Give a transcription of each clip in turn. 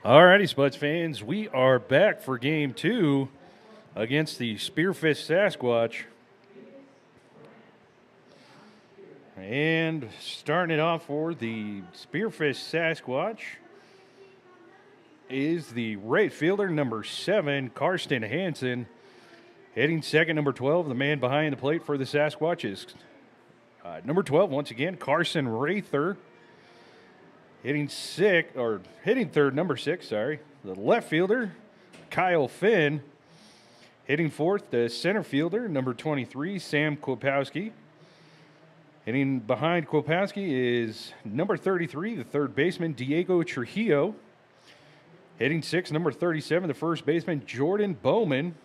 Alrighty, Spuds fans, we are back for game 2 against the Spearfish Sasquatch. And starting it off for the Spearfish Sasquatch is the right fielder, number 7, Karsten Hansen. Hitting second, number 12, the man behind the plate for the Sasquatch is number 12, once again, Carson Rather. Hitting third, number 6, the left fielder, Kyle Finn. Hitting fourth, the center fielder, number 23, Sam Kwapowski. Hitting behind Kwapowski is number 33, the third baseman, Diego Trujillo. Hitting sixth, number 37, the first baseman, Jordan Bowman.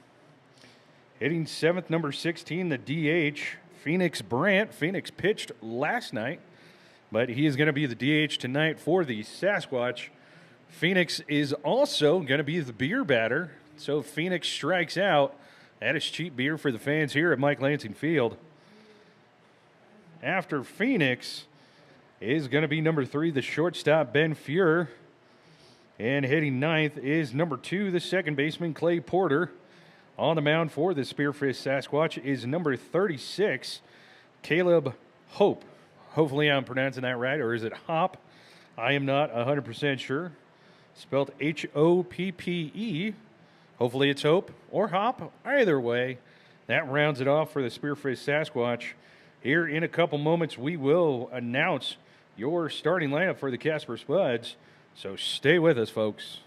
Hitting seventh, number 16, the DH, Phoenix Brandt. Phoenix pitched last night, but he is going to be the DH tonight for the Sasquatch. Phoenix is also going to be the beer batter. So if Phoenix strikes out, that is cheap beer for the fans here at Mike Lansing Field. After Phoenix is going to be number 3, the shortstop, Ben Fuhr. And hitting ninth is number 2, the second baseman, Clay Porter. On the mound for the Spearfish Sasquatch is number 36, Caleb Hope. Hopefully I'm pronouncing that right, or is it Hop? I am not 100% sure. Spelled H-O-P-P-E. Hopefully it's Hope or Hop. Either way, that rounds it off for the Spearfish Sasquatch. Here in a couple moments, we will announce your starting lineup for the Casper Spuds. So stay with us, folks.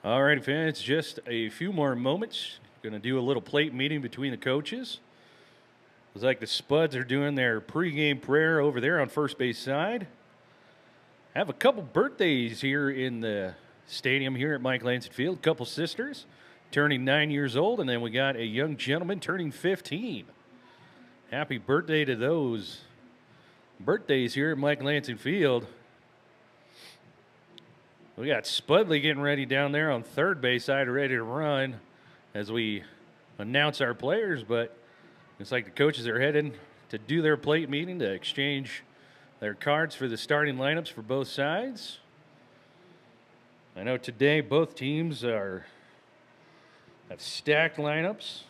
All right, fans, just a few more moments. Going to do a little plate meeting between the coaches. Looks like the Spuds are doing their pregame prayer over there on first base side. Have a couple birthdays here in the stadium here at Mike Lansing Field. A couple sisters turning 9 years old, and then we got a young gentleman turning 15. Happy birthday to those birthdays here at Mike Lansing Field. We got Spudley getting ready down there on third base side, ready to run as we announce our players, but it's like the coaches are heading to do their plate meeting to exchange their cards for the starting lineups for both sides. I know today both teams have stacked lineups,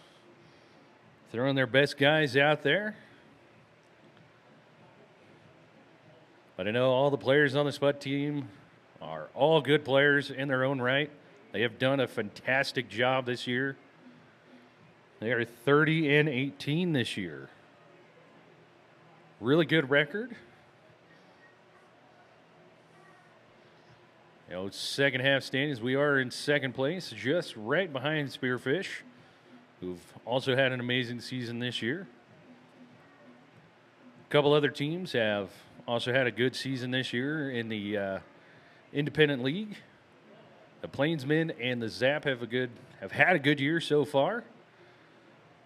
throwing their best guys out there. But I know all the players on the Spud team are all good players in their own right. They have done a fantastic job this year. They are 30-18 this year. Really good record. You know, second half standings, we are in second place, just right behind Spearfish, who've also had an amazing season this year. A couple other teams have also had a good season this year in the Independent League. The Plainsmen and the Zap have had a good year so far.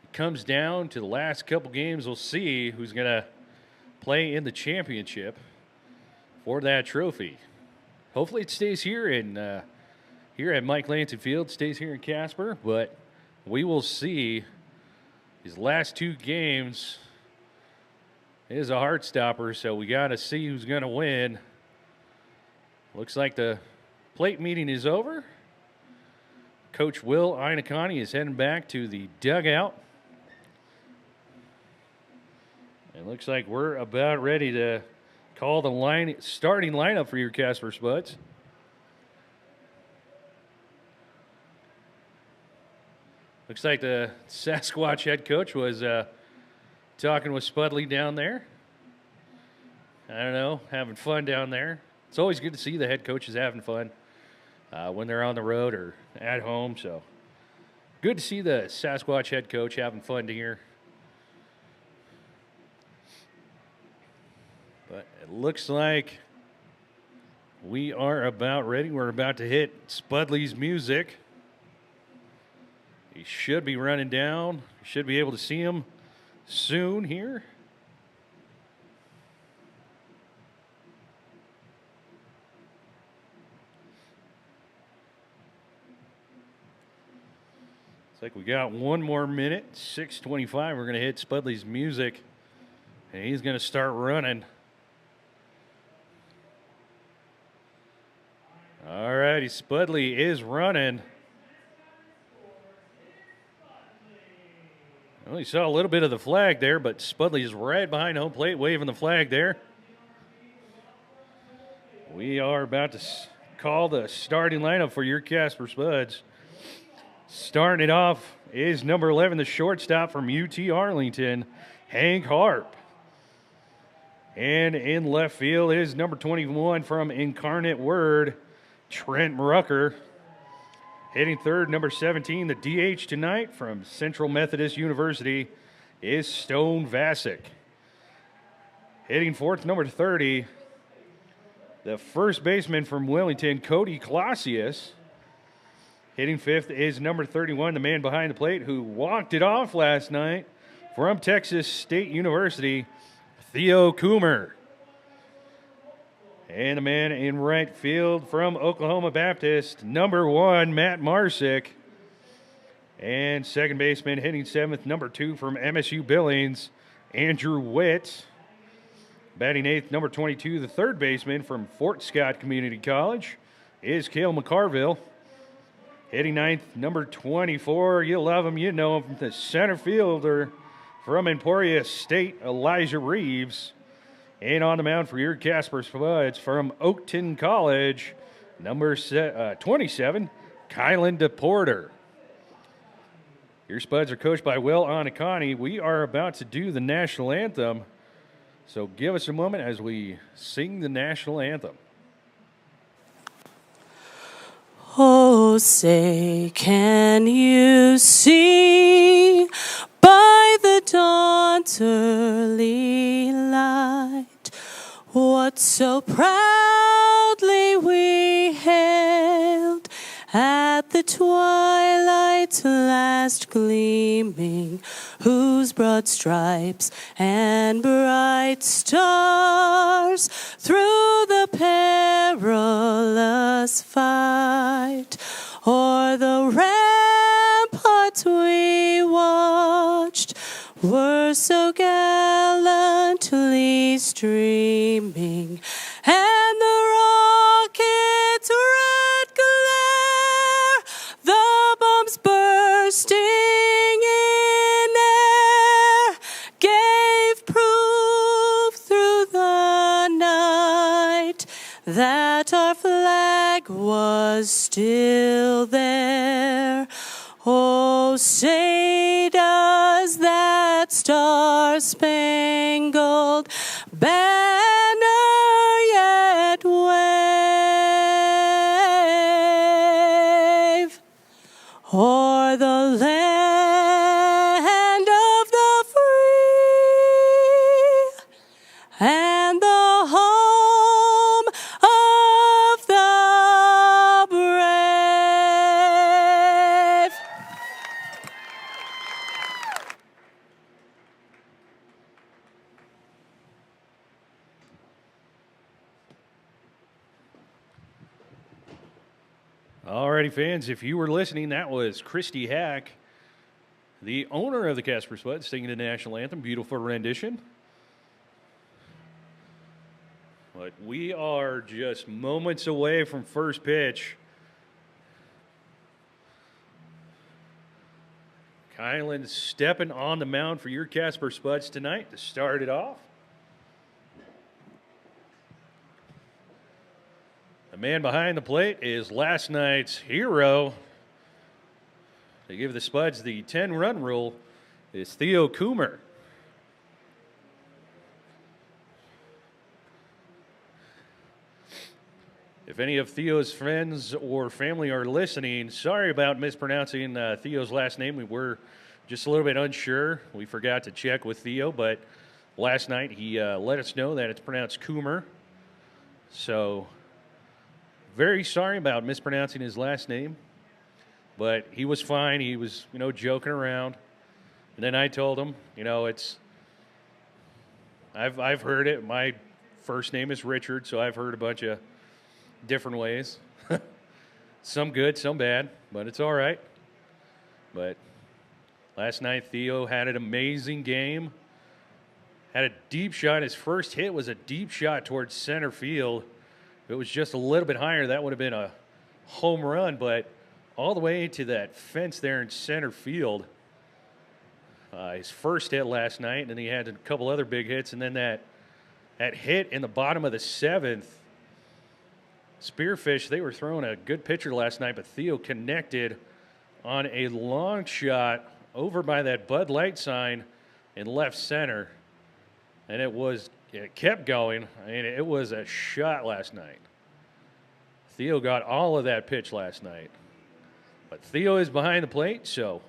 It comes down to the last couple games. We'll see who's going to play in the championship for that trophy. Hopefully it stays here at Mike Lansing Field, stays here in Casper, but we will see. These last two games is a heart stopper, so we got to see who's going to win. Looks like the plate meeting is over. Coach Will Inakani is heading back to the dugout. It looks like we're about ready to call the starting lineup for your Casper Spuds. Looks like the Sasquatch head coach was talking with Spudley down there. I don't know, having fun down there. It's always good to see the head coaches having fun when they're on the road or at home. So good to see the Sasquatch head coach having fun here. But it looks like we are about ready. We're about to hit Spudley's music. He should be running down. Should be able to see him soon here. It's like we got one more minute, 6:25. We're going to hit Spudley's music, and he's going to start running. All righty, Spudley is running. Well, you saw a little bit of the flag there, but Spudley is right behind home plate waving the flag there. We are about to call the starting lineup for your Casper Spuds. Starting it off is number 11, the shortstop from UT Arlington, Hank Harp. And in left field is number 21 from Incarnate Word, Trent Rucker. Hitting third, number 17, the DH tonight from Central Methodist University is Stone Vasic. Hitting fourth, number 30, the first baseman from Wellington, Cody Clausius. Hitting fifth is number 31, the man behind the plate who walked it off last night from Texas State University, Theo Coomer. And the man in right field from Oklahoma Baptist, number 1, Matt Marsick. And second baseman hitting seventh, number 2 from MSU Billings, Andrew Witt. Batting eighth, number 22, the third baseman from Fort Scott Community College, is Cale McCarville. Hitting ninth, number 24, you love him, you know him, the center fielder from Emporia State, Elijah Reeves. And on the mound for your Casper Spuds from Oakton College, number 27, Kylan DePorter. Your Spuds are coached by Will Anakani. We are about to do the national anthem, so give us a moment as we sing the national anthem. Oh, say, can you see by the dawn's early light what so proudly we hailed at the twilight's last gleaming, whose broad stripes and bright stars through the perilous fight o'er the ramparts we watched were so gallantly streaming, and the rocket's red glare, the bombs bursting in air, gave proof through the night that our flag was still there. Oh, say does that star-spangled banner yet wave o'er the land of the free and the home of the brave? Alrighty, fans, if you were listening, that was Christy Hack, the owner of the Casper Spuds, singing the national anthem. Beautiful rendition. But we are just moments away from first pitch. Kylan stepping on the mound for your Casper Spuds tonight to start it off. The man behind the plate is last night's hero. They give the Spuds the 10-run rule. Is Theo Coomer. If any of Theo's friends or family are listening, sorry about mispronouncing Theo's last name. We were just a little bit unsure. We forgot to check with Theo, but last night he let us know that it's pronounced Coomer. So, very sorry about mispronouncing his last name, but he was fine. He was, joking around. And then I told him, I've heard it. My first name is Richard, so I've heard a bunch of different ways. Some good, some bad, but it's all right. But last night, Theo had an amazing game. Had a deep shot. His first hit was a deep shot towards center field. If it was just a little bit higher, that would have been a home run, but all the way to that fence there in center field. His first hit last night, and then he had a couple other big hits, and then that hit in the bottom of the seventh. Spearfish, they were throwing a good pitcher last night, but Theo connected on a long shot over by that Bud Light sign in left center, and it kept going. I mean, it was a shot last night. Theo got all of that pitch last night. But Theo is behind the plate, so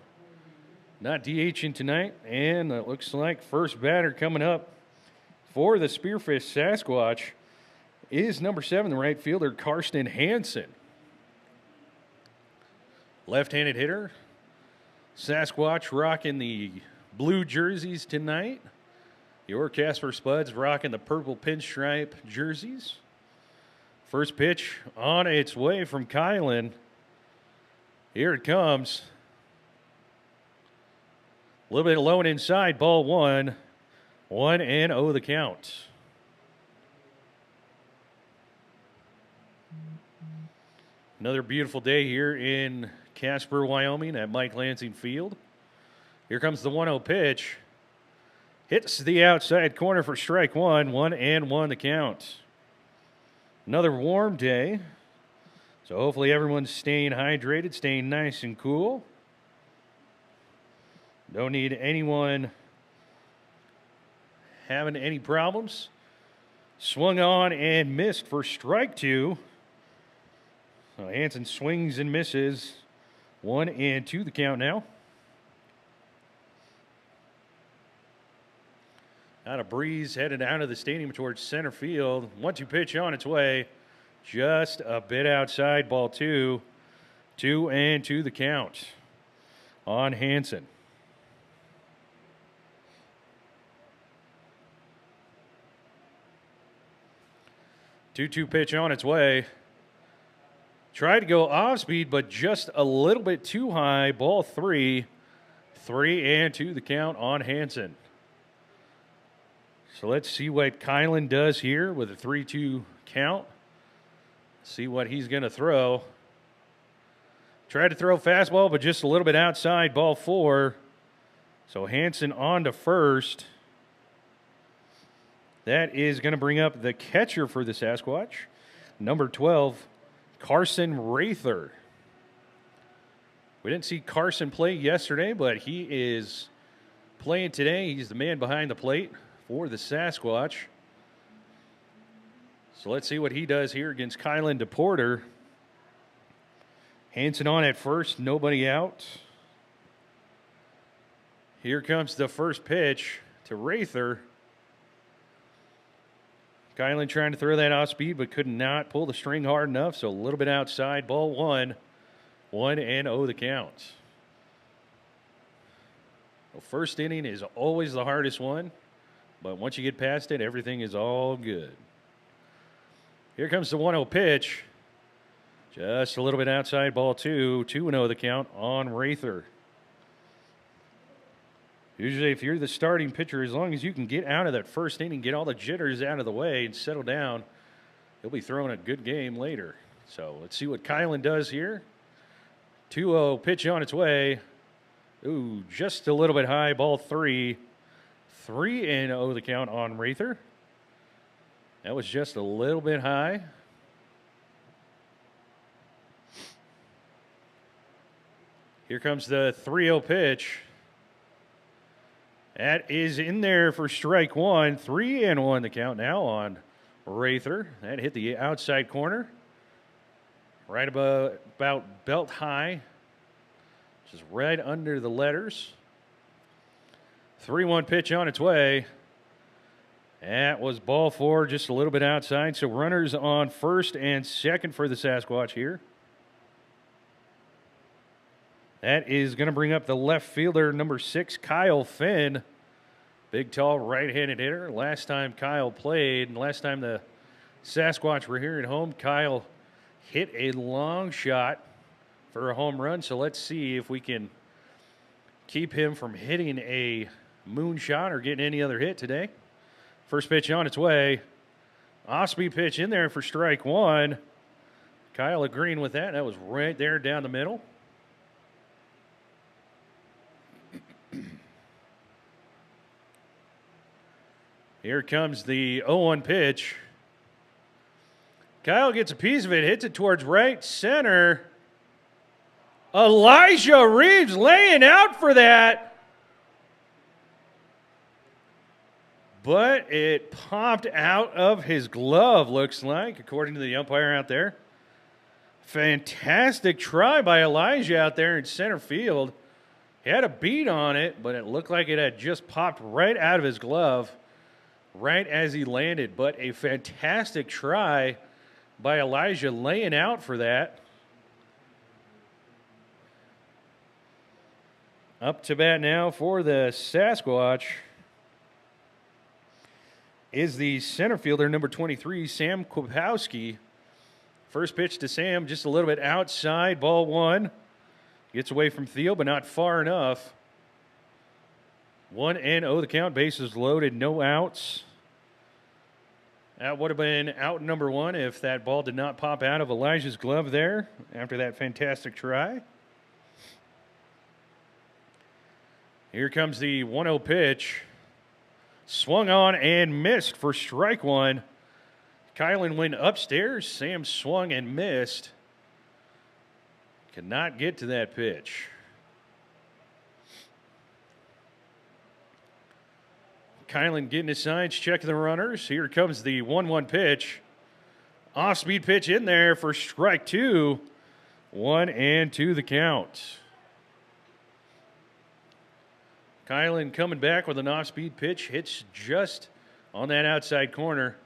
not DHing tonight. And it looks like first batter coming up for the Spearfish Sasquatch is number 7, the right fielder, Karsten Hansen. Left-handed hitter. Sasquatch rocking the blue jerseys tonight. Your Casper Spuds rocking the purple pinstripe jerseys. First pitch on its way from Kylan. Here it comes. A little bit low and inside, ball 1. 1-0 the count. Another beautiful day here in Casper, Wyoming at Mike Lansing Field. Here comes the 1-0 pitch. Hits the outside corner for strike 1. 1-1 the count. Another warm day. So hopefully everyone's staying hydrated, staying nice and cool. Don't need anyone having any problems. Swung on and missed for strike 2. Hansen swings and misses. 1-2 the count now. Out of breeze, headed out of the stadium towards center field. 1-2 pitch on its way. Just a bit outside, ball 2. 2-2 the count on Hansen. 2-2 pitch on its way. Tried to go off speed, but just a little bit too high. Ball 3. 3-2 the count on Hansen. So let's see what Kylan does here with a 3-2 count. See what he's going to throw. Tried to throw fastball, but just a little bit outside. Ball 4. So Hansen on to first. That is going to bring up the catcher for the Sasquatch, number 12, Carson Rather. We didn't see Carson play yesterday, but he is playing today. He's the man behind the plate for the Sasquatch. So let's see what he does here against Kylan DePorter. Hansen on at first, nobody out. Here comes the first pitch to Rather. Kylan trying to throw that off speed, but could not pull the string hard enough, so a little bit outside. Ball 1. 1-0 the count. Well, first inning is always the hardest one, but once you get past it, everything is all good. Here comes the 1-0 pitch. Just a little bit outside, ball 2. 2-0 the count on Rather. Usually if you're the starting pitcher, as long as you can get out of that first inning, get all the jitters out of the way and settle down, you'll be throwing a good game later. So let's see what Kylan does here. 2-0 pitch on its way. Ooh, just a little bit high, ball 3. 3-0 the count on Rather. That was just a little bit high. Here comes the 3-0 pitch. That is in there for strike 1. 3-1 the count now on Rather. That hit the outside corner. Right about belt high. Just right under the letters. 3-1 pitch on its way. That was ball 4, just a little bit outside. So runners on first and second for the Sasquatch here. That is going to bring up the left fielder, number 6, Kyle Finn. Big, tall, right-handed hitter. Last time Kyle played, and last time the Sasquatch were here at home, Kyle hit a long shot for a home run. So let's see if we can keep him from hitting a moonshot or getting any other hit today. First pitch on its way. Off-speed pitch in there for strike 1. Kyle agreeing with that. That was right there down the middle. Here comes the 0-1 pitch. Kyle gets a piece of it, hits it towards right center. Elijah Reeves laying out for that. But it popped out of his glove, looks like, according to the umpire out there. Fantastic try by Elijah out there in center field. He had a beat on it, but it looked like it had just popped right out of his glove right as he landed. But a fantastic try by Elijah laying out for that. Up to bat now for the Sasquatch is the center fielder, number 23, Sam Kwapowski. First pitch to Sam, just a little bit outside, ball 1. Gets away from Theo, but not far enough. 1-0 the count, bases loaded, no outs. That would have been out number 1 if that ball did not pop out of Elijah's glove there after that fantastic try. Here comes the 1-0 pitch. Swung on and missed for strike 1. Kylan went upstairs. Sam swung and missed. Could not get to that pitch. Kylan getting his signs, checking the runners. Here comes the 1-1 pitch. Off-speed pitch in there for strike 2. 1-2 the count. Kylan coming back with an off-speed pitch. Hits just on that outside corner.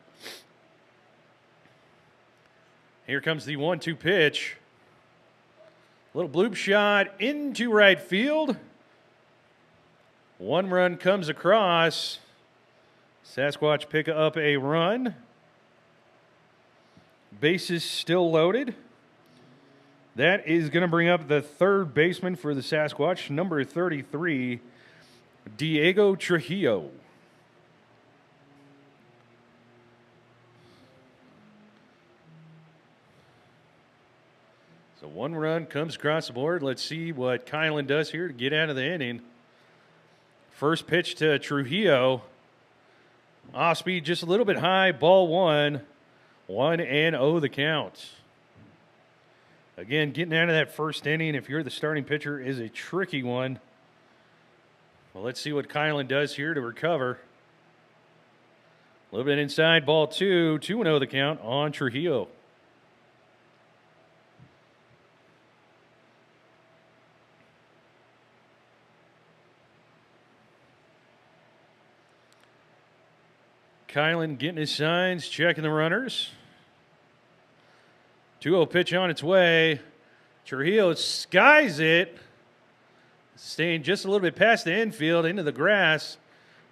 Here comes the 1-2 pitch. Little bloop shot into right field. 1 run comes across. Sasquatch pick up a run. Bases still loaded. That is going to bring up the third baseman for the Sasquatch, number 33, Diego Trujillo. So 1 run comes across the board. Let's see what Kylan does here to get out of the inning. First pitch to Trujillo. Off speed just a little bit high. Ball 1. 1-0 the count. Again, getting out of that first inning, if you're the starting pitcher, is a tricky one. Well, let's see what Kylan does here to recover. A little bit inside, ball 2. 2-0 the count on Trujillo. Kylan getting his signs, checking the runners. 2-0 pitch on its way. Trujillo skies it. Staying just a little bit past the infield into the grass.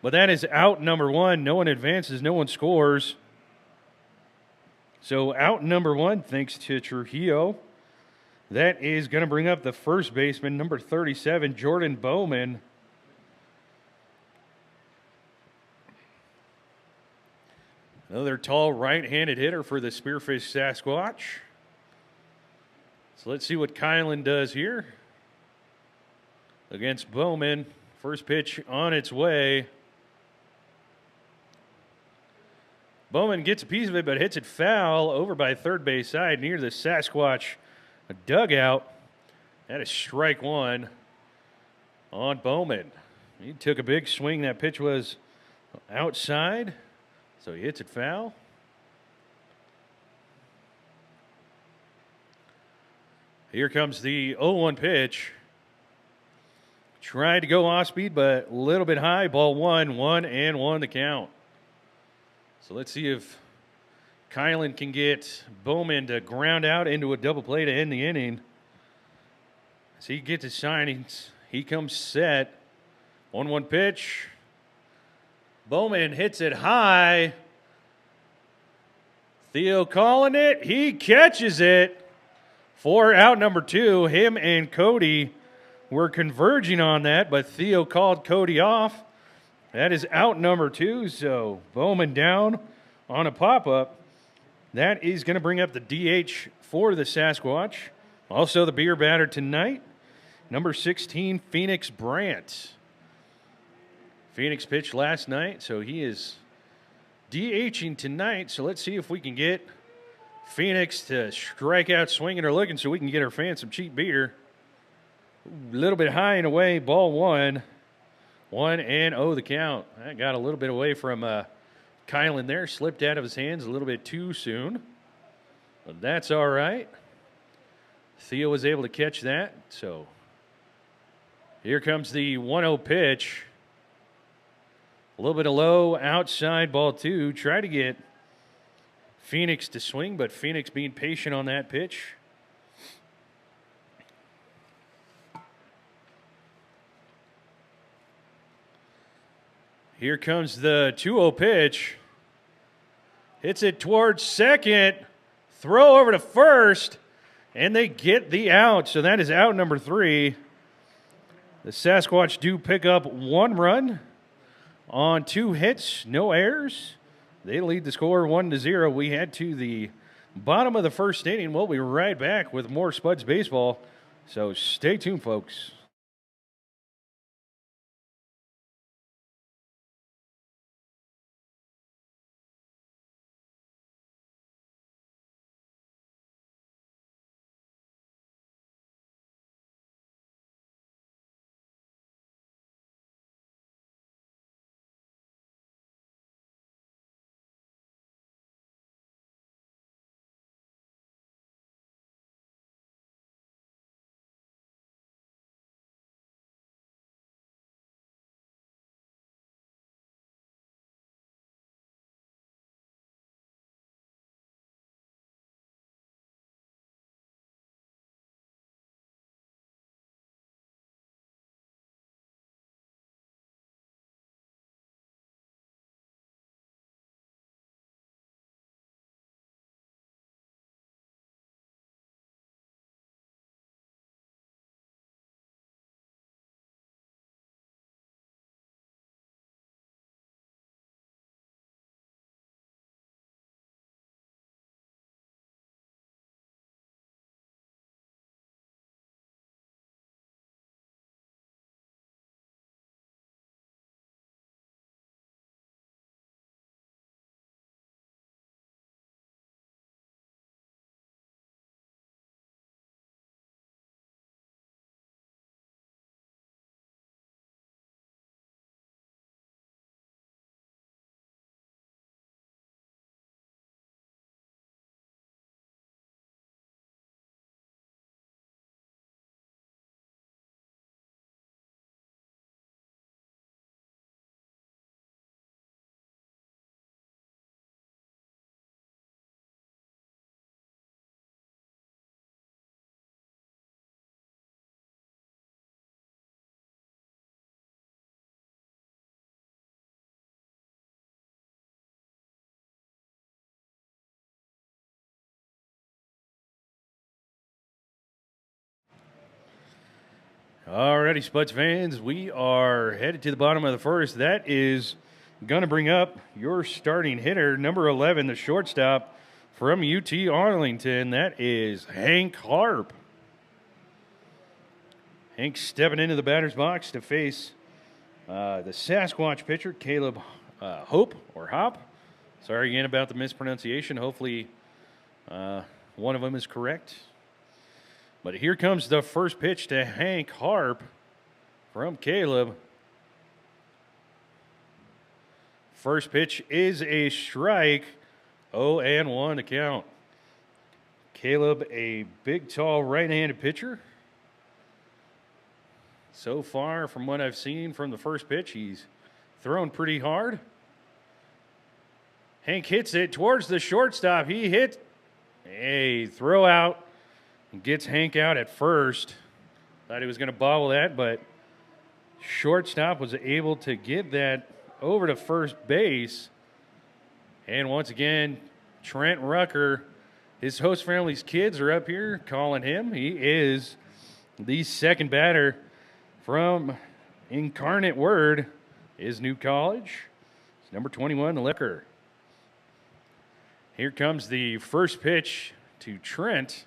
But that is out number 1. No one advances, no one scores. So out number 1 thanks to Trujillo. That is going to bring up the first baseman, number 37, Jordan Bowman. Another tall right-handed hitter for the Spearfish Sasquatch. So let's see what Kylan does here against Bowman. First pitch on its way. Bowman gets a piece of it, but hits it foul over by third base side near the Sasquatch dugout. That is strike 1 on Bowman. He took a big swing. That pitch was outside. So he hits it foul. Here comes the 0-1 pitch. Tried to go off speed, but a little bit high. Ball 1, 1-1 the count. So let's see if Kylan can get Bowman to ground out into a double play to end the inning. As he gets his signings, he comes set. 1-1 pitch. Bowman hits it high. Theo calling it. He catches it for out number 2. Him and Cody were converging on that, but Theo called Cody off. That is out number 2, so Bowman down on a pop-up. That is going to bring up the DH for the Sasquatch. Also the beer batter tonight, number 16, Phoenix Brandt. Phoenix pitched last night, so he is DHing tonight. So let's see if we can get Phoenix to strike out swinging or looking so we can get our fans some cheap beer. A little bit high and away, ball 1. 1-0 the count. That got a little bit away from Kylan there. Slipped out of his hands a little bit too soon. But that's all right. Theo was able to catch that. So here comes the 1-0 pitch. A little bit of low outside, ball 2. Try to get Phoenix to swing, but Phoenix being patient on that pitch. Here comes the 2-0 pitch. Hits it towards second. Throw over to first, and they get the out. So that is out number 3. The Sasquatch do pick up 1 run on 2 hits, no errors. They lead the score 1-0. We head to the bottom of the first inning. We'll be right back with more Spuds baseball. So stay tuned, folks. Alrighty, Spuds fans, we are headed to the bottom of the first. That is going to bring up your starting hitter, number 11, the shortstop from UT Arlington. That is Hank Harp. Hank stepping into the batter's box to face the Sasquatch pitcher, Caleb Hope, or Hop. Sorry again about the mispronunciation. Hopefully one of them is correct. But here comes the first pitch to Hank Harp from Caleb. First pitch is a strike. 0-1 to count. Caleb, a big, tall, right-handed pitcher. So far, from what I've seen from the first pitch, he's thrown pretty hard. Hank hits it towards the shortstop. He hits a throw out and gets Hank out at first. Thought he was going to bobble that, but shortstop was able to get that over to first base. And once again, Trent Rucker, his host family's kids are up here calling him. He is the second batter from Incarnate Word, his new college. It's number 21, the Liquor. Here comes the first pitch to Trent.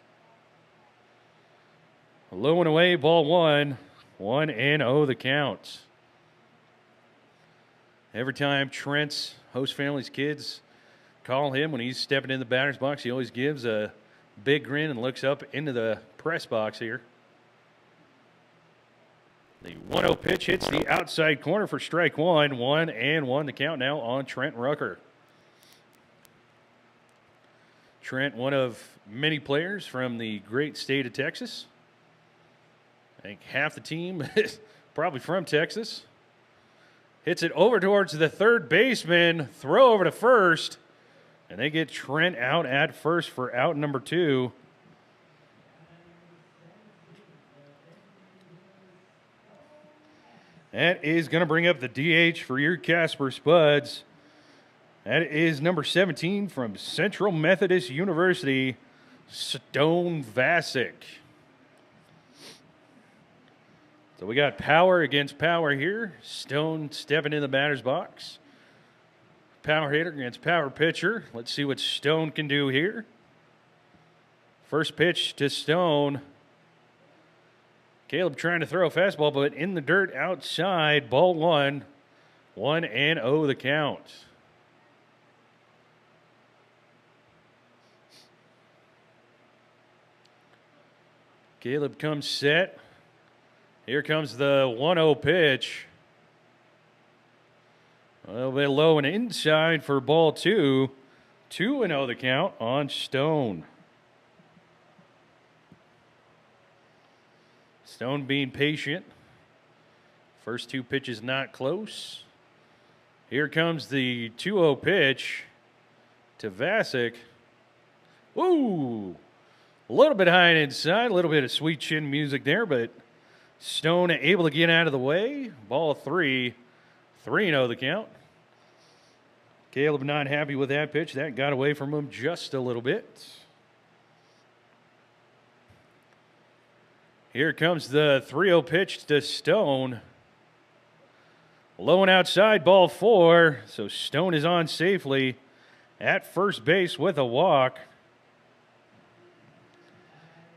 Low and away, ball one. 1-0 the count. Every time Trent's host family's kids call him when he's stepping in the batter's box, he always gives a big grin and looks up into the press box here. The 1-0 pitch hits the outside corner for strike one. 1-1 the count now on Trent Rucker. Trent, one of many players from the great state of Texas. I think half the team is probably from Texas. Hits it over towards the third baseman. Throw over to first. And they get Trent out at first for out number 2. That is going to bring up the DH for your Casper Spuds. That is number 17 from Central Methodist University, Stone Vasic. So we got power against power here. Stone stepping in the batter's box. Power hitter against power pitcher. Let's see what Stone can do here. First pitch to Stone. Caleb trying to throw a fastball, but in the dirt outside. Ball one. 1-0 the count. Caleb comes set. Here comes the 1-0 pitch. A little bit low and inside for ball 2. 2-0 the count on Stone. Stone being patient. First 2 pitches not close. Here comes the 2-0 pitch to Vasic. Ooh! A little bit high and inside, a little bit of sweet chin music there, but Stone able to get out of the way. Ball 3, 3-0 the count. Caleb not happy with that pitch. That got away from him just a little bit. Here comes the 3-0 pitch to Stone. Low and outside, ball 4. So Stone is on safely at first base with a walk.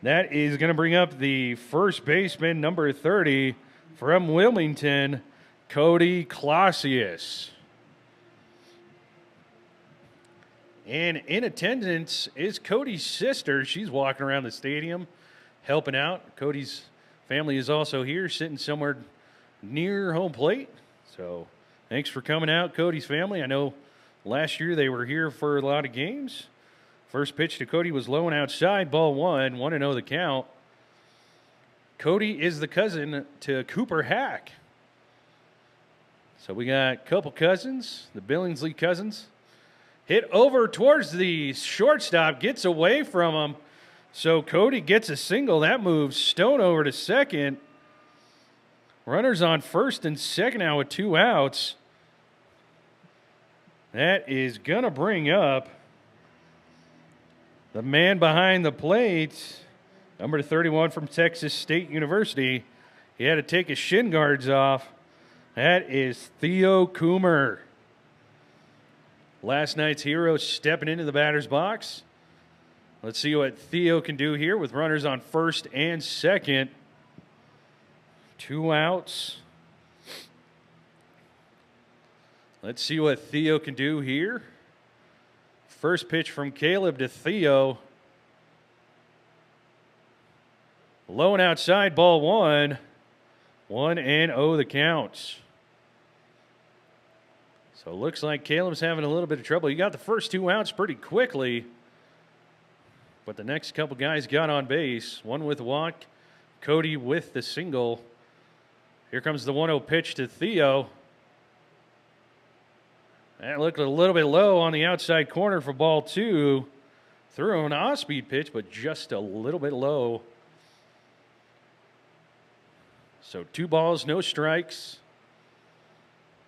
That is going to bring up the first baseman, number 30, from Wilmington, Cody Clausius. And in attendance is Cody's sister. She's walking around the stadium, helping out. Cody's family is also here, sitting somewhere near home plate. So thanks for coming out, Cody's family. I know last year they were here for a lot of games. First pitch to Cody was low and outside, ball 1, 1-0 the count. Cody is the cousin to Cooper Hack. So we got a couple cousins, the Billingsley cousins. Hit over towards the shortstop, gets away from him. So Cody gets a single. That moves Stone over to second. Runners on first and second now with 2 outs. That is going to bring up the man behind the plate, number 31 from Texas State University, He had to take his shin guards off. That is Theo Coomer. Last night's hero stepping into the batter's box. Let's see what Theo can do here with runners on first and second. 2 outs. Let's see what Theo can do here. First pitch from Caleb to Theo. Low and outside, ball 1. 1-0 the count. So it looks like Caleb's having a little bit of trouble. He got the first 2 outs pretty quickly. But the next couple guys got on base. One with the walk, Cody with the single. Here comes the 1-0 pitch to Theo. That looked a little bit low on the outside corner for ball 2. Threw an off-speed pitch, but just a little bit low. So 2 balls, no strikes.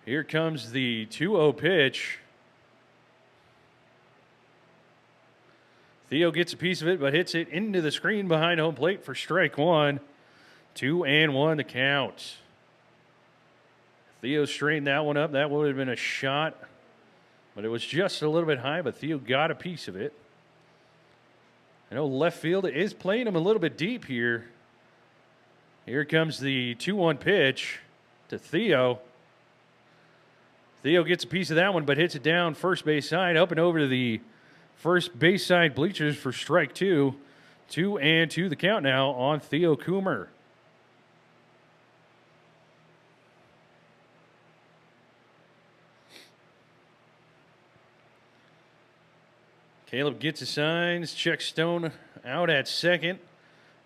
Here comes the 2-0 pitch. Theo gets a piece of it, but hits it into the screen behind home plate for strike 1. 2-1 the count. Theo straightened that one up. That would have been a shot, but it was just a little bit high, but Theo got a piece of it. I know left field is playing him a little bit deep here. Here comes the 2-1 pitch to Theo. Theo gets a piece of that one, but hits it down first base side, up and over to the first base side bleachers for strike 2. 2-2 the count now on Theo Coomer. Caleb gets his signs, checks Stone out at second.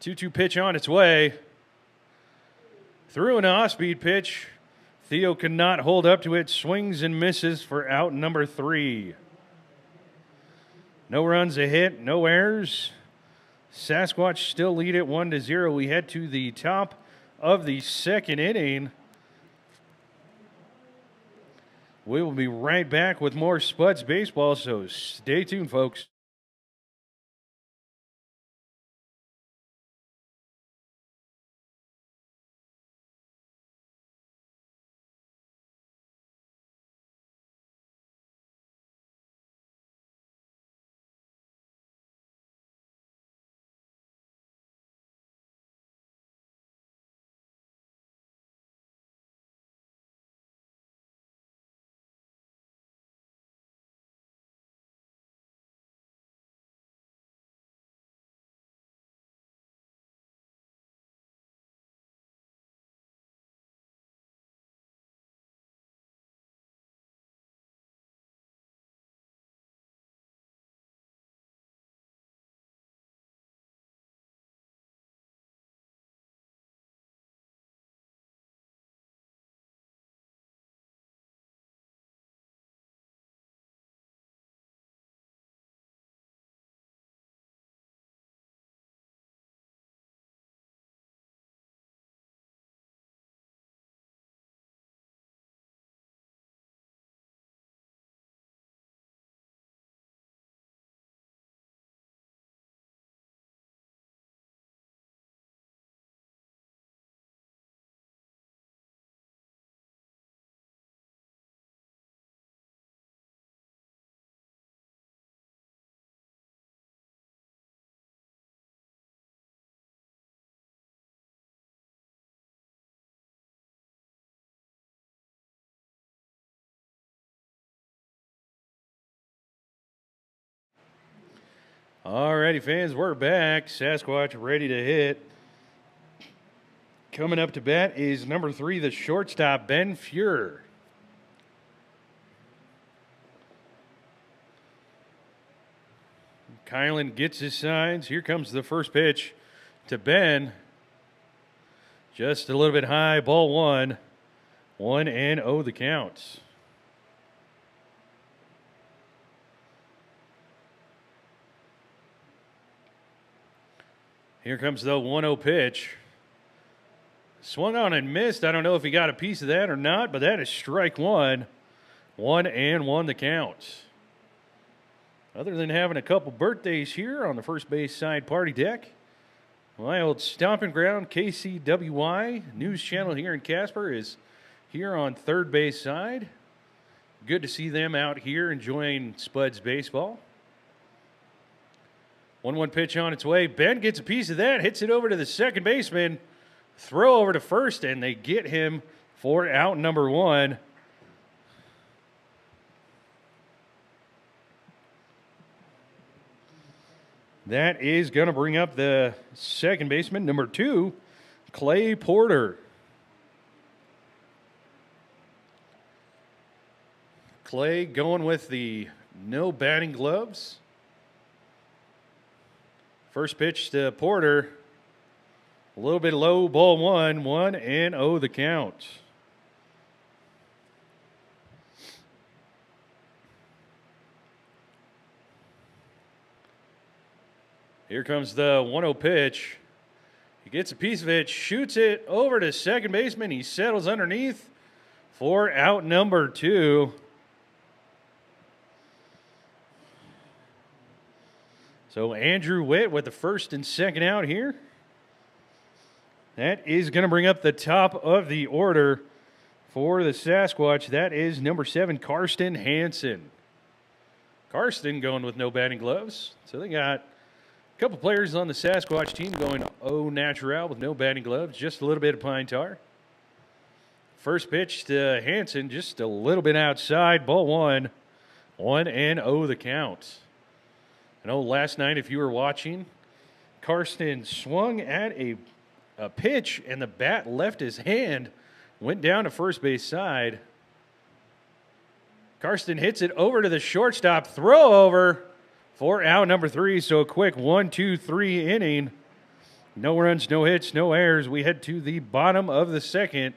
2-2 pitch on its way. Threw an off-speed pitch. Theo cannot hold up to it. Swings and misses for out number 3. No runs, a hit, no errors. Sasquatch still lead it 1-0. We head to the top of the second inning. We will be right back with more Spuds baseball, so stay tuned, folks. All righty, fans, we're back. Sasquatch ready to hit. Coming up to bat is number 3, the shortstop, Ben Fuhr. Kylan gets his signs. Here comes the first pitch to Ben. Just a little bit high, ball 1. 1-0 the count. Here comes the 1-0 pitch. Swung on and missed. I don't know if he got a piece of that or not, but that is strike 1. 1-1 the count. Other than having a couple birthdays here on the first base side party deck, My old stomping ground, KCWY news channel here in Casper, is here on third base side. Good to see them out here enjoying Spuds baseball. 1-1 pitch on its way. Ben gets a piece of that, hits it over to the second baseman. Throw over to first, and they get him for out number 1. That is going to bring up the second baseman, number 2, Clay Porter. Clay going with the no batting gloves. First pitch to Porter. A little bit low, ball 1, 1-0 the count. Here comes the 1-0 pitch. He gets a piece of it, shoots it over to second baseman. He settles underneath for out number 2. So Andrew Witt with the first and second out here. That is going to bring up the top of the order for the Sasquatch. That is number 7, Karsten Hansen. Karsten going with no batting gloves. So they got a couple players on the Sasquatch team going au natural with no batting gloves, just a little bit of pine tar. First pitch to Hansen, just a little bit outside, ball 1, 1-0 the count. I know last night, if you were watching, Karsten swung at a pitch and the bat left his hand, went down to first base side. Karsten hits it over to the shortstop, throw over for out number 3. So a quick 1-2-3 inning. No runs, no hits, no errors. We head to the bottom of the second.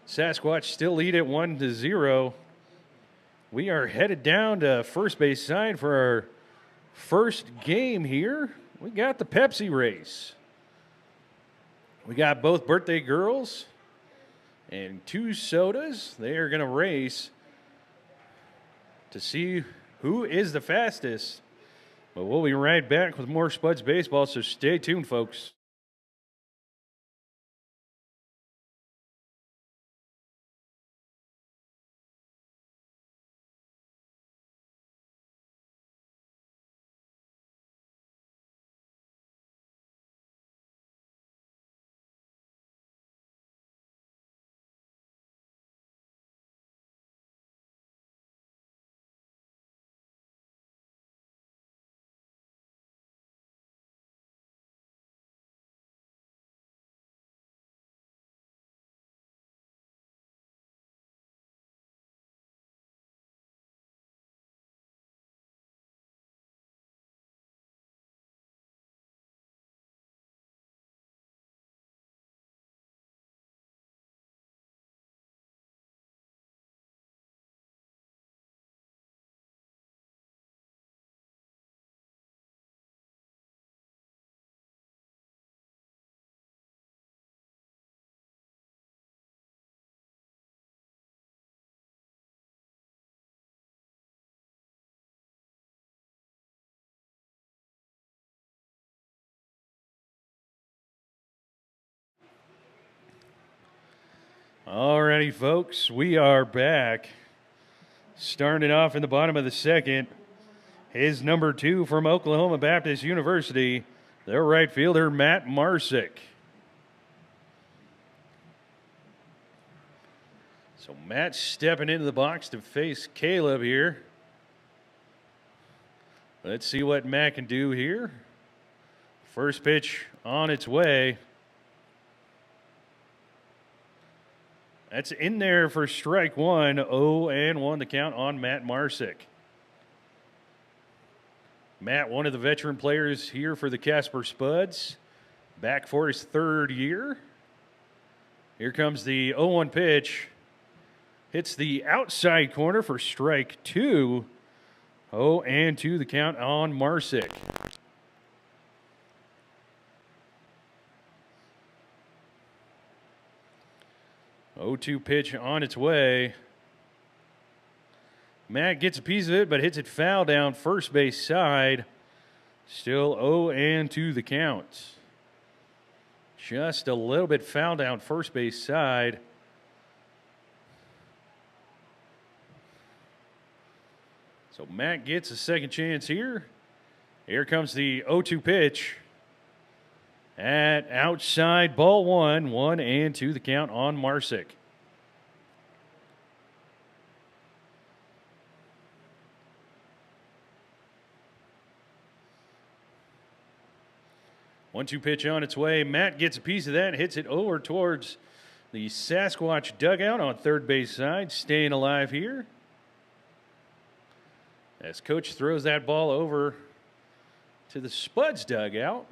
Sasquatch still lead at 1-0. We are headed down to first base side for our first game here. We got the Pepsi race. We got both birthday girls and 2 sodas. They are going to race to see who is the fastest. But we'll be right back with more Spuds baseball, so stay tuned, folks. Alrighty, folks, we are back. Starting off in the bottom of the second is number 2 from Oklahoma Baptist University, their right fielder, Matt Marsick. So Matt stepping into the box to face Caleb here. Let's see what Matt can do here. First pitch on its way. That's in there for strike 1, 0-1 the count on Matt Marsick. Matt, one of the veteran players here for the Casper Spuds, back for his 3rd year. Here comes the 0-1 pitch. Hits the outside corner for strike 2. 0-2 the count on Marsick. 0-2 pitch on its way. Matt gets a piece of it, but hits it foul down first base side. Still 0-2 the count. Just a little bit foul down first base side. So Matt gets a second chance here. Here comes the 0-2 pitch. At outside, ball 1, 1-2 the count on Marsick. One-two pitch on its way. Matt gets a piece of that, hits it over towards the Sasquatch dugout on third base side, staying alive here. As coach throws that ball over to the Spuds dugout,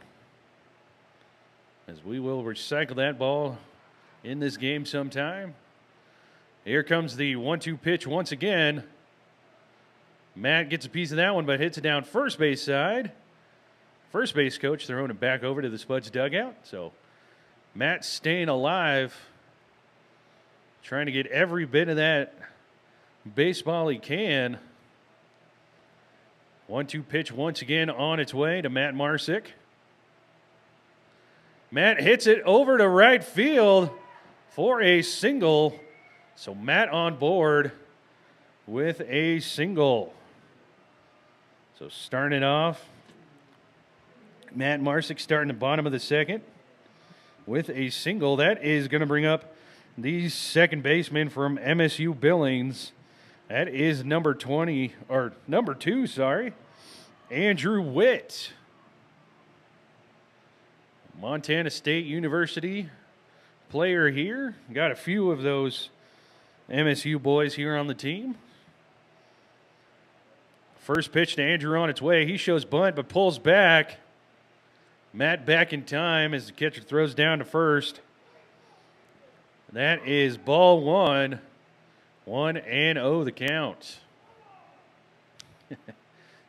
as we will recycle that ball in this game sometime. Here comes the 1-2 pitch once again. Matt gets a piece of that one, but hits it down first base side. First base coach throwing it back over to the Spuds dugout. So Matt staying alive, trying to get every bit of that baseball he can. 1-2 pitch once again on its way to Matt Marsick. Matt hits it over to right field for a single. So Matt on board with a single. So starting it off, Matt Marsick starting the bottom of the second with a single. That is going to bring up the second baseman from MSU Billings. That is number 2, Andrew Witt. Montana State University player here. Got a few of those MSU boys here on the team. First pitch to Andrew on its way. He shows bunt but pulls back. Matt back in time as the catcher throws down to first. That is ball 1, 1-0 the count.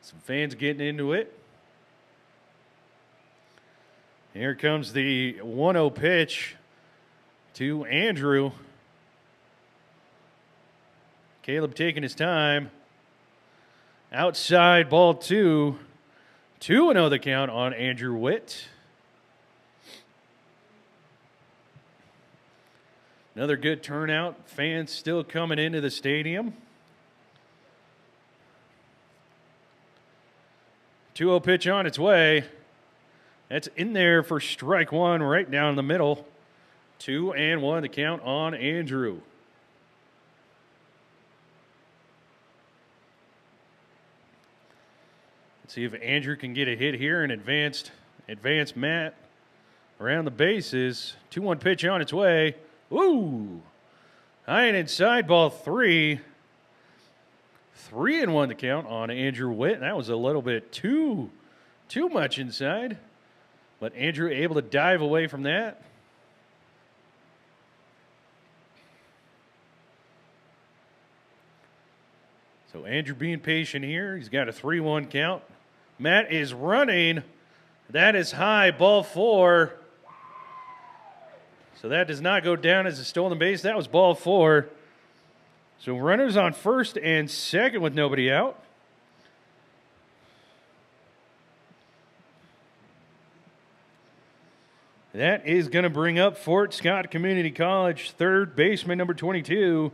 Some fans getting into it. Here comes the 1-0 pitch to Andrew. Caleb taking his time. Outside, ball 2. 2-0 the count on Andrew Witt. Another good turnout. Fans still coming into the stadium. 2-0 pitch on its way. That's in there for strike 1 right down the middle. 2-1 the count on Andrew. Let's see if Andrew can get a hit here and advance Matt around the bases. 2-1 pitch on its way. Ooh! High and inside, ball 3. 3-1 the count on Andrew Witt. That was a little bit too much inside. But Andrew able to dive away from that. So Andrew being patient here. He's got a 3-1 count. Matt is running. That is high, ball 4. So that does not go down as a stolen base. That was ball 4. So runners on first and second with nobody out. That is going to bring up Fort Scott Community College third baseman number 22,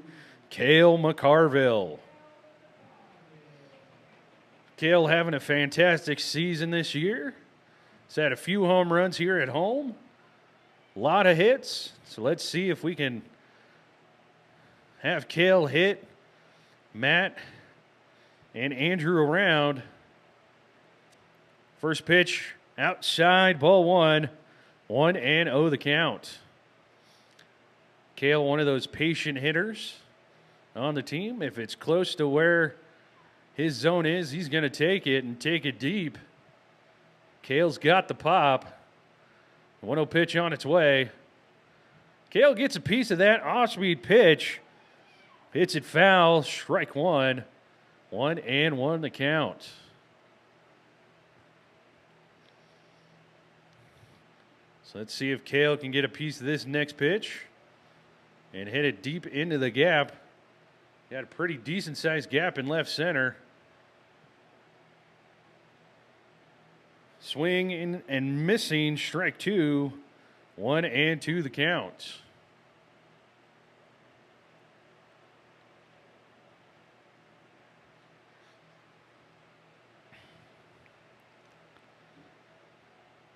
Cale McCarville. Cale having a fantastic season this year. He's had a few home runs here at home. A lot of hits. So let's see if we can have Cale hit Matt and Andrew around. First pitch outside, ball 1. 1-0 the count. Cale, one of those patient hitters on the team. If it's close to where his zone is, he's going to take it and take it deep. Cale's got the pop. 1-0 pitch on its way. Cale gets a piece of that off-speed pitch. Hits it foul. Strike 1. 1-1 the count. So let's see if Cale can get a piece of this next pitch and hit it deep into the gap. Got a pretty decent-sized gap in left center. Swing in and missing, strike 2. 1-2 the count.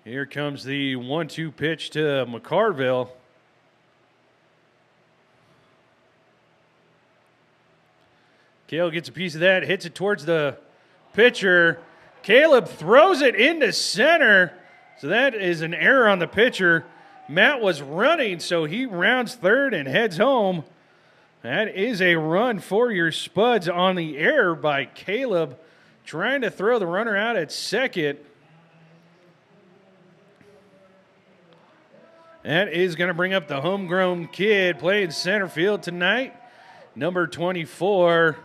Here comes the 1-2 pitch to McCarville. Caleb gets a piece of that, hits it towards the pitcher. Caleb throws it into center. So that is an error on the pitcher. Matt was running, so he rounds third and heads home. That is a run for your Spuds on the error by Caleb, trying to throw the runner out at second. That is going to bring up the homegrown kid playing center field tonight, number 24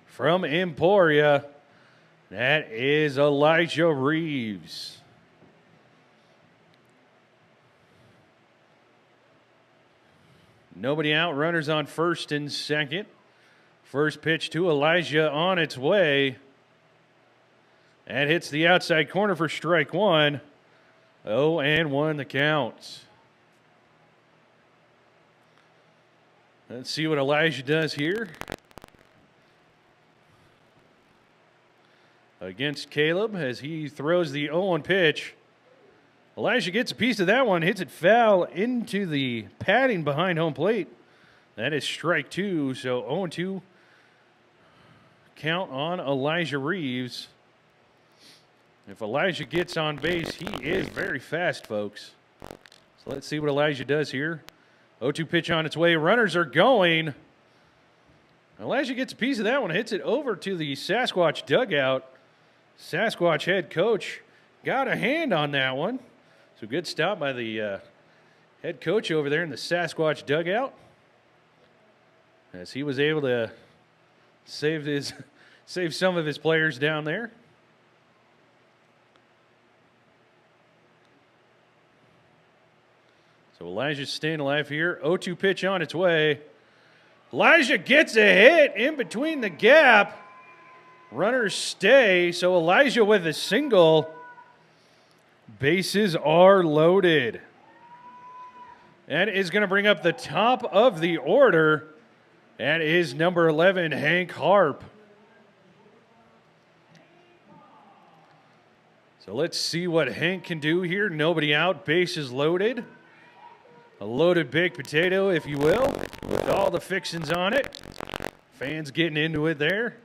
from Emporia. That is Elijah Reeves. Nobody out, runners on first and second. First pitch to Elijah on its way. That hits the outside corner for strike one. 0-1 the count. Let's see what Elijah does here against Caleb as he throws the 0-1 pitch. Elijah gets a piece of that one, hits it foul into the padding behind home plate. That is strike two, so 0-2 count on Elijah Reeves. If Elijah gets on base, he is very fast, folks. So let's see what Elijah does here. 0-2 pitch on its way. Runners are going. Elijah gets a piece of that one, hits it over to the Sasquatch dugout. Sasquatch head coach got a hand on that one. So good stop by the head coach over there in the Sasquatch dugout, as he was able to save some of his players down there. So Elijah's staying alive here. 0-2 pitch on its way. Elijah gets a hit in between the gap. Runners stay, so Elijah with a single. Bases are loaded. That is going to bring up the top of the order. That is number 11, Hank Harp. So let's see what Hank can do here. Nobody out, bases loaded. A loaded baked potato, if you will, with all the fixings on it. Fans getting into it there.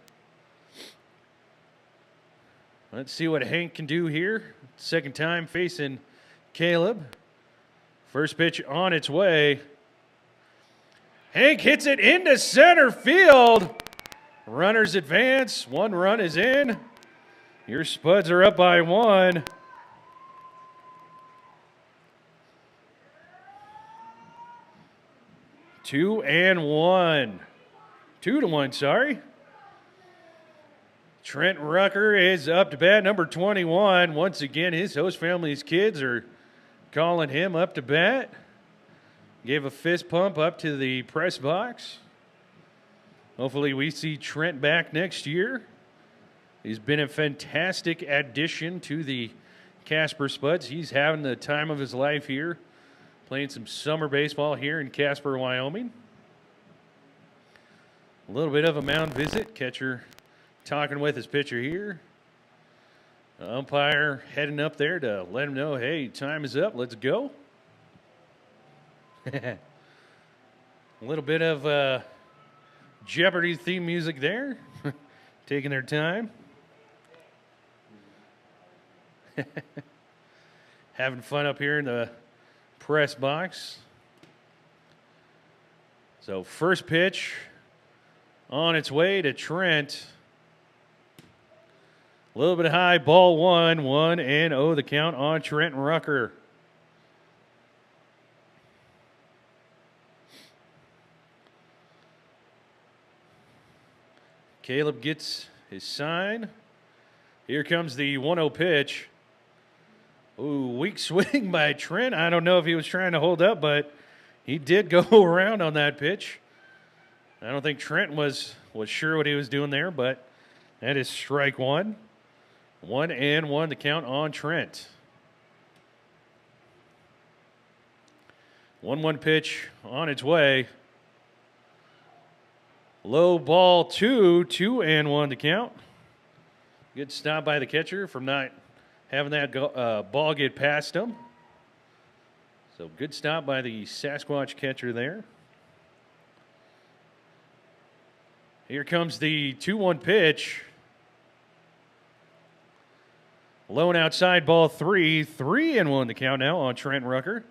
Let's see what Hank can do here. Second time facing Caleb. First pitch on its way. Hank hits it into center field. Runners advance. One run is in. Your Spuds are up by one. Two and one. 2-1, sorry. Trent Rucker is up to bat, number 21. Once again, his host family's kids are calling him up to bat. Gave a fist pump up to the press box. Hopefully we see Trent back next year. He's been a fantastic addition to the Casper Spuds. He's having the time of his life here, playing some summer baseball here in Casper, Wyoming. A little bit of a mound visit. Catcher talking with his pitcher here. Umpire heading up there to let him know, hey, time is up. Let's go. A little bit of Jeopardy theme music there. Taking their time. Having fun up here in the press box. So first pitch on its way to Trent. A little bit high, ball one, 1-0 the count on Trent Rucker. Caleb gets his sign. Here comes the 1-0 pitch. Ooh, weak swing by Trent. I don't know if he was trying to hold up, but he did go around on that pitch. I don't think Trent was sure what he was doing there, but that is strike one. 1-1 the count on Trent. 1-1 pitch on its way. Low ball 2, 2-1 to count. Good stop by the catcher from not having that ball get past him. So good stop by the Sasquatch catcher there. Here comes the 2-1 pitch. Low and outside, ball 3, 3-1 to count now on Trent Rucker.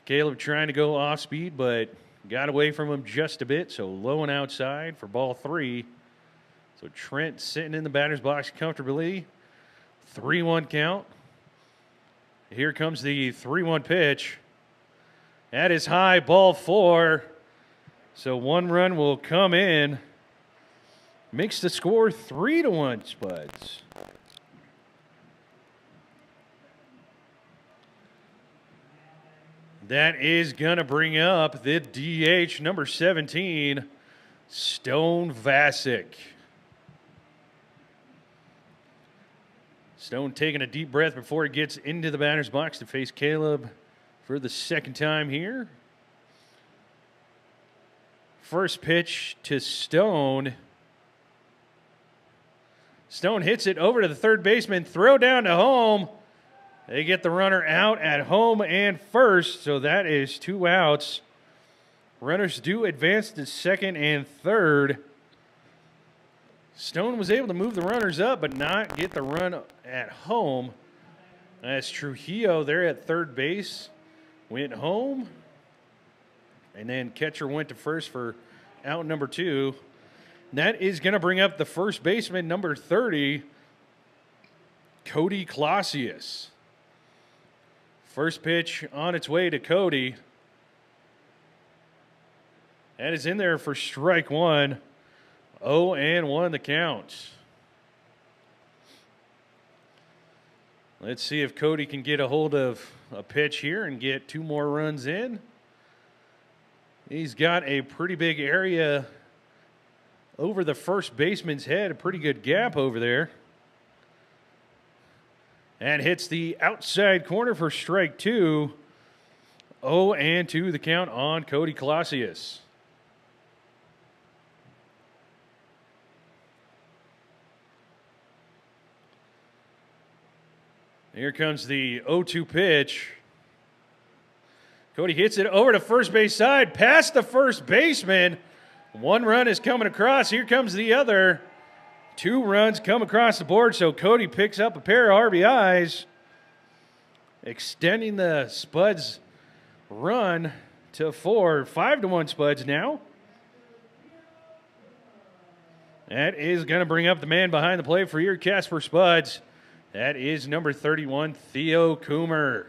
Caleb trying to go off speed, but got away from him just a bit, so low and outside for ball 3. So Trent sitting in the batter's box comfortably. 3-1 count. Here comes the 3-1 pitch. That is high, ball 4. So 1 run will come in. Makes the score 3-1 Spuds. That is going to bring up the DH number 17, Stone Vasic. Stone taking a deep breath before he gets into the batter's box to face Caleb for the second time here. First pitch to Stone. Stone hits it over to the third baseman, throw down to home. They get the runner out at home and first, so that is 2 outs. Runners do advance to second and third. Stone was able to move the runners up, but not get the run at home. That's Trujillo there at third base. Went home. And then catcher went to first for out number 2. That is going to bring up the first baseman, number 30, Cody Clausius. First pitch on its way to Cody. That is in there for strike 1. 0-1 the count. Let's see if Cody can get a hold of a pitch here and get 2 more runs in. He's got a pretty big area over the first baseman's head, a pretty good gap over there. And hits the outside corner for strike 2. 0-2 the count on Cody Clausius. Here comes the 0-2 pitch. Cody hits it over to first base side, past the first baseman. 1 run is coming across. Here comes the other. 2 runs come across the board, so Cody picks up a pair of RBIs, extending the Spuds run to 4. 5-1 Spuds now. That is going to bring up the man behind the plate for your Casper Spuds. That is number 31, Theo Coomer.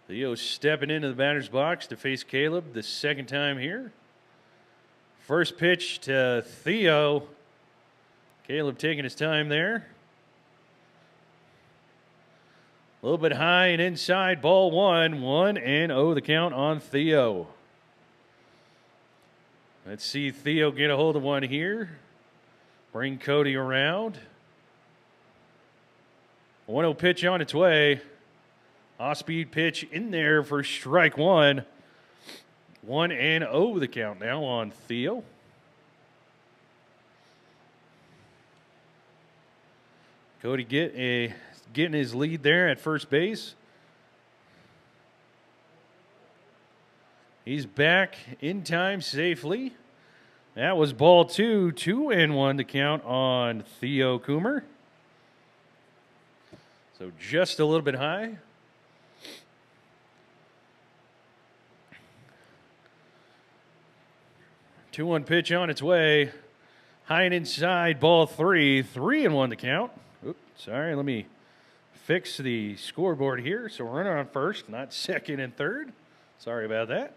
Theo stepping into the batter's box to face Caleb the second time here. First pitch to Theo. Caleb taking his time there. A little bit high and inside, ball 1. 1-0 the count on Theo. Let's see Theo get a hold of one here. Bring Cody around. 1-0 pitch on its way. Off-speed pitch in there for strike 1. 1-0 the count now on Theo. Cody getting his lead there at first base. He's back in time safely. That was ball 2. 2-1 to count on Theo Coomer. So just a little bit high. Two-one pitch on its way. High and inside, ball 3. 3-1 to count. Oops, sorry, let me fix the scoreboard here. So runner on first, not second and third. Sorry about that.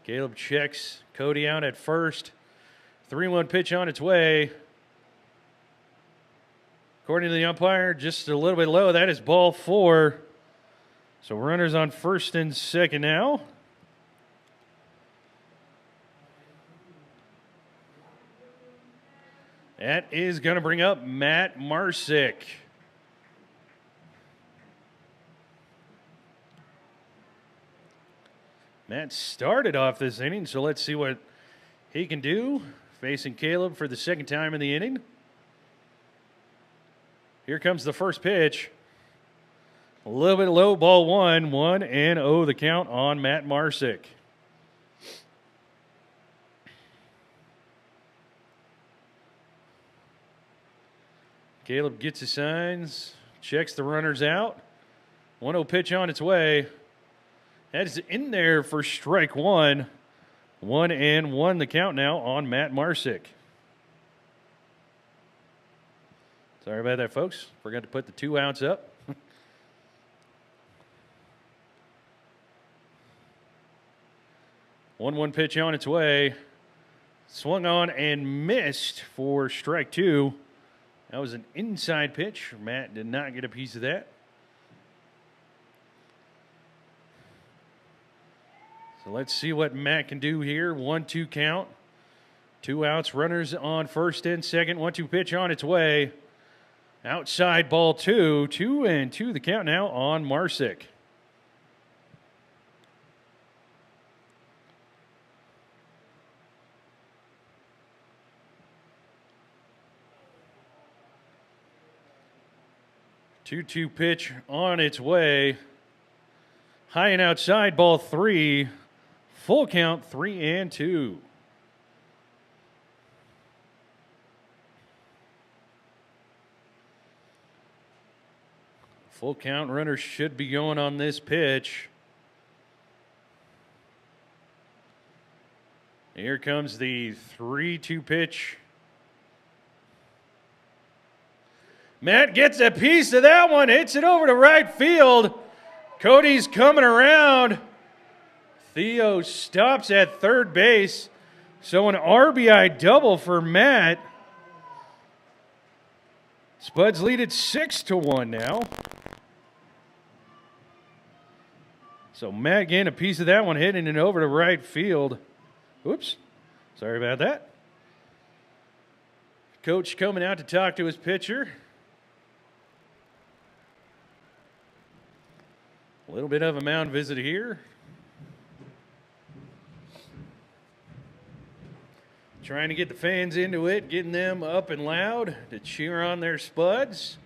Caleb checks Cody out at first. 3-1 pitch on its way. According to the umpire, just a little bit low. That is ball 4. So runners on first and second now. That is going to bring up Matt Marsick. Matt started off this inning, so let's see what he can do. Facing Caleb for the second time in the inning. Here comes the first pitch. A little bit low, ball 1-0 the count on Matt Marsick. Caleb gets his signs, checks the runners out. 1-0 pitch on its way. That is in there for strike one. 1-1 the count now on Matt Marsick. Sorry about that, folks. Forgot to put the 2 outs up. 1-1 pitch on its way. Swung on and missed for strike 2. That was an inside pitch. Matt did not get a piece of that. So let's see what Matt can do here. 1-2 count. 2 outs. Runners on first and second. 1-2 pitch on its way. Outside ball 2. 2-2 the count now on Marsick. Two-two pitch on its way. High and outside, ball 3. Full count, 3-2. Full count runner should be going on this pitch. Here comes the 3-2 pitch. Matt gets a piece of that one, hits it over to right field. Cody's coming around. Theo stops at third base. So an RBI double for Matt. Spuds lead it 6-1 now. So Matt getting a piece of that one, hitting it over to right field. Oops, sorry about that. Coach coming out to talk to his pitcher. A little bit of a mound visit here. Trying to get the fans into it, getting them up and loud to cheer on their Spuds.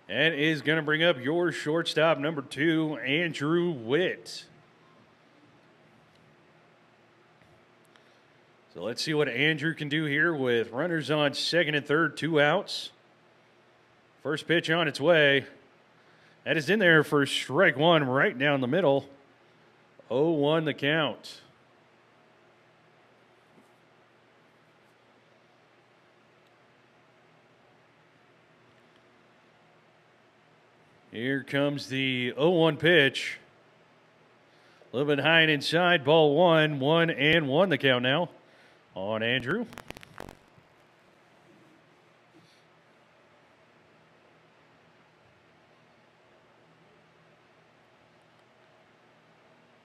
That is going to bring up your shortstop, number 2, Andrew Witt. So let's see what Andrew can do here with runners on second and third, 2 outs. First pitch on its way. That is in there for strike 1 right down the middle. 0-1 the count. Here comes the 0-1 pitch. A little bit high and inside. Ball 1-1 the count now on Andrew.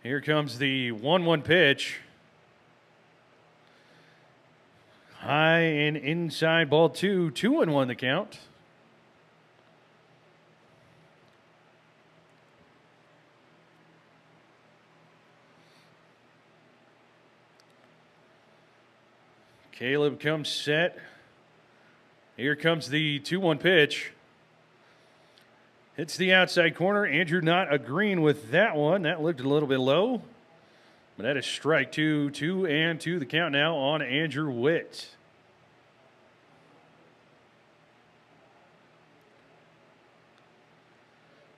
Here comes the 1-1 pitch. High and inside, ball 2-1 the count. Caleb comes set. Here comes the 2-1 pitch. Hits the outside corner. Andrew not agreeing with that one. That looked a little bit low. But that is strike 2. 2-2 the count now on Andrew Witt.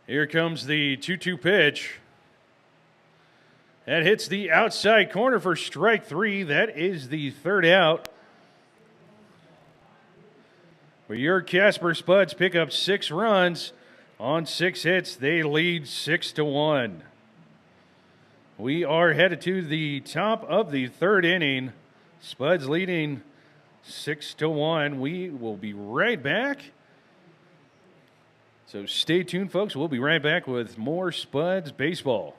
Here comes the 2-2 pitch. That hits the outside corner for strike 3. That is the third out. For your Casper Spuds pick up 6 runs on 6 hits. They lead 6-1. We are headed to the top of the third inning. Spuds leading 6-1. We will be right back. So stay tuned, folks. We'll be right back with more Spuds baseball.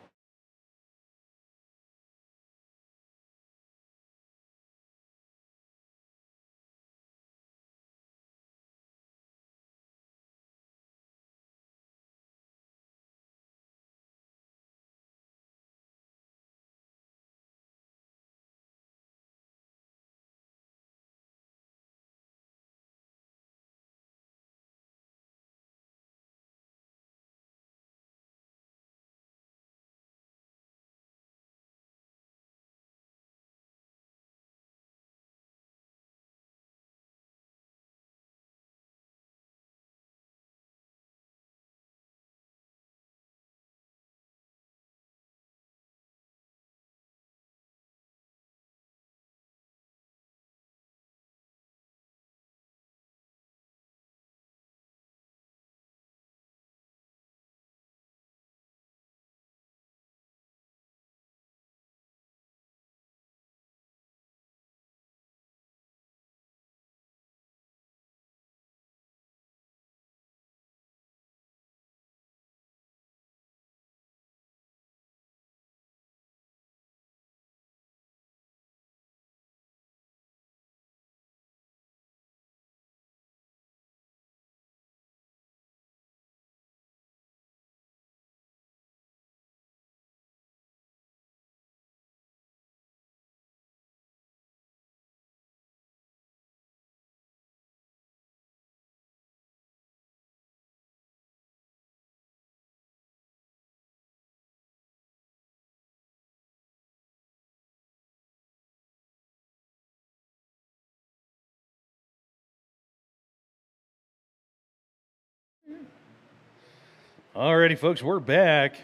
Alrighty, folks, we're back.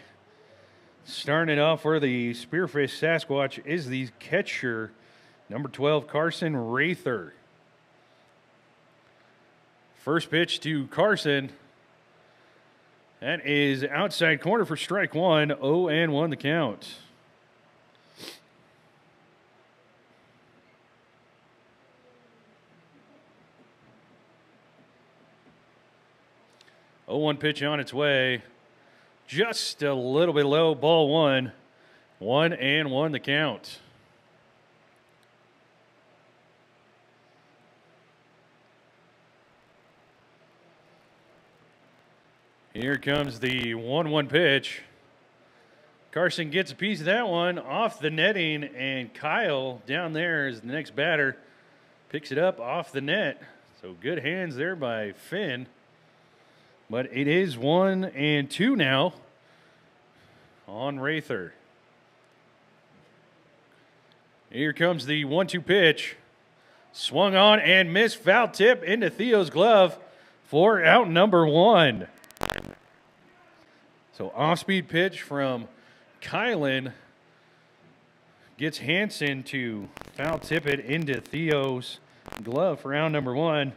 Starting it off for the Spearfish Sasquatch is the catcher, number 12, Carson Rather. First pitch to Carson. That is outside corner for strike 1, 0-1 the count. Oh, 1 pitch on its way. Just a little bit low. Ball 1. 1-1 the count. Here comes the 1-1 pitch. Carson gets a piece of that one off the netting, and Kyle down there is the next batter. Picks it up off the net. So good hands there by Finn. But it is 1-2 now on Rather. Here comes the 1-2 pitch. Swung on and missed. Foul tip into Theo's glove for out number 1. So off-speed pitch from Kylan gets Hansen to foul tip it into Theo's glove for out number 1.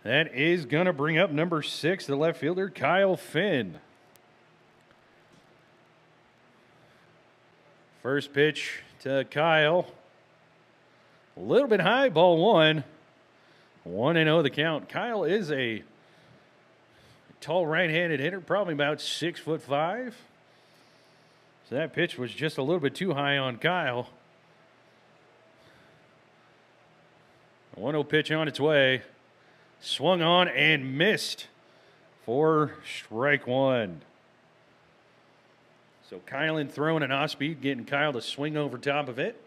That is going to bring up number 6, the left fielder, Kyle Finn. First pitch to Kyle. A little bit high, ball 1. 1-0 the count. Kyle is a tall right-handed hitter, probably about 6'5". So that pitch was just a little bit too high on Kyle. A 1-0 pitch on its way. Swung on and missed for strike 1. So Kylan throwing an off-speed, getting Kyle to swing over top of it.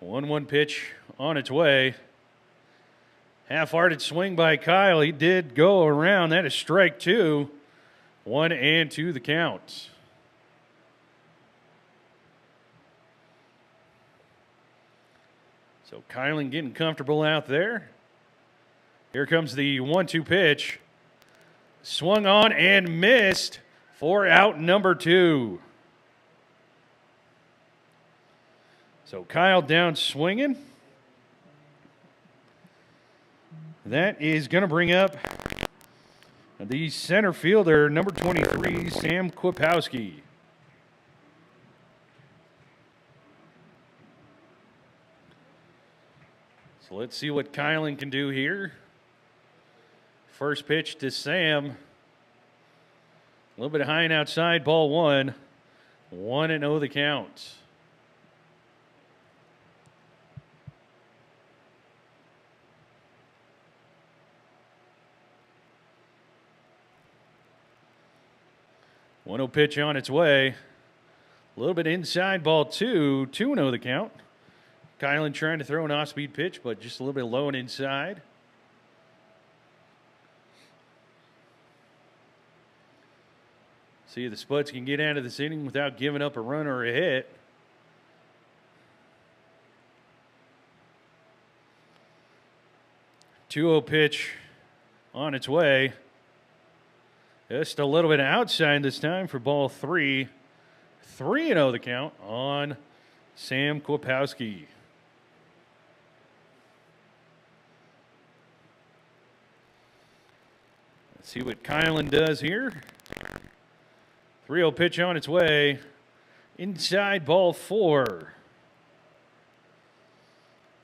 One pitch on its way. Half-hearted swing by Kyle. He did go around. That is strike 2. 1-2 the count. So Kylan getting comfortable out there. Here comes the 1-2 pitch. Swung on and missed for out number 2. So Kyle down swinging. That is going to bring up the center fielder, number 23, Sam Kwapowski. So let's see what Kylan can do here. First pitch to Sam. A little bit high and outside, ball 1. 1-0 the count. One 0 pitch on its way. A little bit inside, ball 2. 2-0 the count. Kylan trying to throw an off-speed pitch, but just a little bit low and inside. See if the Spuds can get out of this inning without giving up a run or a hit. Two-0 pitch on its way. Just a little bit outside this time for ball 3. 3-0 the count on Sam Kwapowski. Let's see what Kylan does here. 3-0 pitch on its way. Inside, ball 4.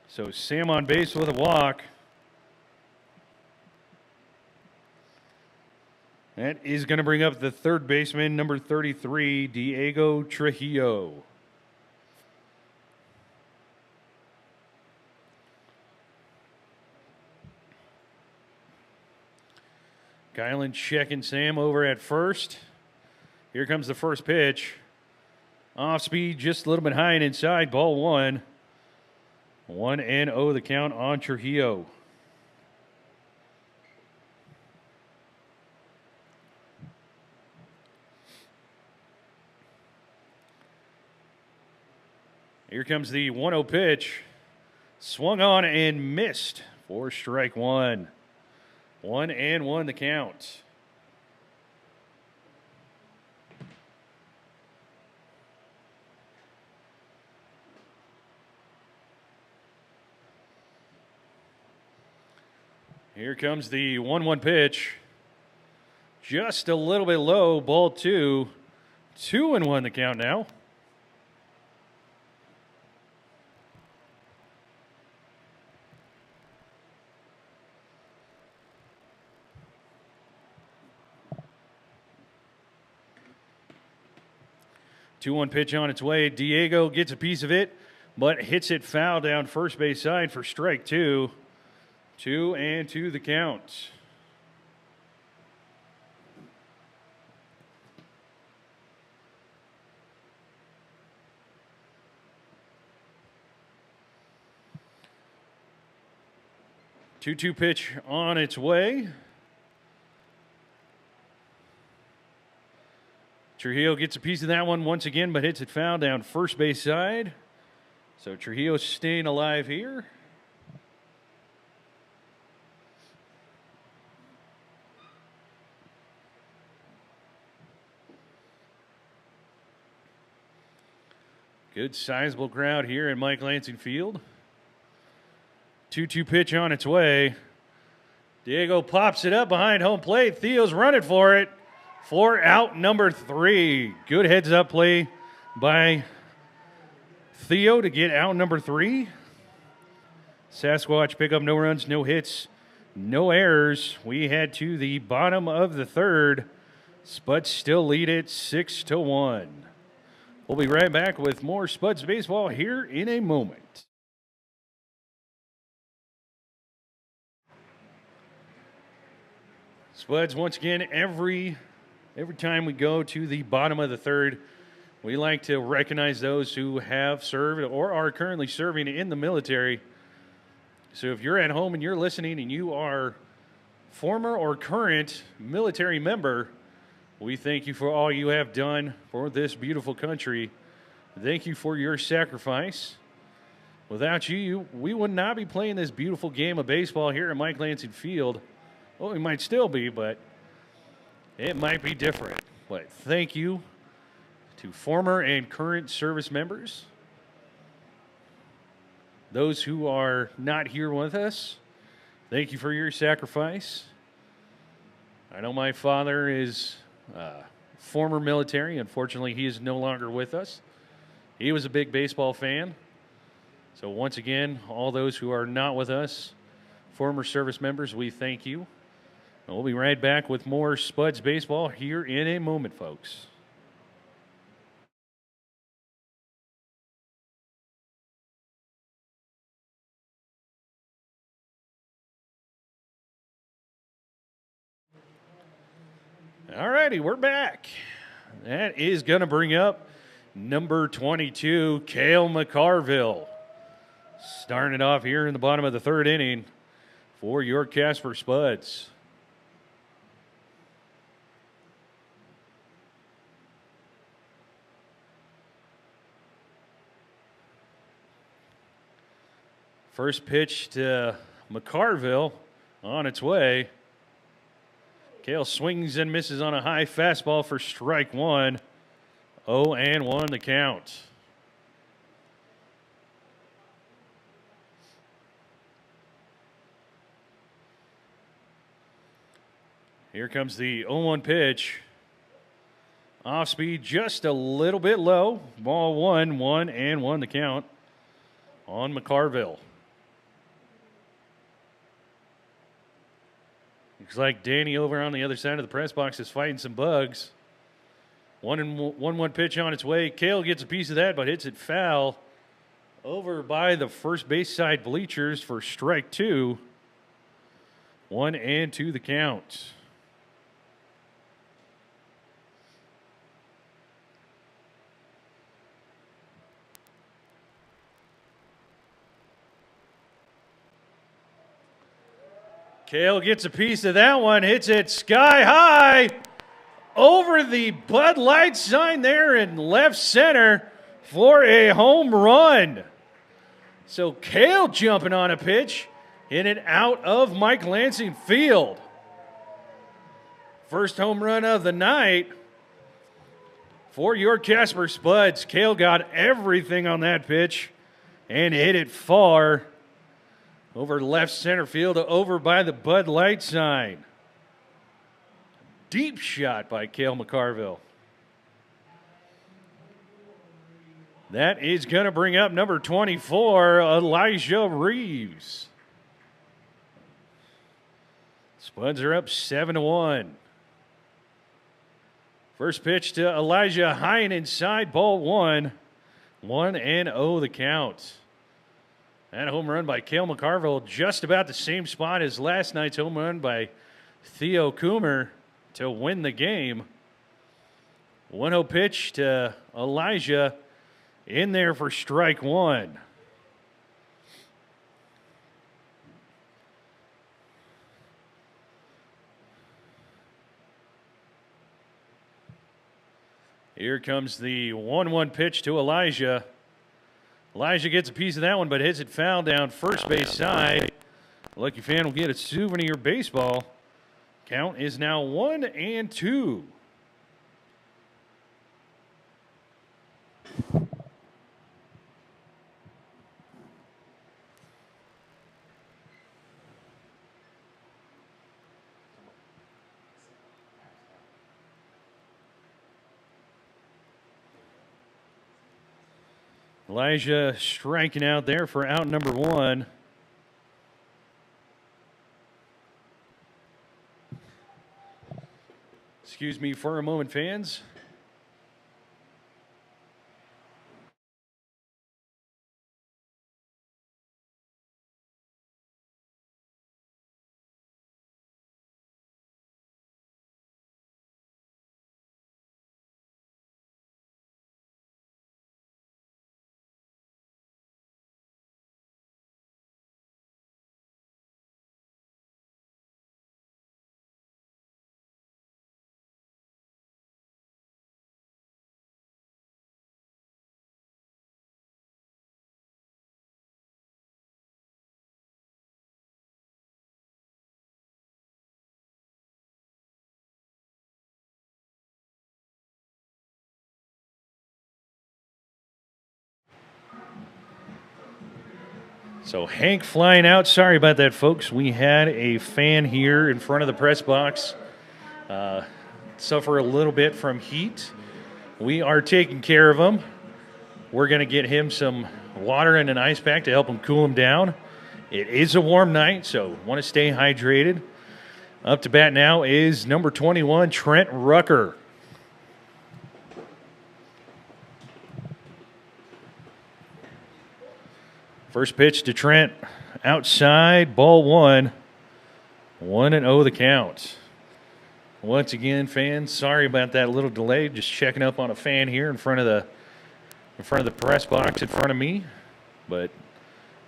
So Sam on base with a walk. That is going to bring up the third baseman, number 33, Diego Trujillo. Kylan checking Sam over at first. Here comes the first pitch. Off speed, just a little bit high and inside, ball 1. 1-0 the count on Trujillo. Here comes the 1-0 pitch. Swung on and missed for strike 1. 1-1 the count. Here comes the 1-1 pitch. Just a little bit low, ball 2. 2-1 the count now. Two-one pitch on its way. Diego gets a piece of it, but hits it foul down first base side for strike 2. 2-2 the count. Two-two pitch on its way. Trujillo gets a piece of that one once again, but hits it foul down first base side. So Trujillo staying alive here. Good sizable crowd here at Mike Lansing Field. 2-2 pitch on its way. Diego pops it up behind home plate. Theo's running for it. For out number 3. Good heads up play by Theo to get out number 3. Sasquatch pick up no runs, no hits, no errors. We head to the bottom of the 3rd. Spuds still lead it 6-1. We'll be right back with more Spuds baseball here in a moment. Spuds, once again, every time we go to the bottom of the 3rd, we like to recognize those who have served or are currently serving in the military. So if you're at home and you're listening and you are former or current military member, we thank you for all you have done for this beautiful country. Thank you for your sacrifice. Without you, we would not be playing this beautiful game of baseball here at Mike Lansing Field. Well, we might still be, but it might be different. But thank you to former and current service members, those who are not here with us. Thank you for your sacrifice. I know my father is former military. Unfortunately, he is no longer with us. He was a big baseball fan. So once again, all those who are not with us, former service members, we thank you. And we'll be right back with more Spuds baseball here in a moment, folks. All righty, we're back. That is going to bring up number 22, Cale McCarville. Starting it off here in the bottom of the third inning for your Casper Spuds. First pitch to McCarville on its way. Cale swings and misses on a high fastball for strike one. 0-1 the count. Here comes the 0-1 pitch. Off speed just a little bit low. Ball 1-1 the count on McCarville. Looks like Danny over on the other side of the press box is fighting some bugs. 1-1 pitch on its way. Cale gets a piece of that, but hits it foul over by the first base side bleachers for strike two. 1-2 the count. Cale gets a piece of that one, hits it sky high over the Bud Light sign there in left center for a home run. So Cale jumping on a pitch, hit it out of Mike Lansing Field. First home run of the night for your Casper Spuds. Cale got everything on that pitch and hit it far over left center field, over by the Bud Light sign. Deep shot by Cale McCarville. That is going to bring up number 24, Elijah Reeves. Spuds are up 7-1. First pitch to Elijah, high and inside, ball 1. 1-0 the count. That home run by Cale McCarville, just about the same spot as last night's home run by Theo Coomer to win the game. 1-0 pitch to Elijah, in there for strike one. Here comes the 1-1 pitch to Elijah. Elijah gets a piece of that one, but hits it foul down first base side. Lucky fan will get a souvenir baseball. Count is now 1-2. Elijah striking out there for out number 1. Excuse me for a moment, fans. So Hank flying out. Sorry about that, folks. We had a fan here in front of the press box suffer a little bit from heat. We are taking care of him. We're going to get him some water and an ice pack to help him cool him down. It is a warm night, so want to stay hydrated. Up to bat now is number 21, Trent Rucker. First pitch to Trent, outside, ball one. 1-0 the count. Once again, fans, sorry about that little delay. Just checking up on a fan here in front of the press box in front of me. But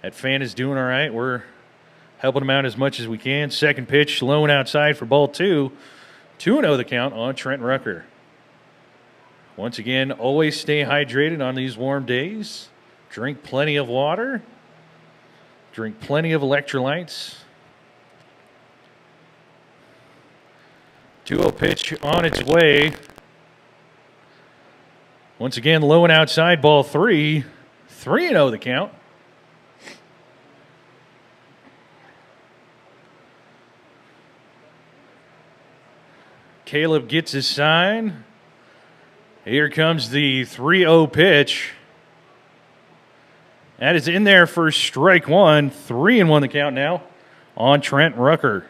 that fan is doing all right. We're helping him out as much as we can. Second pitch, low and outside for ball two. 2-0 the count on Trent Rucker. Once again, always stay hydrated on these warm days. Drink plenty of water. Drink plenty of electrolytes. 2-0 pitch on its way. Once again, low and outside, ball three. 3-0 the count. Caleb gets his sign. Here comes the 3-0 pitch. That is in there for strike one. 3-1 the count now on Trent Rucker.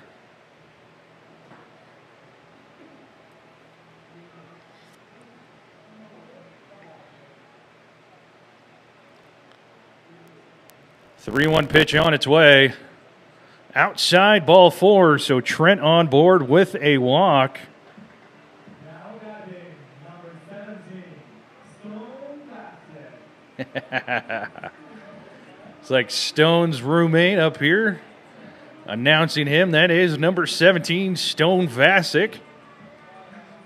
The 3-1 pitch on its way. Outside, ball four, so Trent on board with a walk. Now batting, number 17, Stone Basket. It's like Stone's roommate up here announcing him. That is number 17, Stone Vasic.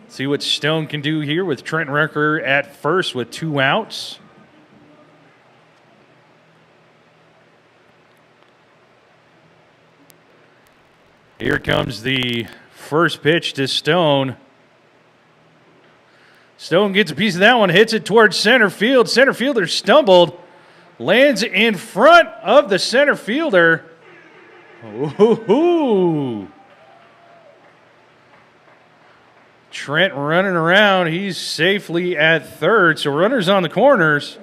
See what Stone can do here with Trent Rucker at first with 2 outs. Here comes the first pitch to Stone. Stone gets a piece of that one, hits it towards center field. Center fielder stumbled. Lands in front of the center fielder. Ooh. Trent running around. He's safely at third. So runners on the corners.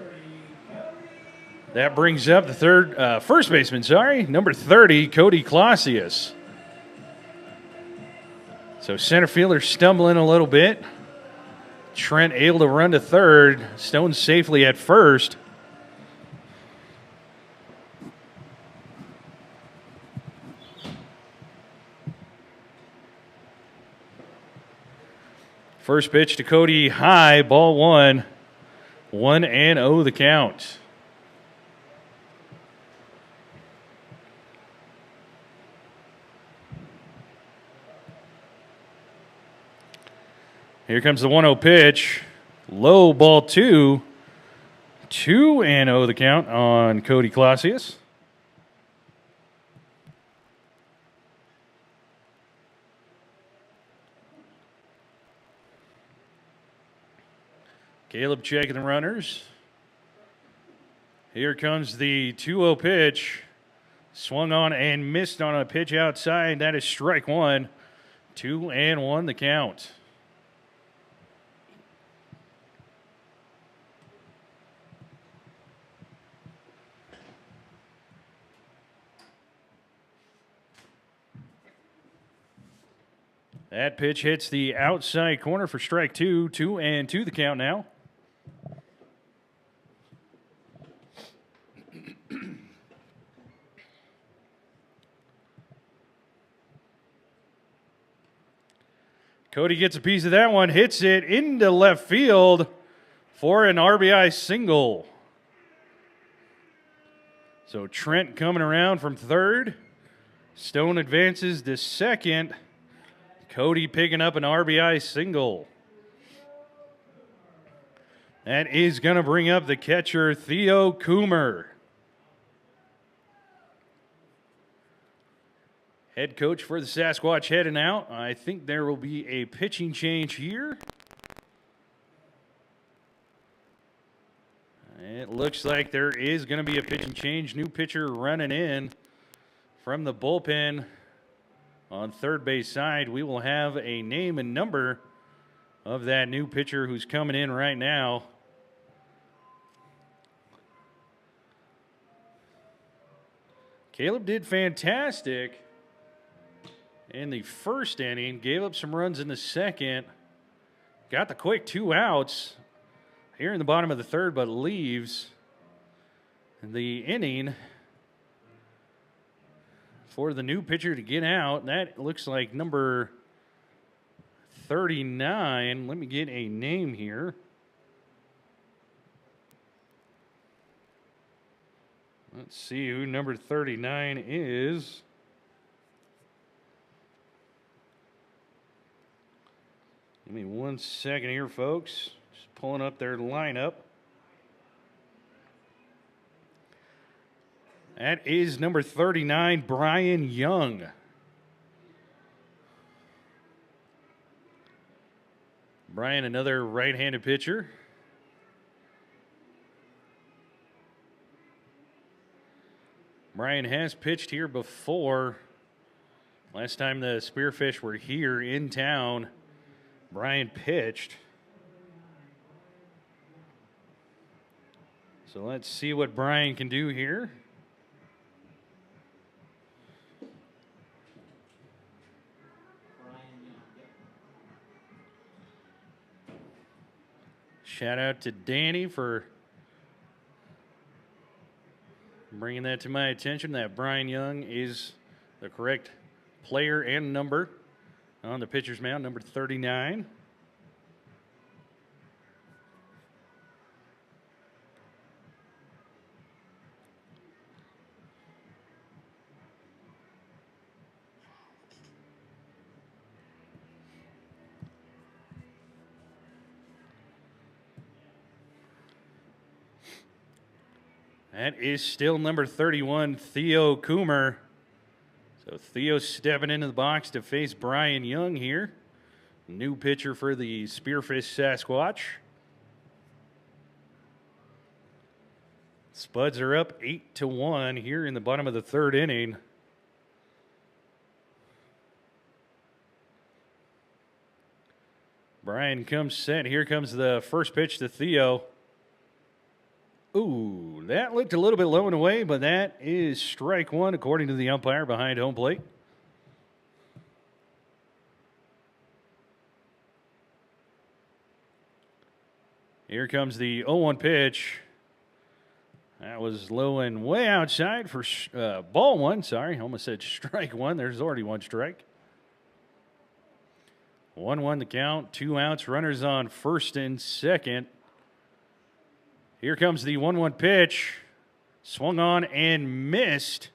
That brings up the first baseman, number 30, Cody Clausius. So center fielder stumbling a little bit. Trent able to run to third. Stone safely at first. First pitch to Cody high, ball one. 1-0 the count. Here comes the 1-0 pitch. Low, ball two. 2-0 the count on Cody Clausius. Caleb checking the runners. Here comes the 2-0 pitch. Swung on and missed on a pitch outside. That is strike one. 2-1 the count. That pitch hits the outside corner for strike two. 2-2 the count now. Cody gets a piece of that one, hits it into left field for an RBI single. So Trent coming around from third. Stone advances to second. Cody picking up an RBI single. That is going to bring up the catcher, Theo Coomer. Head coach for the Sasquatch heading out. I think there will be a pitching change here. It looks like there is going to be a pitching change. New pitcher running in from the bullpen on third base side. We will have a name and number of that new pitcher who's coming in right now. Caleb did fantastic in the first inning, gave up some runs in the second, got the quick 2 outs here in the bottom of the third, but leaves the inning for the new pitcher to get out. That looks like number 39. Let me get a name here. Let's see who number 39 is. Give me 1 second here, folks. Just pulling up their lineup. That is number 39, Brian Young. Brian, another right-handed pitcher. Brian has pitched here before. Last time the Spearfish were here in town, Brian pitched. So let's see what Brian can do here. Shout out to Danny for bringing that to my attention, that Brian Young is the correct player and number on the pitcher's mound, number 39. That is still number 31, Theo Coomer. So Theo stepping into the box to face Brian Young here. New pitcher for the Spearfish Sasquatch. Spuds are up 8-1 here in the bottom of the third inning. Brian comes set. Here comes the first pitch to Theo. Ooh, that looked a little bit low and away, but that is strike one according to the umpire behind home plate. Here comes the 0-1 pitch. That was low and way outside for ball one. Sorry, almost said strike one. There's already one strike. 1-1 the count, 2 outs, runners on first and second. Here comes the 1-1 pitch. Swung on and missed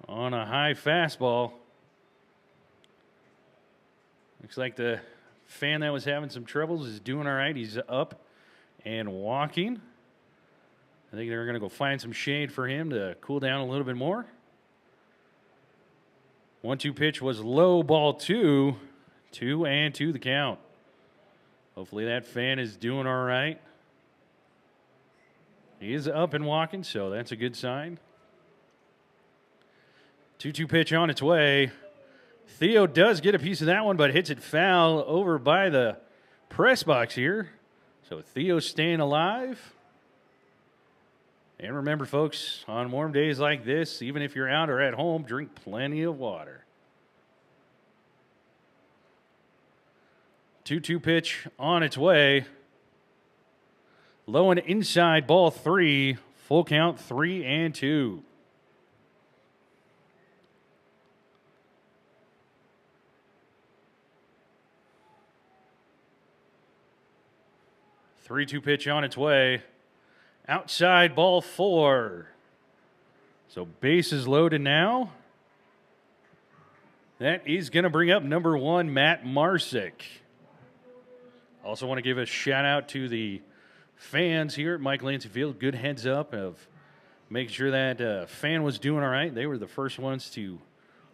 on a high fastball. Looks like the fan that was having some troubles is doing all right. He's up and walking. I think they're going to go find some shade for him to cool down a little bit more. 1-2 pitch was low, ball 2. 2-2 the count. Hopefully that fan is doing all right. He is up and walking, so that's a good sign. 2-2 pitch on its way. Theo does get a piece of that one, but hits it foul over by the press box here. So Theo staying alive. And remember, folks, on warm days like this, even if you're out or at home, drink plenty of water. 2-2 pitch on its way. Low and inside, ball 3. Full count, 3-2. Three-two pitch on its way. Outside, ball 4. So bases loaded now. That is going to bring up number 1, Matt Marsick. Also want to give a shout out to the fans here at Mike Lansing Field. Good heads up of making sure that fan was doing all right. They were the first ones to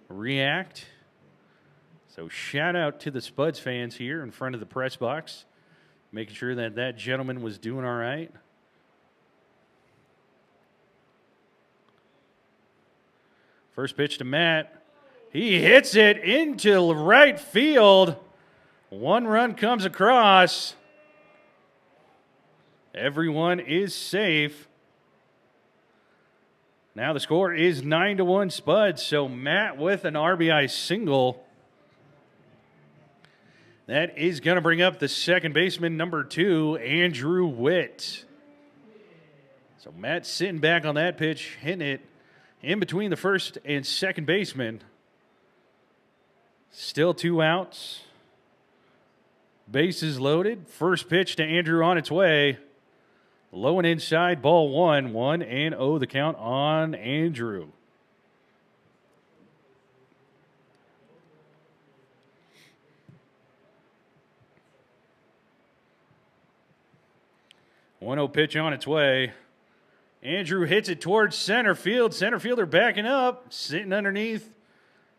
react. So shout out to the Spuds fans here in front of the press box, making sure that that gentleman was doing all right. First pitch to Matt. He hits it into right field. One run comes across. Everyone is safe. Now the score is 9-1 Spuds. So Matt with an RBI single. That is going to bring up the second baseman, number 2, Andrew Witt. So Matt sitting back on that pitch, hitting it in between the first and second baseman. Still 2 outs. Bases loaded. First pitch to Andrew on its way. Low and inside, ball 1. 1-0 the count on Andrew. One 0 pitch on its way. Andrew hits it towards center field. Center fielder backing up, sitting underneath,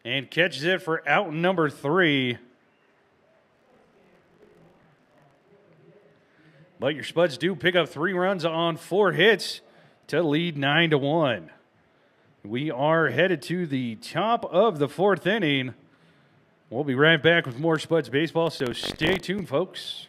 and catches it for out number 3. But your Spuds do pick up 3 runs on 4 hits to lead 9-1. We are headed to the top of the 4th inning. We'll be right back with more Spuds baseball, so stay tuned, folks.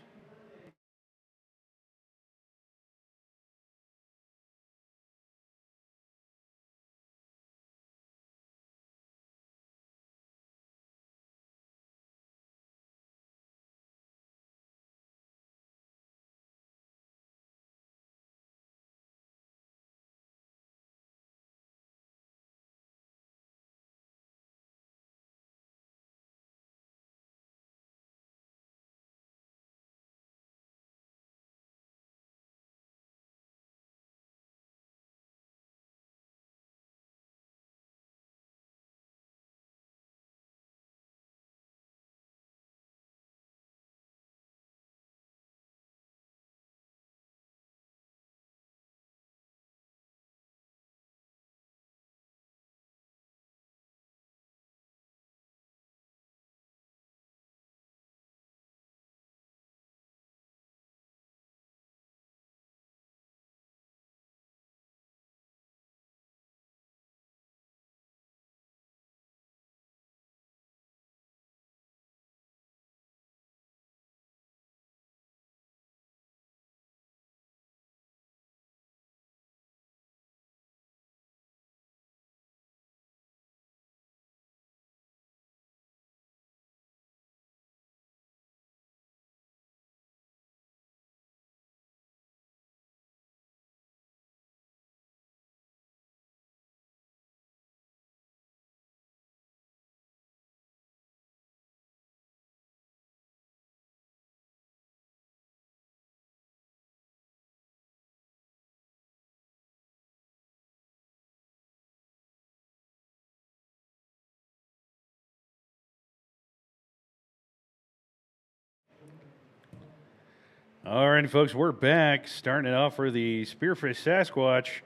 All right, folks, we're back. Starting it off for the Spearfish Sasquatch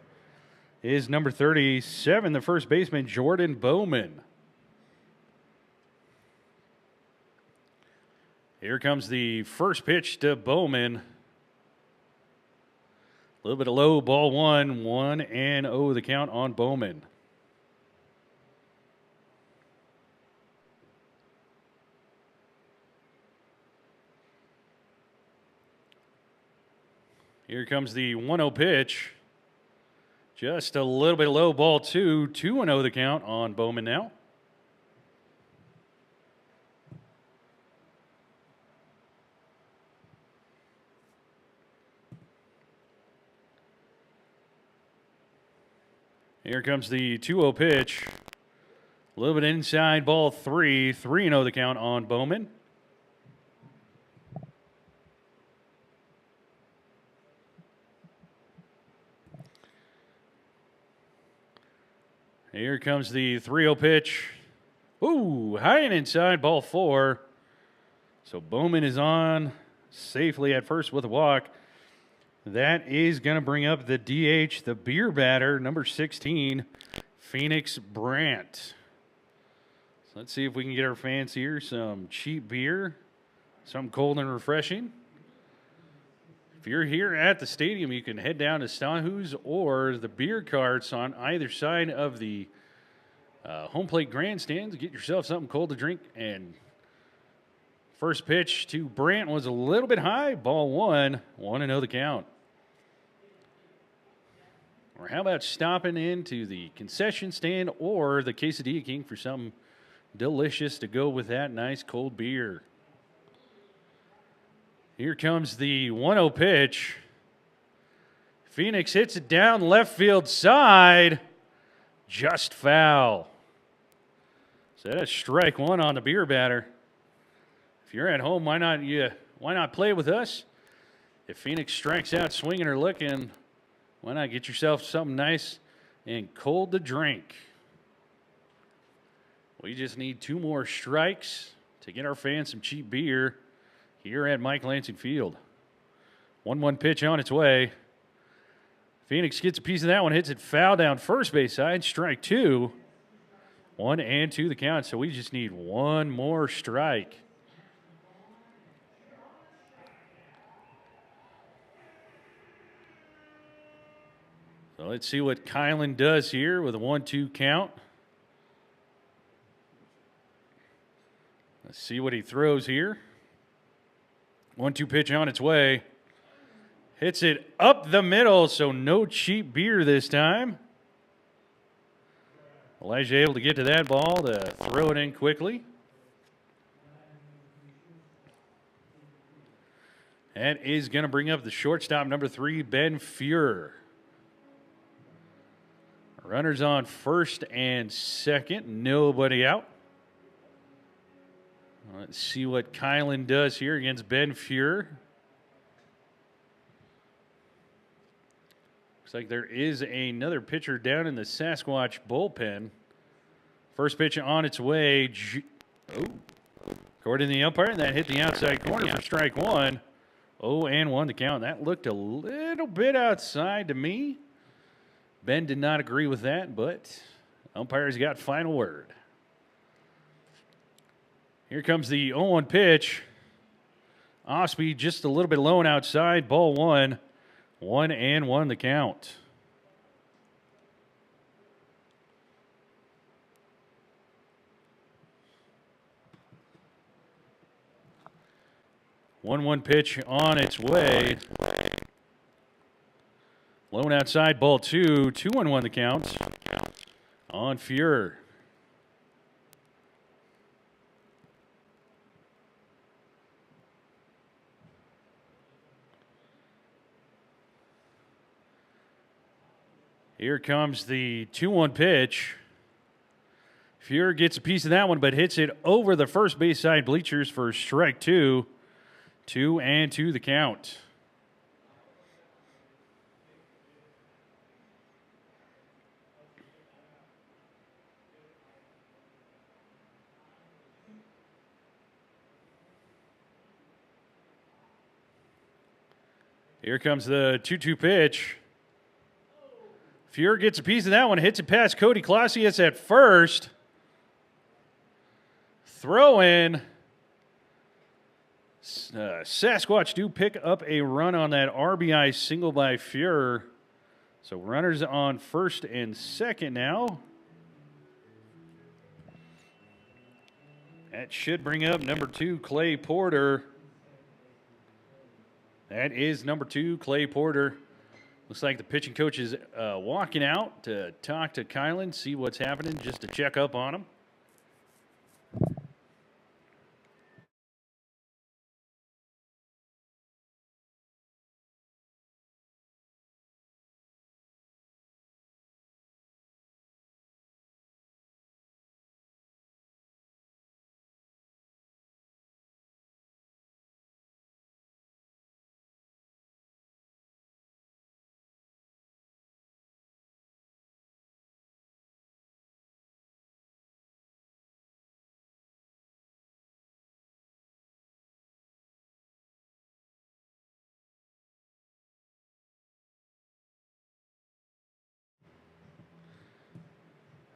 is number 37, the first baseman, Jordan Bowman. Here comes the first pitch to Bowman. A little bit of low, ball 1, 1-0 the count on Bowman. Here comes the 1-0 pitch. Just a little bit low, ball 2, 2-0 the count on Bowman now. Here comes the 2-0 pitch. A little bit inside, ball 3, 3-0 the count on Bowman. Here comes the 3-0 pitch. Ooh, high and inside, ball 4. So Bowman is on safely at first with a walk. That is going to bring up the DH, the beer batter, number 16, Phoenix Brandt. So let's see if we can get our fans here some cheap beer, something cold and refreshing. If you're here at the stadium, you can head down to Stahu's or the beer carts on either side of the home plate grandstands. Get yourself something cold to drink. And first pitch to Brant was a little bit high. Ball 1. 1-0 the count. Or how about stopping into the concession stand or the Quesadilla King for something delicious to go with that nice cold beer. Here comes the 1-0 pitch. Phoenix hits it down left field side. Just foul. So that's strike 1 on the beer batter. If you're at home, why not play with us? If Phoenix strikes out swinging or looking, why not get yourself something nice and cold to drink? We just need 2 more strikes to get our fans some cheap beer here at Mike Lansing Field. 1-1 pitch on its way. Phoenix gets a piece of that one, hits it foul down first base side, strike 2. 1-2 the count, so we just need 1 more strike. So let's see what Kylan does here with a 1-2 count. Let's see what he throws here. 1-2 pitch on its way. Hits it up the middle, so no cheap beer this time. Elijah able to get to that ball to throw it in quickly. That is going to bring up the shortstop, number 3, Ben Fuhrer. Runners on first and second, nobody out. Let's see what Kylan does here against Ben Fuhrer. Looks like there is another pitcher down in the Sasquatch bullpen. First pitch on its way. According to the umpire, that hit the outside corner for strike 1. 0-1 the count. That looked a little bit outside to me. Ben did not agree with that, but umpire's got final word. Here comes the 0-1 pitch. Off speed, just a little bit low and outside. Ball 1. 1-1 the count. One pitch on its way. Lone outside, ball 2. 2-1 the count. On Fuhrer. Here comes the 2-1 pitch. Fuhrer gets a piece of that one, but hits it over the first base side bleachers for strike 2. 2-2 the count. Here comes the 2-2 pitch. Fuhrer gets a piece of that one, hits it past Cody Clausius at first. Throw in. Sasquatch do pick up a run on that RBI single by Fuhrer. So runners on first and second now. That should bring up number 2, Clay Porter. That is number 2, Clay Porter. Looks like the pitching coach is walking out to talk to Kylan, see what's happening, just to check up on him.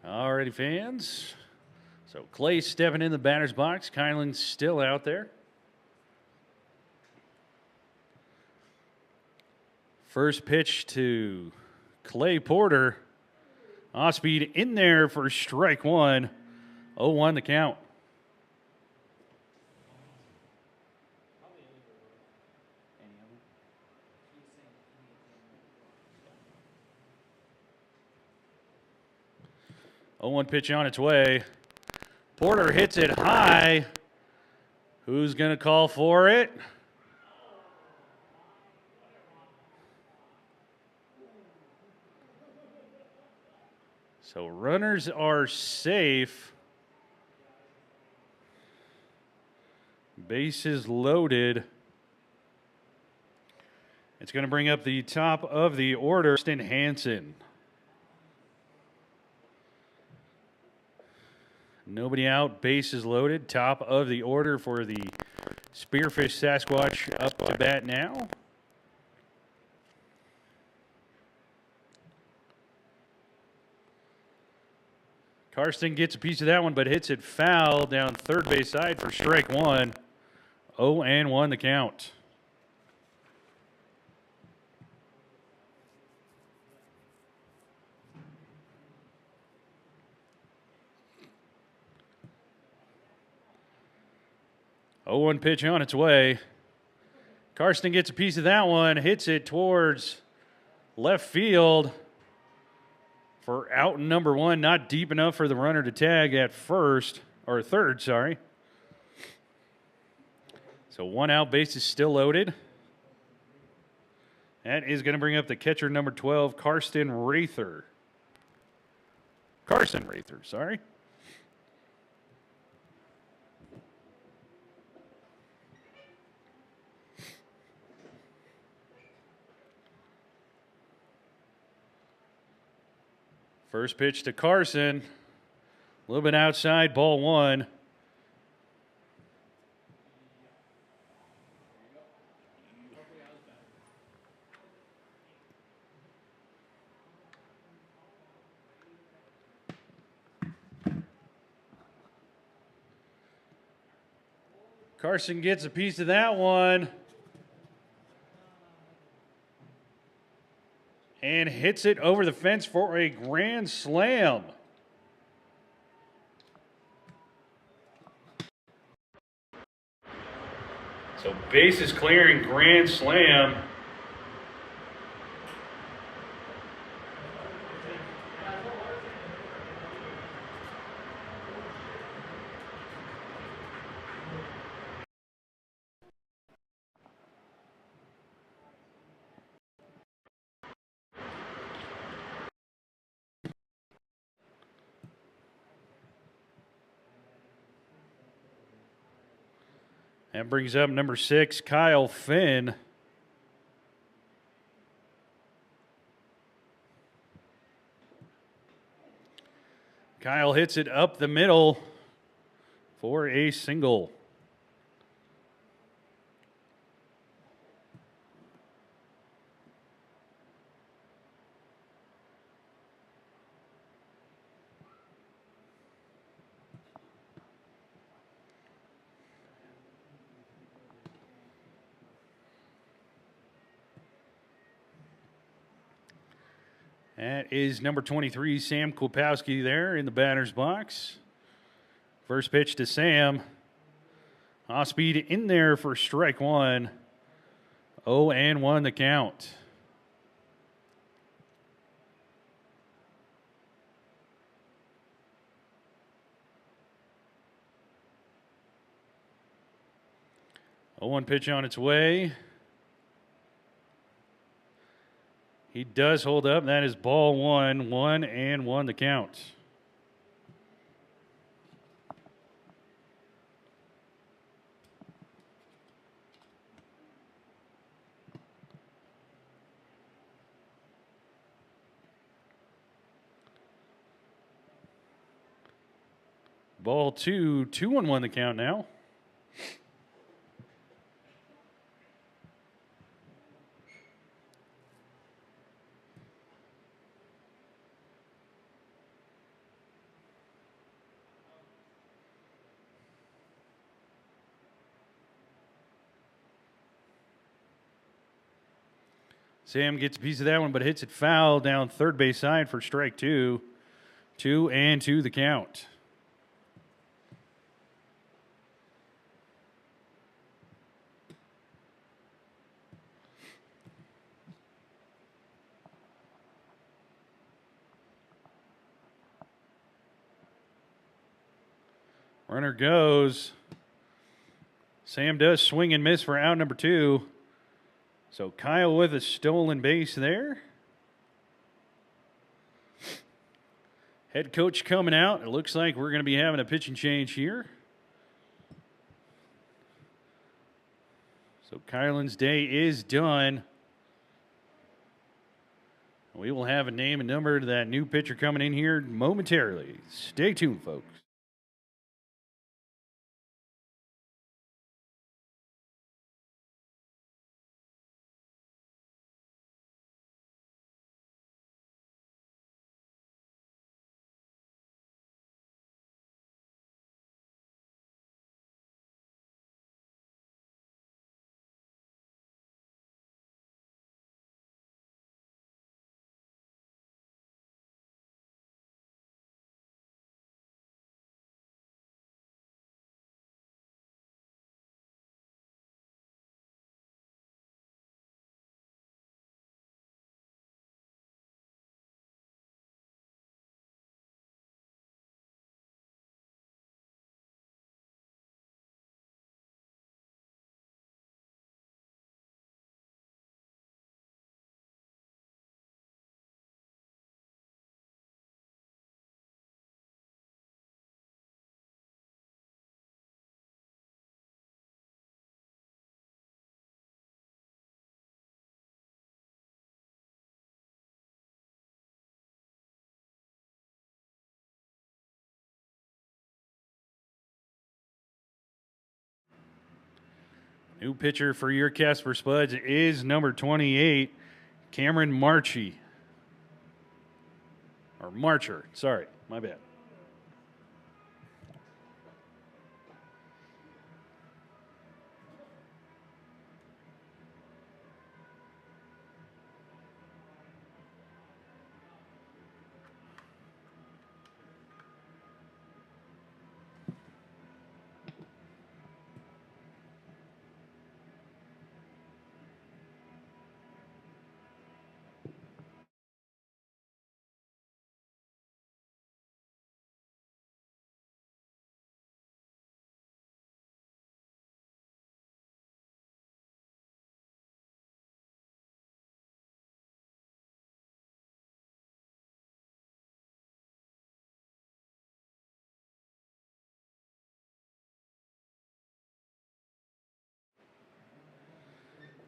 Alrighty, fans. So Clay stepping in the batter's box. Kylan's still out there. First pitch to Clay Porter. Off speed in there for strike one. 0-1 the count. Oh, 1 pitch on its way. Porter hits it high. Who's going to call for it? So runners are safe. Bases loaded. It's going to bring up the top of the order, Austin Hansen. Nobody out, bases loaded. Top of the order for the Spearfish Sasquatch up to bat now. Karsten gets a piece of that one, but hits it foul down third base side for strike one. 0-1 the count. Oh, 1 pitch on its way. Karsten gets a piece of that one, hits it towards left field for out number one. Not deep enough for the runner to tag at third, sorry. So 1 out, base is still loaded. That is going to bring up the catcher number 12, Carson Rather, sorry. First pitch to Carson. A little bit outside, ball one. Carson gets a piece of that one. And hits it over the fence for a grand slam. So bases clearing, grand slam. That brings up number 6, Kyle Finn. Kyle hits it up the middle for a single. That is number 23, Sam Klopowski there in the batter's box. First pitch to Sam. Off speed in there for strike one. 0-1 the count. A 1 pitch on its way. He does hold up. That is ball one. 1-1 the count. Ball 2-1 the count now. Sam gets a piece of that one, but hits it foul down third base side for strike two. 2-2 the count. Runner goes. Sam does swing and miss for out number 2. So Kyle with a stolen base there. Head coach coming out. It looks like we're going to be having a pitching change here. So Kylan's day is done. We will have a name and number to that new pitcher coming in here momentarily. Stay tuned, folks. New pitcher for your Casper Spuds is number 28, Cameron Marchie. Or Marcher, sorry, my bad.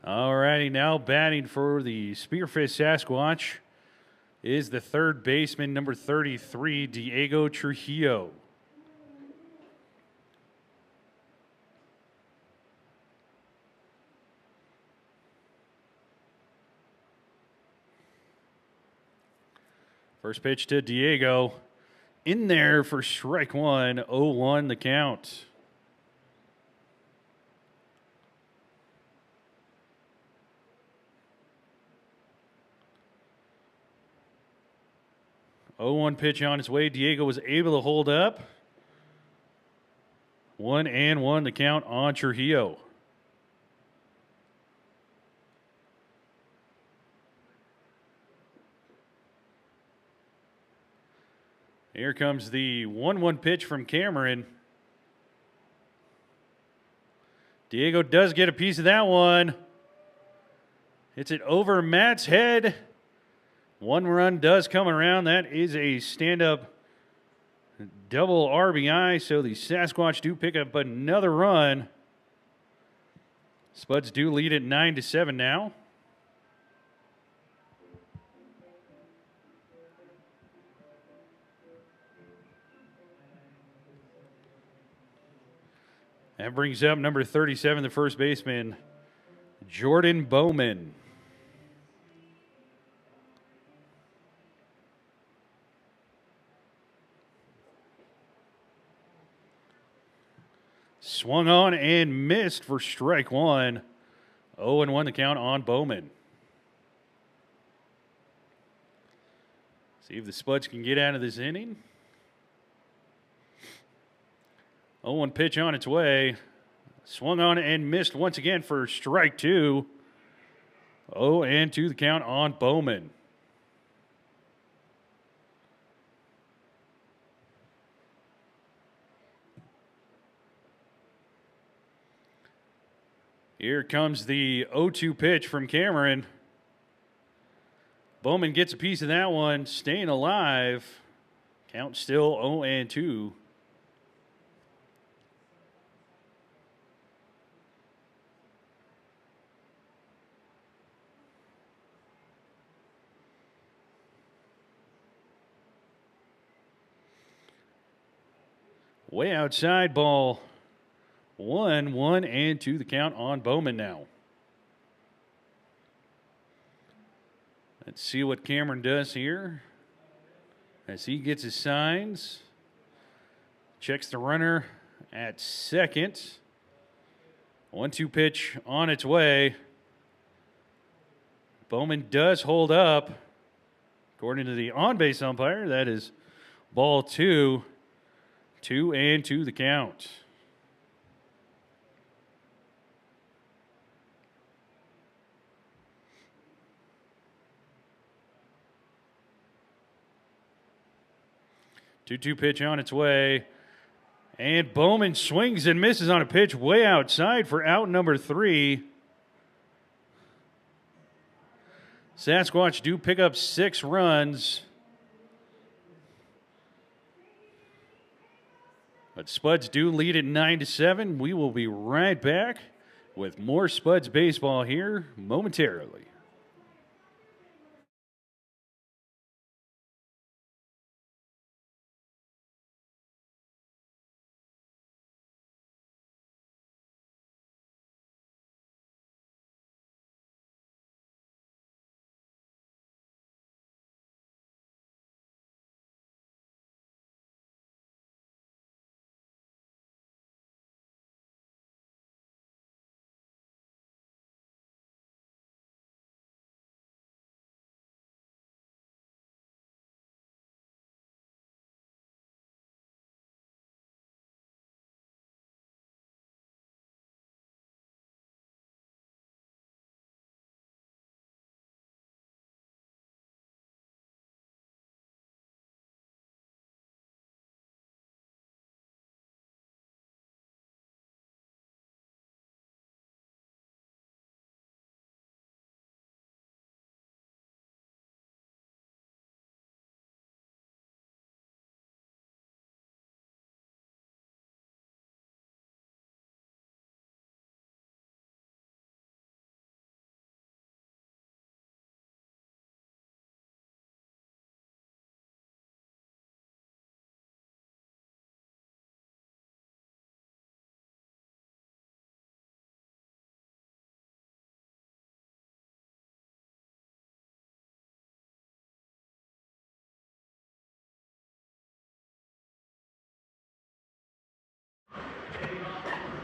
All righty, now batting for the Spearfish Sasquatch is the third baseman, number 33, Diego Trujillo. First pitch to Diego. In there for strike one, 0-1 the count. Oh, 0-1 pitch on its way. Diego was able to hold up. 1-1 the count on Trujillo. Here comes the 1-1 pitch from Cameron. Diego does get a piece of that one. Hits it over Matt's head. One run does come around. That is a stand-up double RBI, so the Sasquatch do pick up another run. Spuds do lead at 9-7 now. That brings up number 37, the first baseman, Jordan Bowman. Swung on and missed for strike one. 0-1 the count on Bowman. See if the Spuds can get out of this inning. 0-1 pitch on its way. Swung on and missed once again for strike 2. 0-2 the count on Bowman. Here comes the 0-2 pitch from Cameron. Bowman gets a piece of that one, staying alive. Count still 0-2. Way outside, ball 1-2 the count on Bowman now. Let's see what Cameron does here as he gets his signs. Checks the runner at second. 1-2 pitch on its way. Bowman does hold up. According to the on-base umpire, that is ball 2. 2-2 the count. Two pitch on its way. And Bowman swings and misses on a pitch way outside for out number 3. Sasquatch do pick up 6 runs. But Spuds do lead at 9-7. We will be right back with more Spuds baseball here momentarily.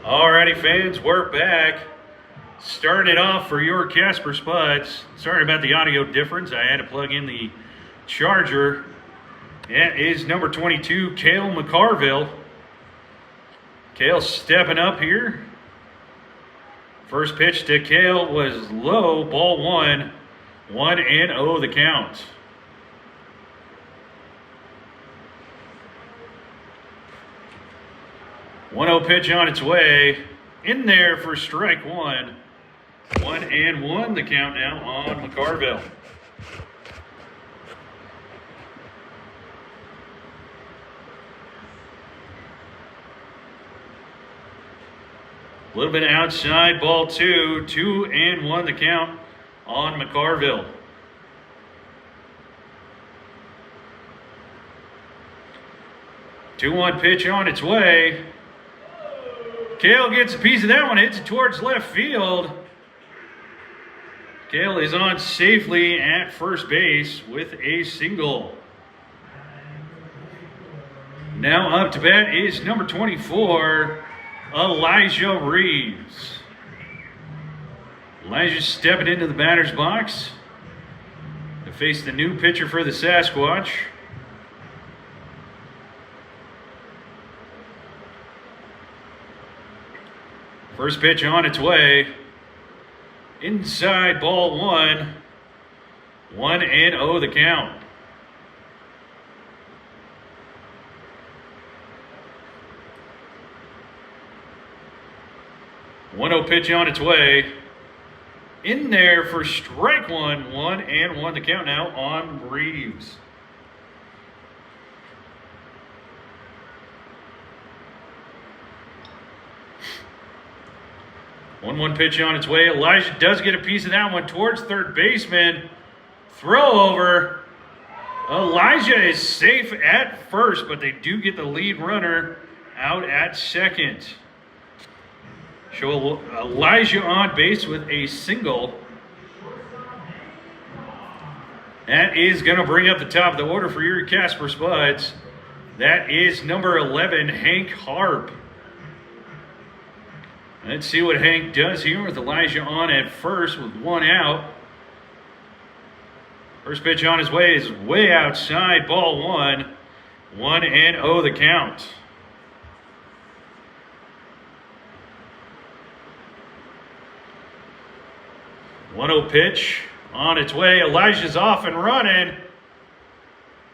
Alrighty, fans, we're back. Starting it off for your Casper Spuds. Sorry about the audio difference. I had to plug in the charger. That is number 22, Cale McCarville. Cale stepping up here. First pitch to Cale was low, ball 1. 1-0 the count. One-0 pitch on its way. In there for strike 1. 1-1 the count now on McCarville. A little bit outside, ball 2. 2-1 the count on McCarville. Two-one pitch on its way. Cale gets a piece of that one, hits it towards left field. Cale is on safely at first base with a single. Now up to bat is number 24, Elijah Reeves. Elijah stepping into the batter's box. to face the new pitcher for the Sasquatch. First pitch on its way. Inside, ball one. 1-0 the count. One-0 pitch on its way. In there for strike one. 1-1 the count now on Reeves. 1-1 pitch on its way. Elijah does get a piece of that one towards third baseman. Throw over. Elijah is safe at first, but they do get the lead runner out at second. Show Elijah on base with a single. That is going to bring up the top of the order for your Casper Spuds. That is number 11, Hank Harp. Let's see what Hank does here with Elijah on at first with one out. First pitch on his way is way outside, ball one. 1-0 the count. One-0 pitch on its way. Elijah's off and running.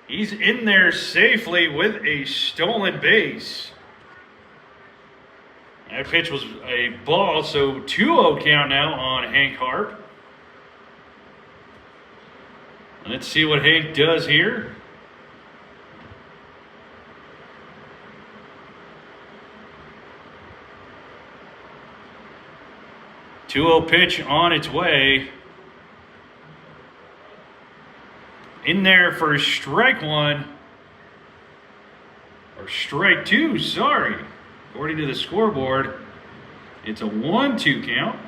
He's in there safely with a stolen base. That pitch was a ball, so 2-0 count now on Hank Harp. Let's see what Hank does here. Two-0 pitch on its way. In there for strike one. Or strike two, sorry. According to the scoreboard, it's a 1-2 count.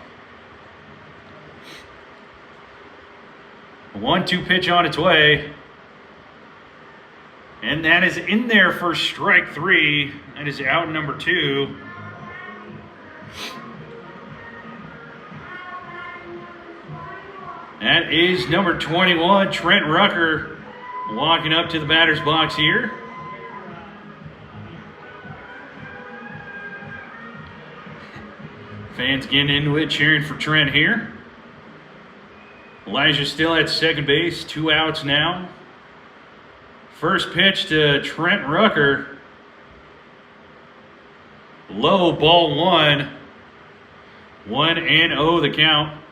A 1-2 pitch on its way. And that is in there for strike three. That is out number two. That is number 21, Trent Rucker, walking up to the batter's box here. Fans getting into it, cheering for Trent here. Elijah still at second base, 2 outs now. First pitch to Trent Rucker. Low, ball one. 1-0 the count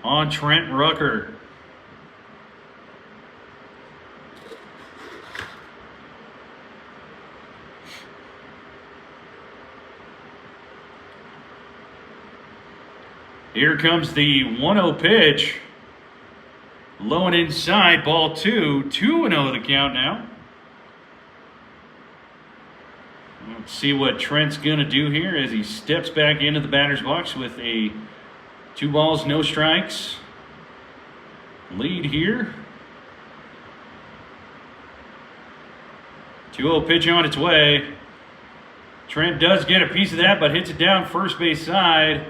on Trent Rucker. Here comes the 1-0 pitch. Low and inside, ball two. 2-0 the count now. Let's see what Trent's going to do here as he steps back into the batter's box with a 2 balls, no strikes lead here. 2-0 pitch on its way. Trent does get a piece of that, but hits it down first base side.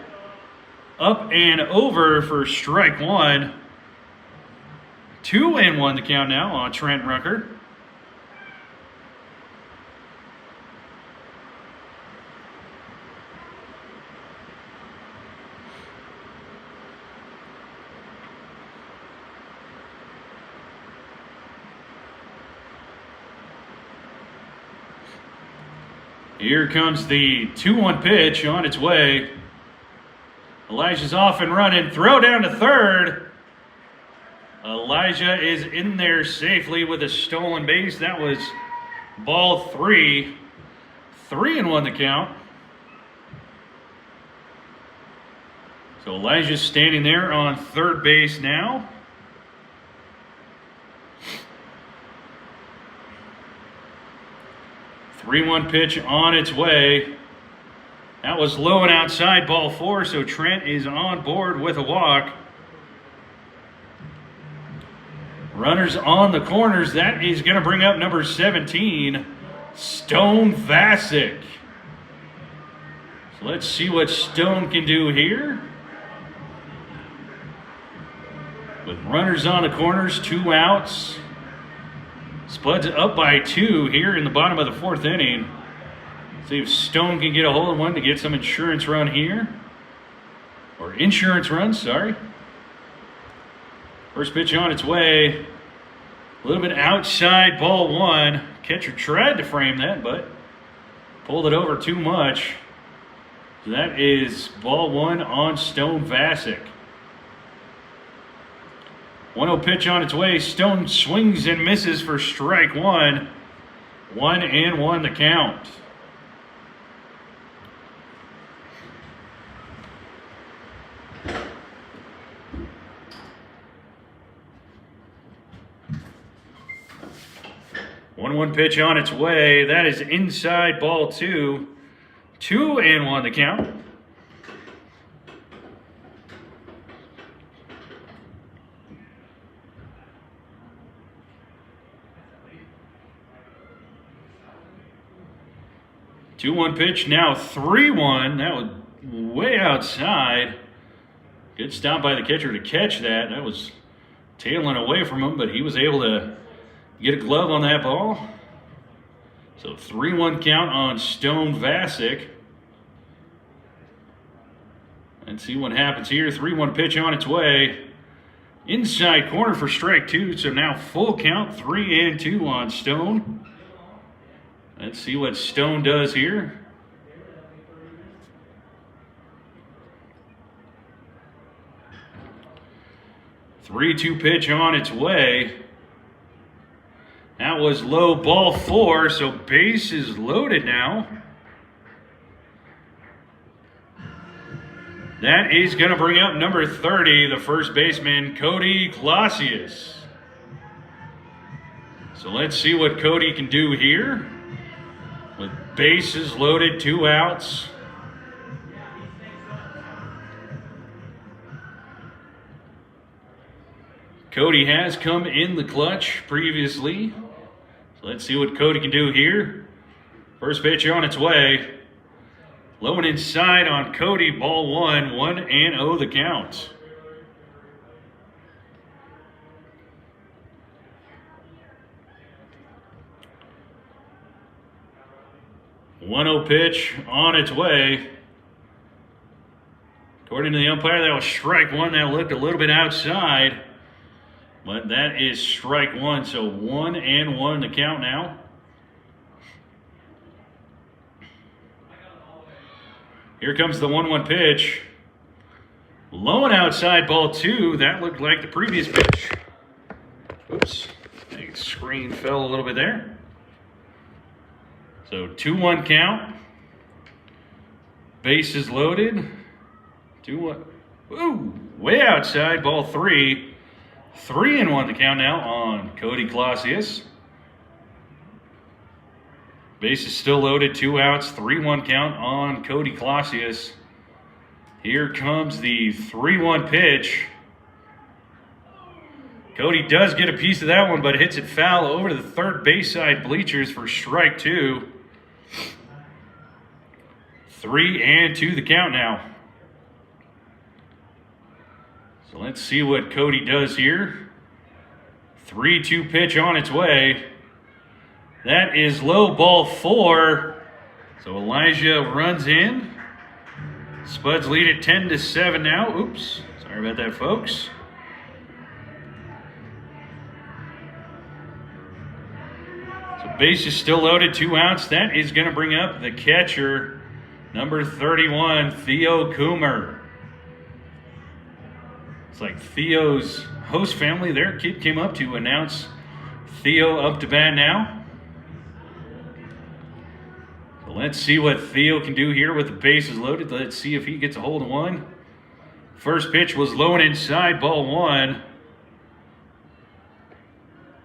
Up and over for strike one. 2-1 the count now on Trent Rucker. Here comes the 2-1 pitch on its way. Elijah's off and running. Throw down to third. Elijah is in there safely with a stolen base. That was ball three. 3-1 the count. So Elijah's standing there on third base now. Three-1 pitch on its way. That was low and outside, ball four, so Trent is on board with a walk. Runners on the corners. That is going to bring up number 17, Stone Vasic. So let's see what Stone can do here. With runners on the corners, 2 outs. Spuds up by 2 here in the bottom of the 4th inning. See if Stone can get a hold of one to get some insurance run here. Or insurance run, sorry. First pitch on its way. A little bit outside, ball 1. Catcher tried to frame that, but pulled it over too much. So that is ball 1 on Stone Vasic. 1-0 pitch on its way. Stone swings and misses for strike 1. 1-1 the count. One pitch on its way. That is inside, ball 2. 2-1 the count. Two-one pitch, now 3-1. That was way outside. Good stop by the catcher to catch that. That was tailing away from him, but he was able to get a glove on that ball. So 3-1 count on Stone Vasic. Let's see what happens here. 3-1 pitch on its way. Inside corner for strike 2. So now full count, 3-2 on Stone. Let's see what Stone does here. Three-two pitch on its way. That was low, ball 4, so base is loaded now. That is going to bring up number 30, the first baseman, Cody Clausius. So let's see what Cody can do here. With bases loaded, 2 outs. Cody has come in the clutch previously. So let's see what Cody can do here. First pitch on its way. Low and inside on Cody, ball 1, 1-0 the count. One-0 pitch on its way. According to the umpire, that was strike 1. That looked a little bit outside. But that is strike 1, so 1-1 the count now. Here comes the 1-1 pitch. Low and outside, ball 2. That looked like the previous pitch. Oops, I think the screen fell a little bit there. So 2-1 count. Bases loaded. 2-1. Ooh, way outside, ball 3. 3-1 the count now on Cody Clausius. Base is still loaded, 2 outs, 3-1 count on Cody Clausius. Here comes the 3-1 pitch. Cody does get a piece of that one, but hits it foul over to the third base side bleachers for strike 2. 3-2 the count now. So let's see what Cody does here. 3-2 pitch on its way. That is low, ball 4. So Elijah runs in. Spuds lead it 10-7 now. Oops, sorry about that, folks. So base is still loaded, 2 outs. That is going to bring up the catcher, number 31, Theo Coomer. It's like Theo's host family, their kid came up to announce Theo up to bat now. So let's see what Theo can do here with the bases loaded. Let's see if he gets a hold of one. First pitch was low and inside, ball 1.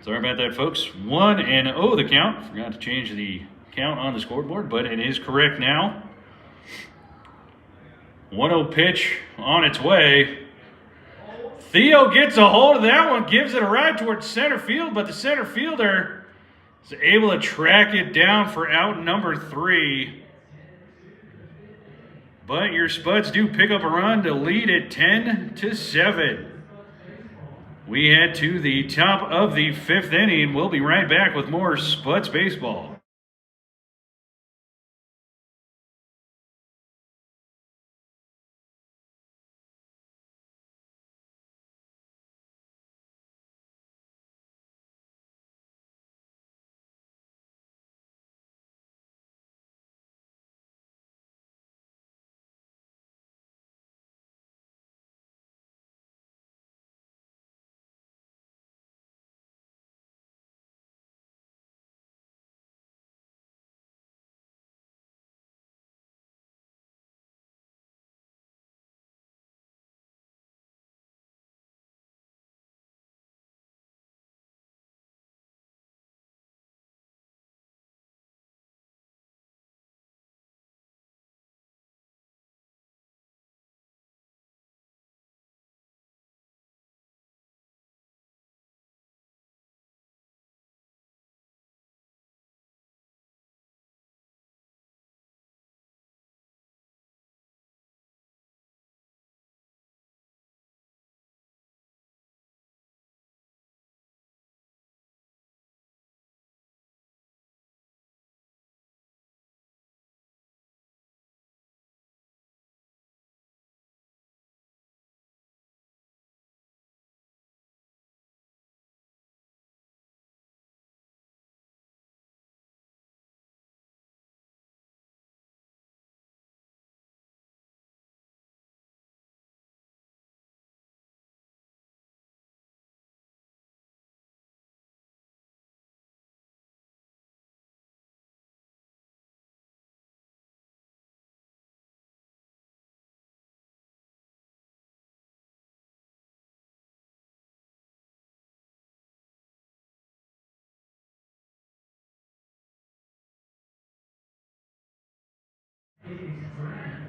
Sorry about that, folks. 1-0 the count. Forgot to change the count on the scoreboard, but it is correct now. 1-0 pitch on its way. Theo gets a hold of that one, gives it a ride towards center field, but the center fielder is able to track it down for out number 3. But your Spuds do pick up a run to lead it 10-7. We head to the top of the 5th inning. We'll be right back with more Spuds baseball.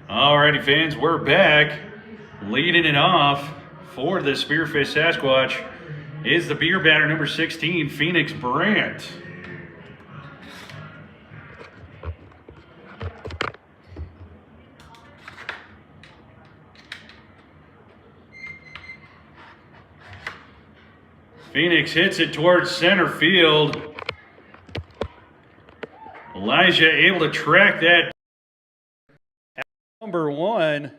Alrighty, fans, we're back. Leading it off for the Spearfish Sasquatch is the beer batter number 16, Phoenix Brandt. Phoenix hits it towards center field. Elijah able to track that. Number 1.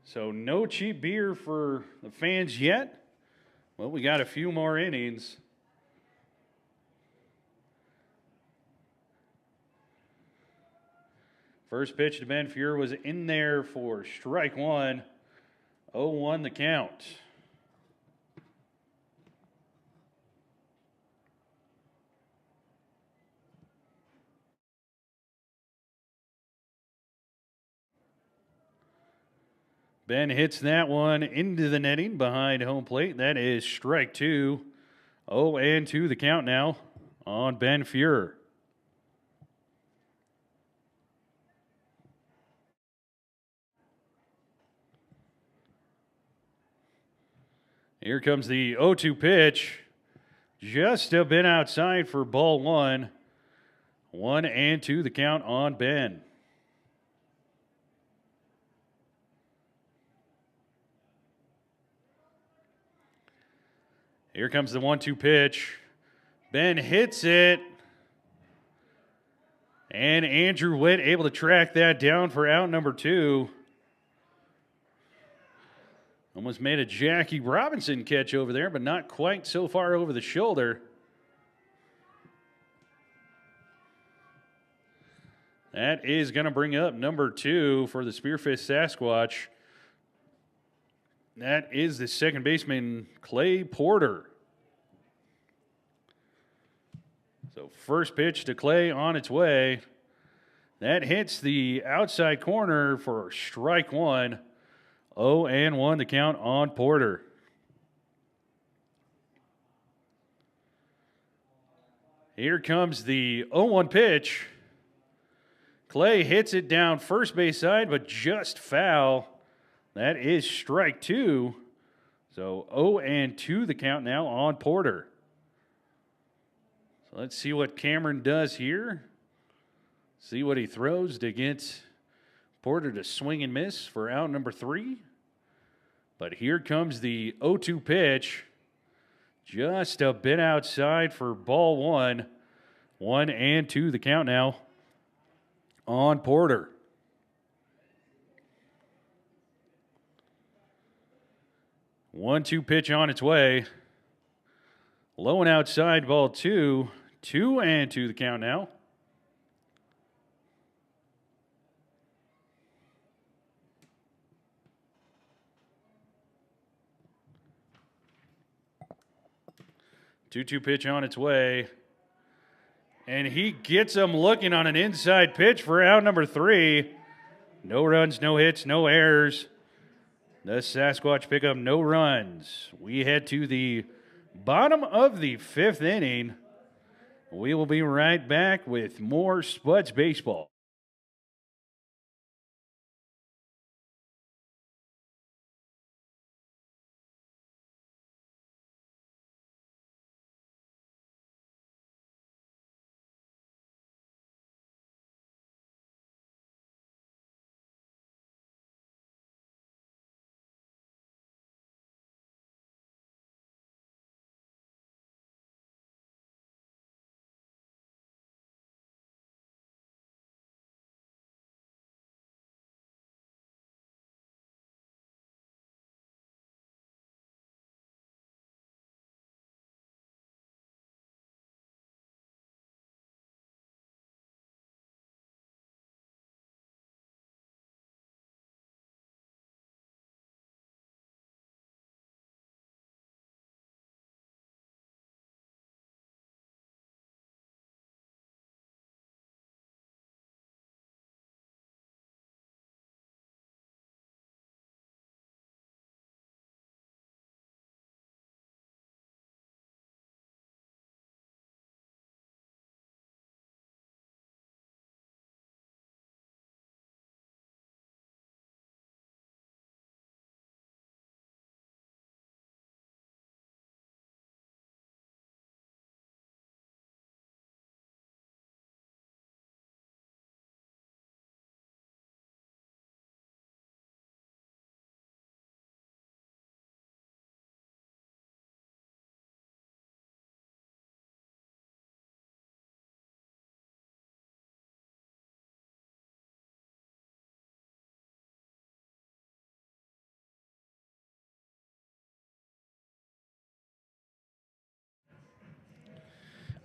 So no cheap beer for the fans yet. Well, we got a few more innings. First pitch to Ben Fuhr was in there for strike 1. 0-1 the count. Ben hits that one into the netting behind home plate. That is strike 2. 0-2 the count now on Ben Fuhr. Here comes the 0-2 pitch. Just a bit outside for ball 1. 1-2 the count on Ben. Here comes the 1-2 pitch. Ben hits it. And Andrew Witt able to track that down for out number 2. Almost made a Jackie Robinson catch over there, but not quite so far over the shoulder. That is going to bring up number 2 for the Spearfish Sasquatch. That is the second baseman, Clay Porter. So first pitch to Clay on its way. That hits the outside corner for strike 1. 0-1 the count on Porter. Here comes the 0-1 pitch. Clay hits it down first base side, but just foul. That is strike 2. So 0-2 the count now on Porter. So let's see what Cameron does here. See what he throws to get Porter to swing and miss for out number 3. But here comes the 0-2 pitch. Just a bit outside for ball 1. 1-2 the count now on Porter. 1-2 pitch on its way. Low and outside, ball 2. 2-2 the count now. Two pitch on its way. And he gets him looking on an inside pitch for out number 3. No runs, no hits, no errors. The Sasquatch pick up no runs. We head to the bottom of the 5th inning. We will be right back with more Spuds baseball.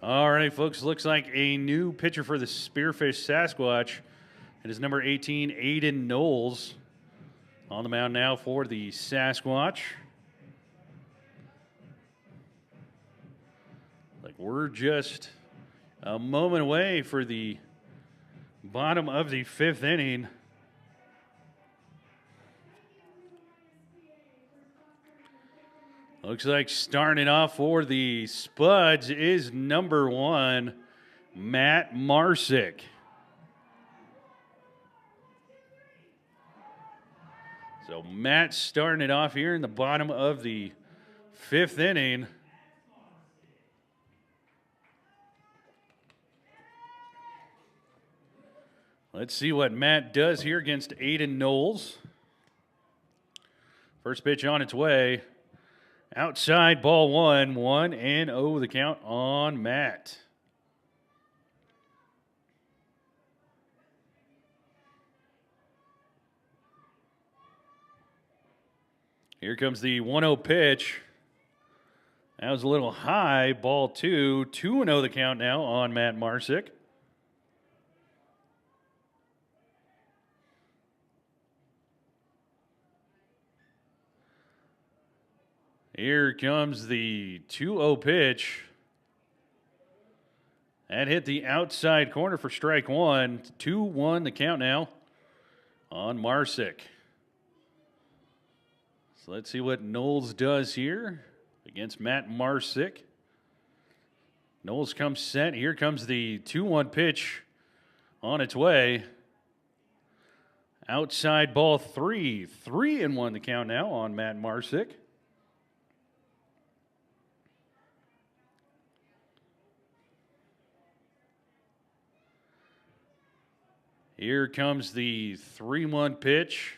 All right, folks, looks like a new pitcher for the Spearfish Sasquatch. It is number 18, Aiden Knowles, on the mound now for the Sasquatch. Like we're just a moment away for the bottom of the 5th inning. Looks like starting off for the Spuds is number 1, Matt Marsick. So Matt starting it off here in the bottom of the 5th inning. Let's see what Matt does here against Aiden Knowles. First pitch on its way. Outside, ball 1, 1-0 the count on Matt. Here comes the 1-0 pitch. That was a little high, ball 2, 2-0 the count now on Matt Marsick. Here comes the 2-0 pitch. That hit the outside corner for strike 1. 2-1 the count now on Marsick. So let's see what Knowles does here against Matt Marsick. Knowles comes set. Here comes the 2-1 pitch on its way. Outside ball 3. 3-1 the count now on Matt Marsick. Here comes the 3-1 pitch.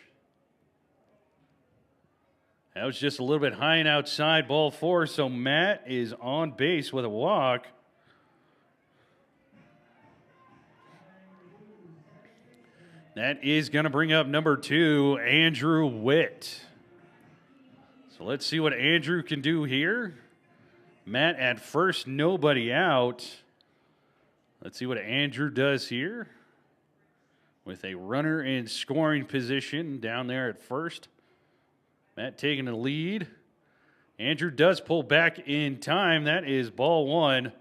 That was just a little bit high and outside, ball 4, so Matt is on base with a walk. That is going to bring up number 2, Andrew Witt. So let's see what Andrew can do here. Matt at first, nobody out. Let's see what Andrew does here. With a runner in scoring position down there at first. Matt taking the lead. Andrew does pull back in time. That is ball 1.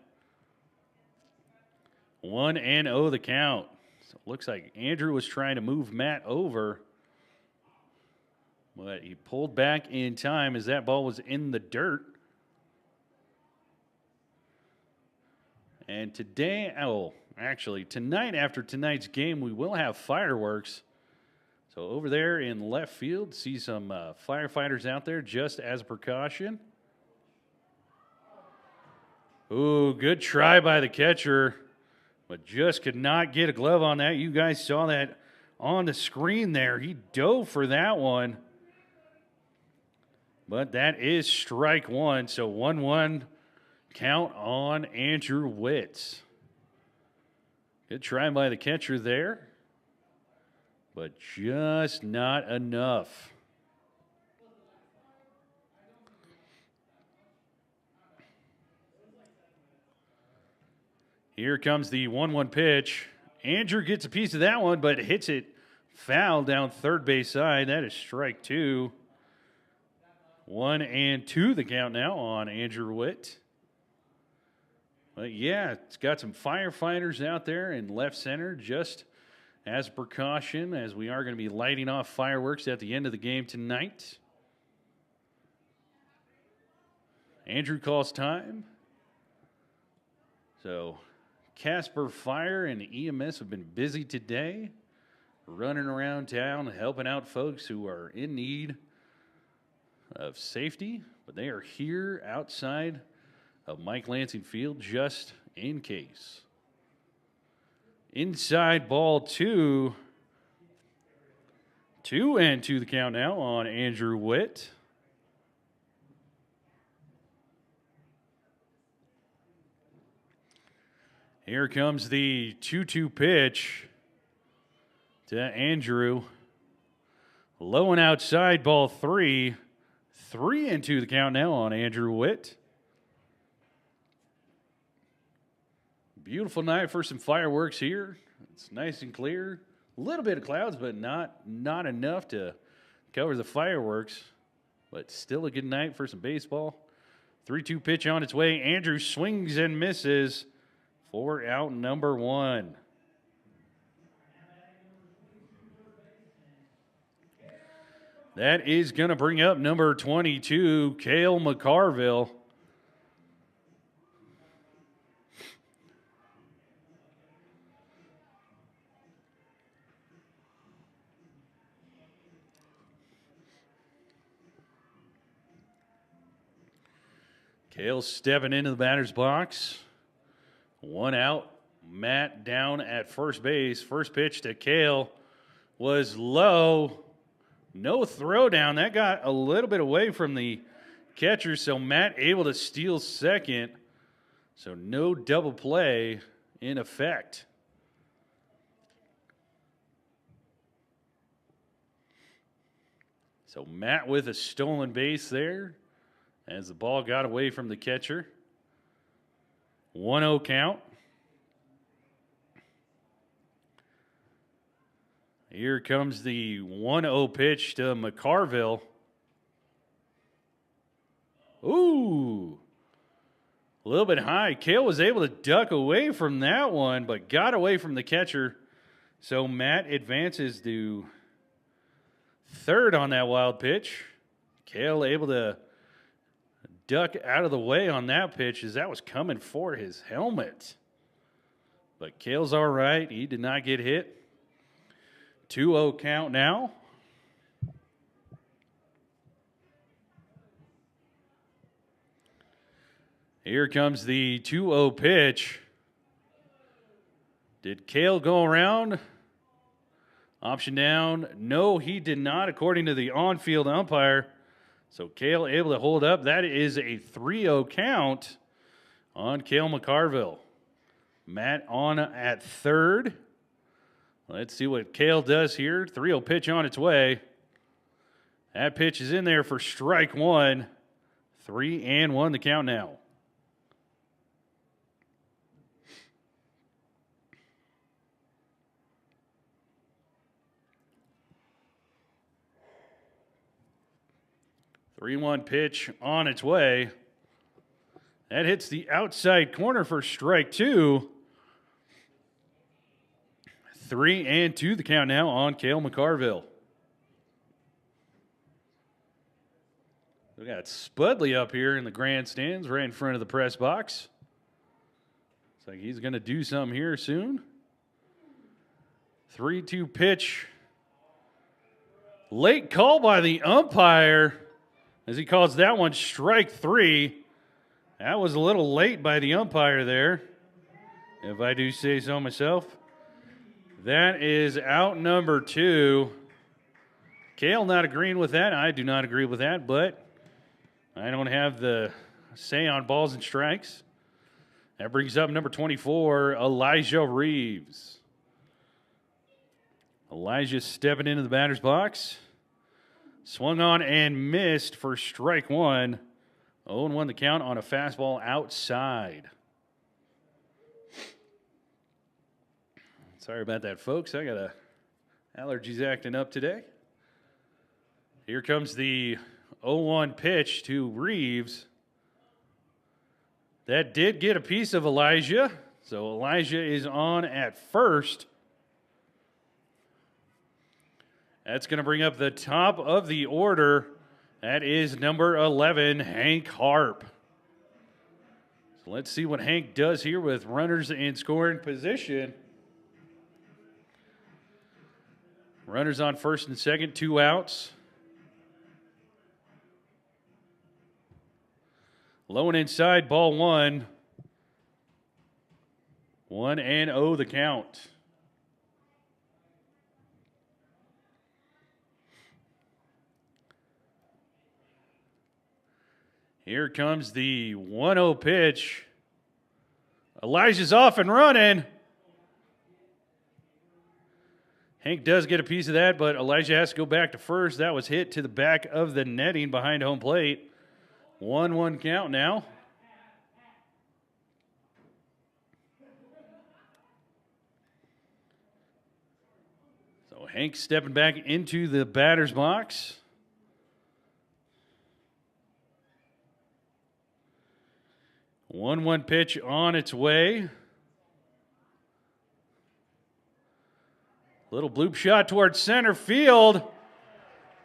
1-0 the count. So it looks like Andrew was trying to move Matt over. But he pulled back in time as that ball was in the dirt. And tonight after tonight's game, we will have fireworks. So over there in left field, see some firefighters out there just as a precaution. Ooh, good try by the catcher, but just could not get a glove on that. You guys saw that on the screen there. He dove for that one. But that is strike 1, so 1-1 count on Andrew Witt. Good try by the catcher there, but just not enough. Here comes the 1-1 pitch. Andrew gets a piece of that one, but hits it foul down third base side. That is strike 2. 1-2 the count now on Andrew Witt. But yeah, it's got some firefighters out there in left center just as a precaution, as we are going to be lighting off fireworks at the end of the game tonight. Andrew calls time. So Casper Fire and EMS have been busy today, running around town, helping out folks who are in need of safety, but they are here outside of Mike Lansing Field just in case. Inside ball 2. 2-2 the count now on Andrew Witt. Here comes the 2-2 pitch to Andrew. Low and outside ball 3. 3-2 the count now on Andrew Witt. Beautiful night for some fireworks here. It's nice and clear. A little bit of clouds, but not enough to cover the fireworks. But still a good night for some baseball. 3-2 pitch on its way. Andrew swings and misses for out number 1. That is going to bring up number 22, Cale McCarville. Cale stepping into the batter's box. 1 out. Matt down at first base. First pitch to Cale was low. No throw down. That got a little bit away from the catcher, so Matt able to steal second. So no double play in effect. So Matt with a stolen base there as the ball got away from the catcher. 1-0 count. Here comes the 1-0 pitch to McCarville. Ooh. A little bit high. Cale was able to duck away from that one, but got away from the catcher. So Matt advances to third on that wild pitch. Cale able to duck out of the way on that pitch as that was coming for his helmet. But Cale's all right. He did not get hit. 2-0 count now. Here comes the 2-0 pitch. Did Cale go around? Option down. No, he did not, according to the on-field umpire. So Cale able to hold up. That is a 3-0 count on Cale McCarville. Matt on at third. Let's see what Cale does here. 3-0 pitch on its way. That pitch is in there for strike one. 3-1 the count now. Three-one pitch on its way. That hits the outside corner for strike two. 3-2 the count now on Cale McCarville. We got Spudley up here in the grandstands right in front of the press box. Looks like he's going to do something here soon. 3-2 pitch. Late call by the umpire as he calls that one strike three. That was a little late by the umpire there, if I do say so myself. That is out number two. Cale not agreeing with that. I do not agree with that, but I don't have the say on balls and strikes. That brings up number 24, Elijah Reeves. Elijah stepping into the batter's box. Swung on and missed for strike one. 0-1 the count on a fastball outside. Sorry about that, folks. I got allergies acting up today. Here comes the 0-1 pitch to Reeves. That did get a piece of Elijah. So Elijah is on at first. That's going to bring up the top of the order. That is number 11, Hank Harp. So let's see what Hank does here with runners in scoring position. Runners on first and second, 2 outs. Low and inside, ball one. 1-0 the count. Here comes the 1-0 pitch. Elijah's off and running. Hank does get a piece of that, but Elijah has to go back to first. That was hit to the back of the netting behind home plate. 1-1 count now. So Hank stepping back into the batter's box. 1-1 pitch on its way. Little bloop shot towards center field.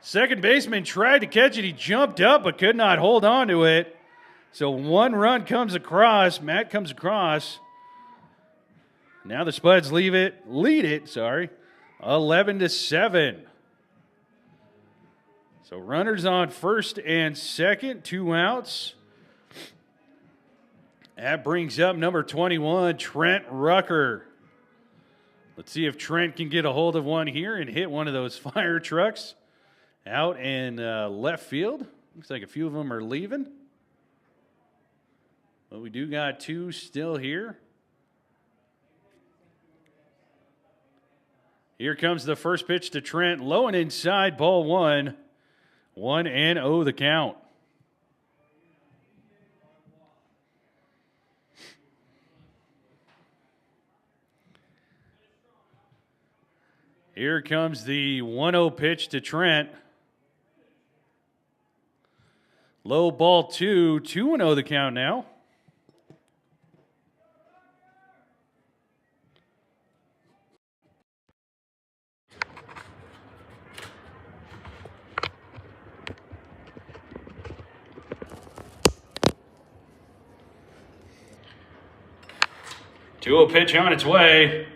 Second baseman tried to catch it. He jumped up but could not hold on to it. So 1 run comes across. Matt comes across. Now the Spuds lead it, 11-7. So runners on first and second, 2 outs. That brings up number 21, Trent Rucker. Let's see if Trent can get a hold of one here and hit one of those fire trucks out in left field. Looks like a few of them are leaving. But we do got 2 still here. Here comes the first pitch to Trent. Low and inside, ball one. 1-0 the count. Here comes the 1-0 pitch to Trent. Low ball 2, 2-0 the count now. Two-0 pitch on its way.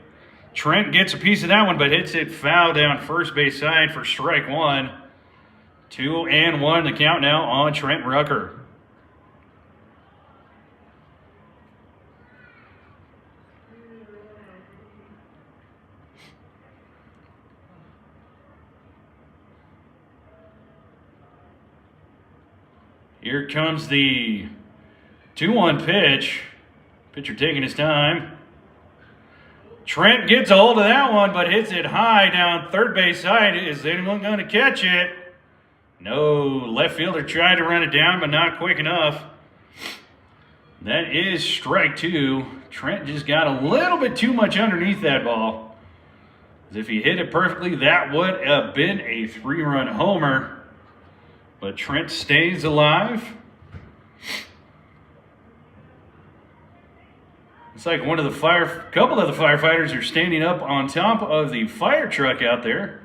Trent gets a piece of that one, but hits it foul down first base side for strike one. 2-1 the count now on Trent Rucker. Here comes the 2-1 pitch. Pitcher taking his time. Trent gets a hold of that one, but hits it high down third base side. Is anyone going to catch it? No. Left fielder tried to run it down, but not quick enough. That is strike two. Trent just got a little bit too much underneath that ball. If he hit it perfectly, that would have been a 3-run homer. But Trent stays alive. It's like couple of the firefighters are standing up on top of the fire truck out there.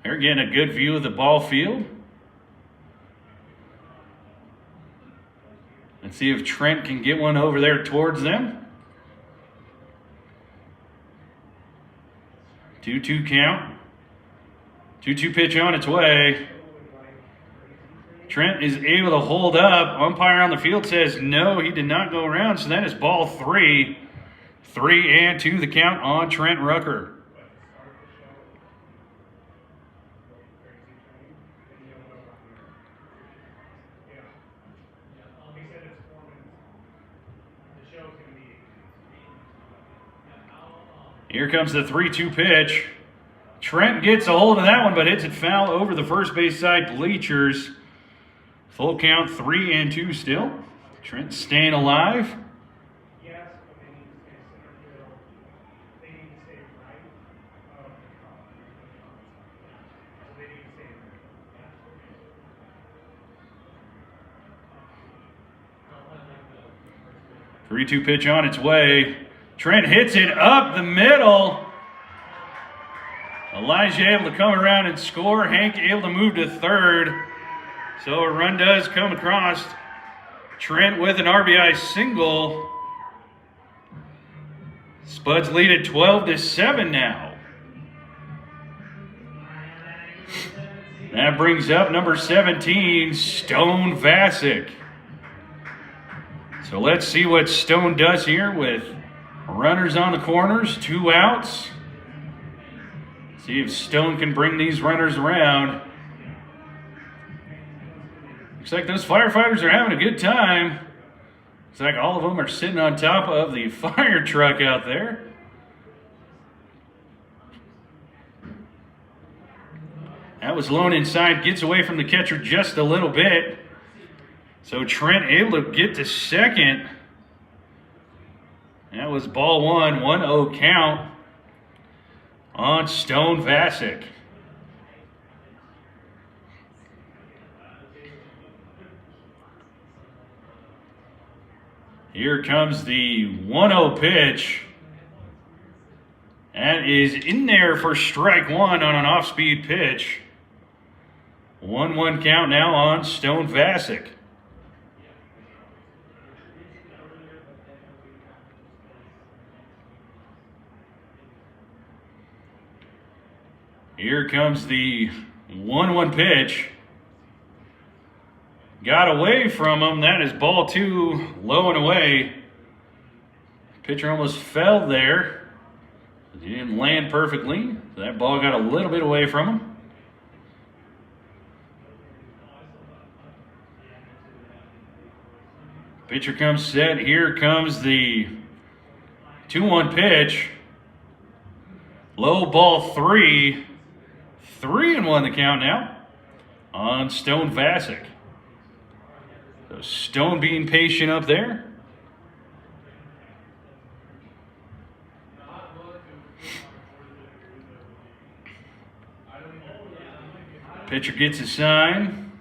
They're getting a good view of the ball field. Let's see if Trent can get one over there towards them. 2-2 count. 2-2 pitch on its way. Trent is able to hold up. Umpire on the field says no, he did not go around, so that is ball 3. 3-2 the count on Trent Rucker. Here comes the 3-2 pitch. Trent gets a hold of that one, but hits it foul over the first base side bleachers. Full count, 3-2 still. Trent staying alive. Three-two pitch on its way. Trent hits it up the middle. Elijah able to come around and score. Hank able to move to third. So a run does come across. Trent with an RBI single. Spuds lead at 12-7 now. That brings up number 17, Stone Vasic. So let's see what Stone does here with runners on the corners, 2 outs. See if Stone can bring these runners around. Looks like those firefighters are having a good time. Looks like all of them are sitting on top of the fire truck out there. That was low inside, gets away from the catcher just a little bit. So Trent able to get to second. That was ball 1, 1-0 count on Stone Vasic. Here comes the 1-0 pitch. That is in there for strike one on an off-speed pitch. 1-1 count now on Stone Vasic. Here comes the 1-1 pitch. Got away from him. That is ball 2, low and away. Pitcher almost fell there. He didn't land perfectly. That ball got a little bit away from him. Pitcher comes set. Here comes the 2-1 pitch. Low ball 3. 3-1 the count now on Stone Vasic. So Stone being patient up there. Pitcher gets a sign.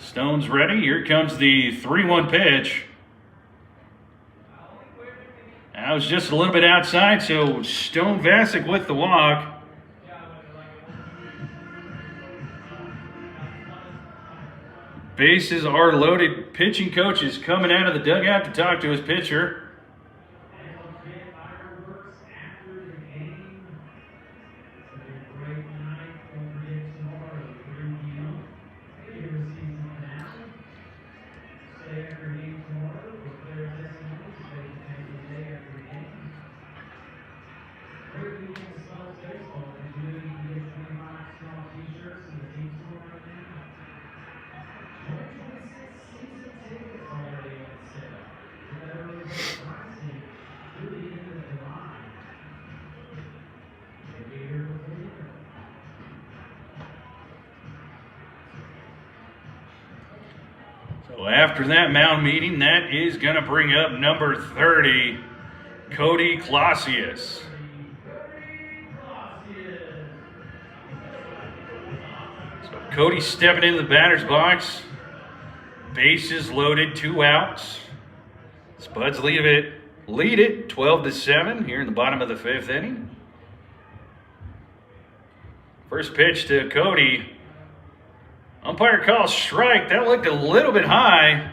Stone's ready. Here comes the 3-1 pitch. That was just a little bit outside, so Stone Vasic with the walk. Bases are loaded. Pitching coach is coming out of the dugout to talk to his pitcher. So after that mound meeting, that is going to bring up number 30, Cody Clausius. So Cody stepping into the batter's box. Bases loaded, 2 outs. Spuds lead it 12-7 here in the bottom of the 5th inning. First pitch to Cody. Umpire calls strike. That looked a little bit high,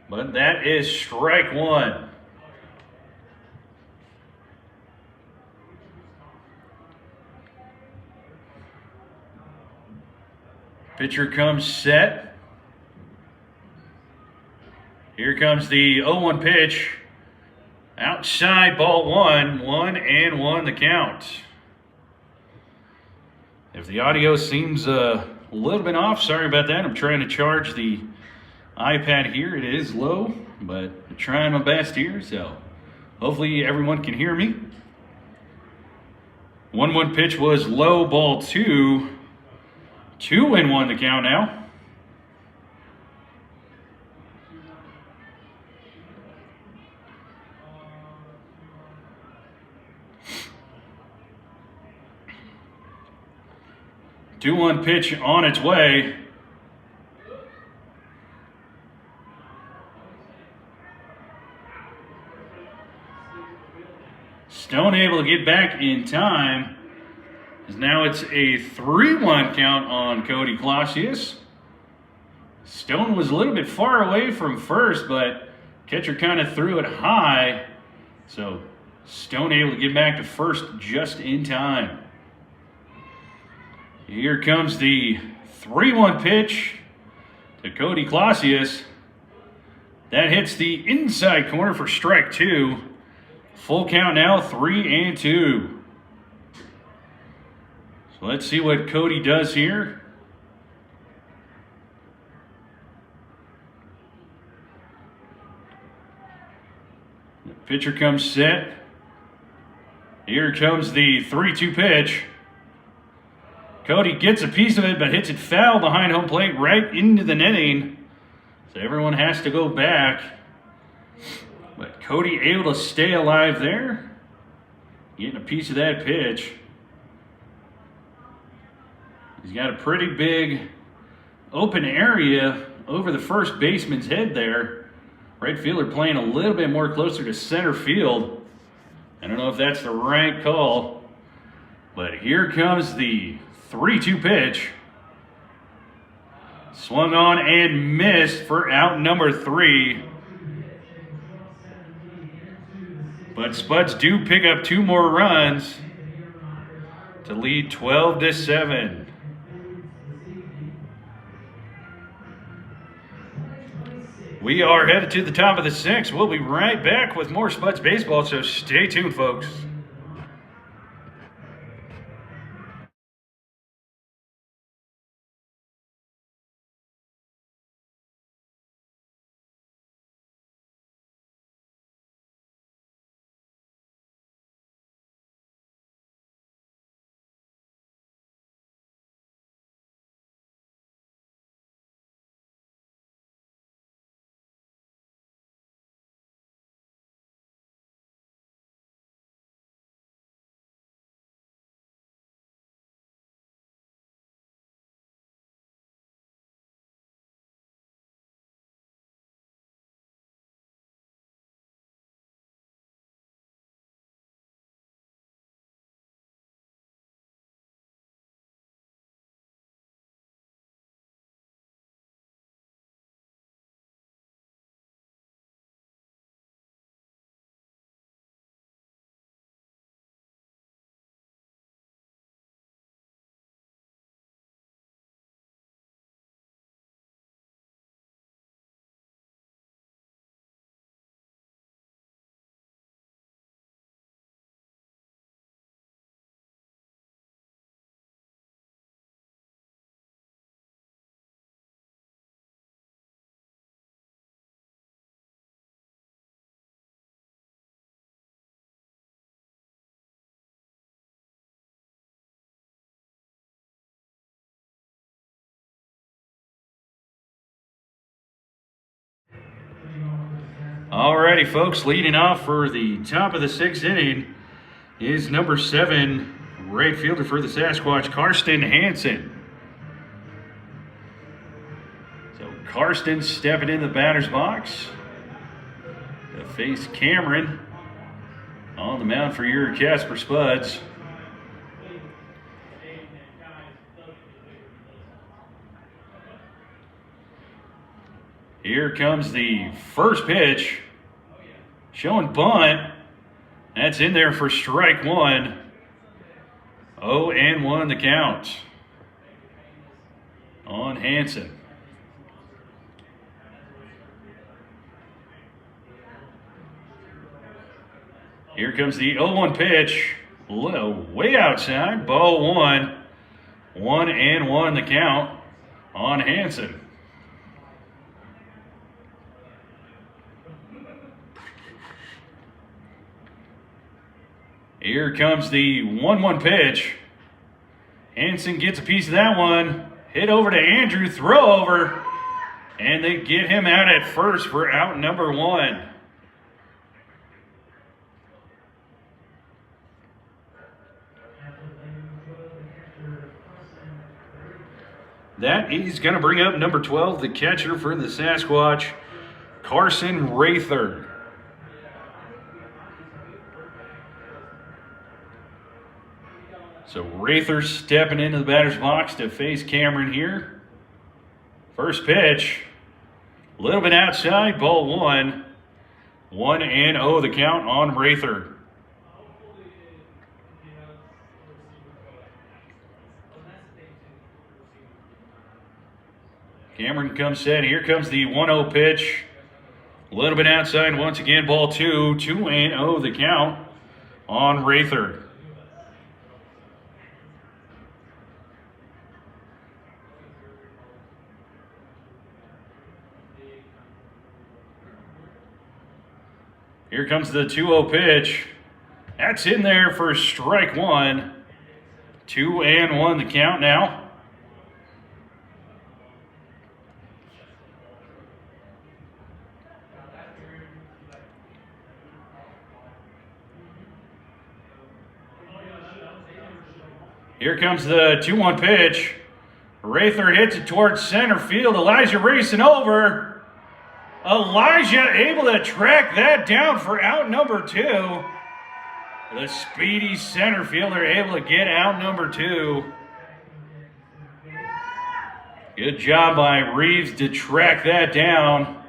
but that is strike 1. Pitcher comes set. Here comes the 0-1 pitch. Outside, ball 1. 1-1 the count. If the audio seems a little bit off, sorry about that. I'm trying to charge the iPad here. It is low, but I'm trying my best here, so hopefully everyone can hear me. 1-1 pitch was low, ball 2. 2-1 the count now. Two-one pitch on its way. Stone able to get back in time. As now it's a 3-1 count on Cody Clausius. Stone was a little bit far away from first, but catcher kind of threw it high. So Stone able to get back to first just in time. Here comes the 3-1 pitch to Cody Clausius. That hits the inside corner for strike 2. Full count now, 3-2. So let's see what Cody does here. The pitcher comes set. Here comes the 3-2 pitch. Cody gets a piece of it, but hits it foul behind home plate right into the netting. So everyone has to go back. But Cody able to stay alive there. Getting a piece of that pitch. He's got a pretty big open area over the first baseman's head there. Right fielder playing a little bit more closer to center field. I don't know if that's the right call. But here comes the 3-2 pitch. Swung on and missed for out number 3. But Spuds do pick up 2 more runs to lead 12-7. We are headed to the top of the 6th. We'll be right back with more Spuds baseball, so stay tuned, folks. Alrighty, folks, leading off for the top of the 6th inning is number 7, right fielder for the Sasquatch, Karsten Hansen. So Karsten stepping in the batter's box to face Cameron on the mound for your Casper Spuds. Here comes the first pitch, showing bunt. That's in there for strike 1. 0-1 the count on Hansen. Here comes the 0-1 pitch, way outside, ball 1. 1-1 the count on Hansen. Here comes the 1-1 pitch. Hansen gets a piece of that one. Hit over to Andrew, throw over, and they get him out at first for out number 1. That is going to bring up number 12, the catcher for the Sasquatch, Carson Rather. So Rather stepping into the batter's box to face Cameron here. First pitch, a little bit outside, ball 1. 1-0 the count on Rather. Cameron comes set. Here comes the 1-0 pitch. A little bit outside once again, ball 2. 2-0 the count on Rather. Here comes the 2-0 pitch. That's in there for strike 1. 2-1 the count now. Here comes the 2-1 pitch. Rather hits it towards center field. Elijah racing over. Elijah able to track that down for out number 2. The speedy center fielder able to get out number 2. Good job by Reeves to track that down.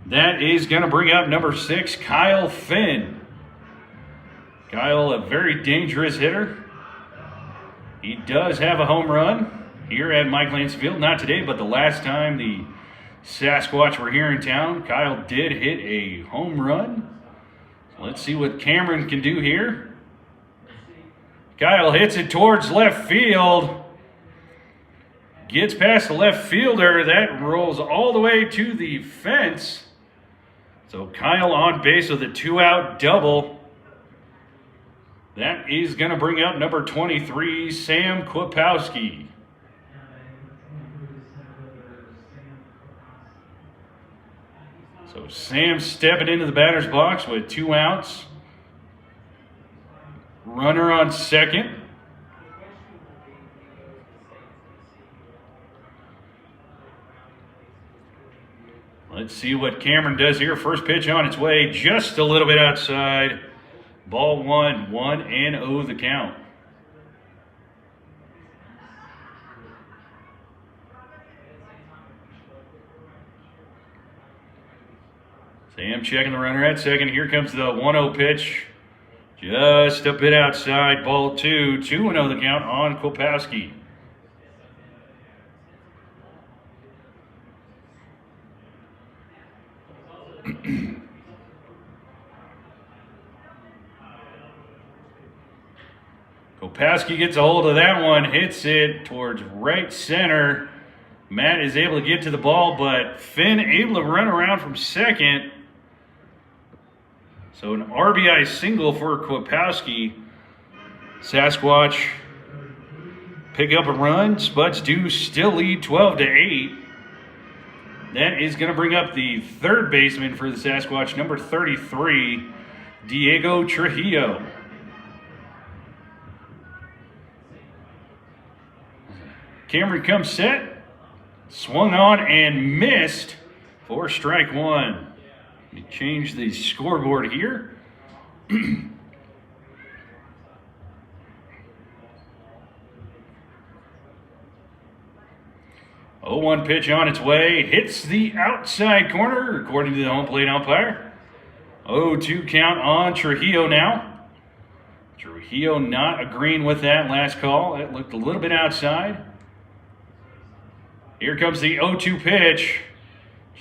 That is going to bring up number 6, Kyle Finn. Kyle, a very dangerous hitter. He does have a home run here at Mike Lansing Field. Not today, but the last time the Sasquatch were here in town, Kyle did hit a home run. Let's see what Cameron can do here. Kyle hits it towards left field. Gets past the left fielder. That rolls all the way to the fence. So Kyle on base with a 2-out double. That is going to bring up number 23, Sam Kwapowski. So Sam stepping into the batter's box with 2 outs. Runner on second. Let's see what Cameron does here. First pitch on its way, just a little bit outside. Ball 1, 1-0 the count. Sam checking the runner at second. Here comes the 1-0 pitch. Just a bit outside. Ball 2. 2-0 the count on Kwapowski. Kwapowski gets a hold of that one. Hits it towards right center. Matt is able to get to the ball, but Finn able to run around from second. So an RBI single for Kwapowski. Sasquatch pick up a run. Spuds do still lead 12-8. That is going to bring up the third baseman for the Sasquatch, number 33, Diego Trujillo. Cameron comes set, swung on and missed for strike one. Let me change the scoreboard here. 0-1 pitch on its way, hits the outside corner, according to the home plate umpire. 0-2 count on Trujillo now. Trujillo not agreeing with that last call. That looked a little bit outside. Here comes the 0-2 pitch.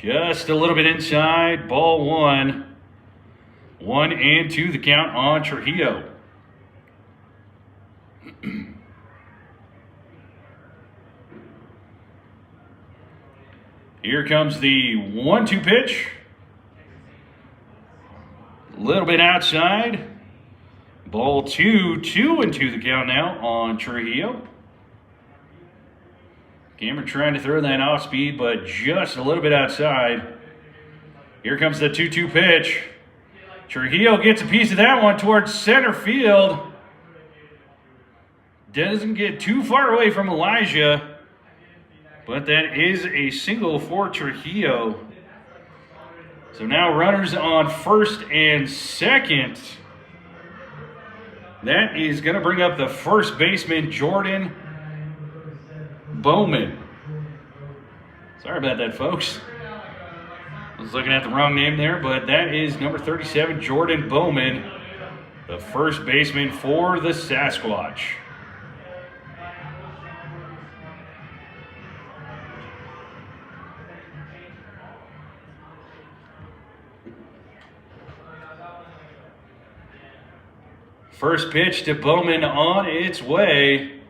Just a little bit inside. Ball one. 1-2 the count on Trujillo. Here comes the 1-2 pitch. A little bit outside. Ball 2-2 the count now on Trujillo. Cameron trying to throw that off speed, but just a little bit outside. Here comes the 2-2 pitch. Trujillo gets a piece of that one towards center field. Doesn't get too far away from Elijah, but that is a single for Trujillo. So now runners on first and second. That is going to bring up the first baseman, Jordan Bowman. Sorry about that, folks. I was looking at the wrong name there, but that is number 37, Jordan Bowman, the first baseman for the Sasquatch. First pitch to Bowman on its way.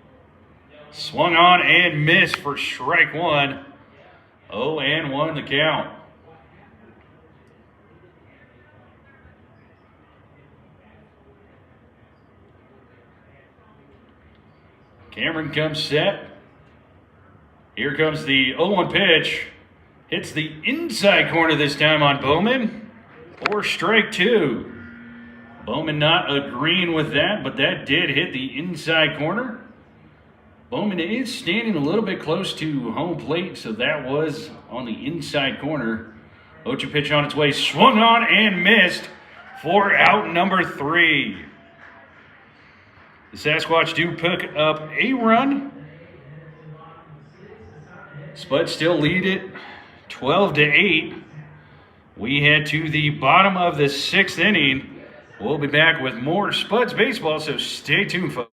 Swung on and missed for strike one. 0-1 the count. Cameron comes set. Here comes the 0-1 pitch. Hits the inside corner this time on Bowman for strike two. Bowman not agreeing with that, but that did hit the inside corner. Bowman is standing a little bit close to home plate, so that was on the inside corner. 0-2 pitch on its way, swung on and missed for out number 3. The Sasquatch do pick up a run. Spuds still lead it 12-8. We head to the bottom of the 6th inning. We'll be back with more Spuds baseball, so stay tuned, folks.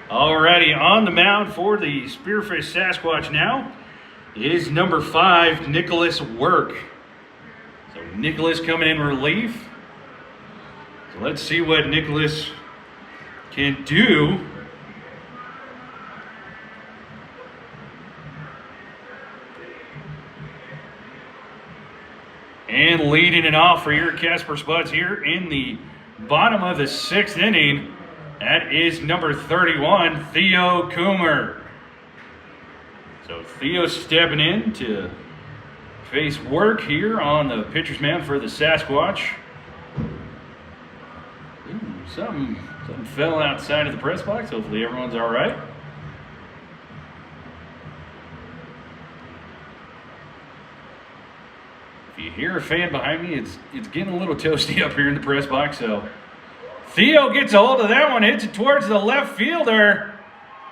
Alrighty, on the mound for the Spearfish Sasquatch now is number 5, Nicholas Work. So Nicholas coming in relief. So let's see what Nicholas can do. And leading it off for your Casper Spuds here in the bottom of the 6th inning, that is number 31, Theo Coomer. So Theo stepping in to face work here on the pitcher's mound for the Sasquatch. Ooh, something fell outside of the press box. Hopefully everyone's all right. If you hear a fan behind me, it's getting a little toasty up here in the press box. So Theo gets a hold of that one, hits it towards the left fielder.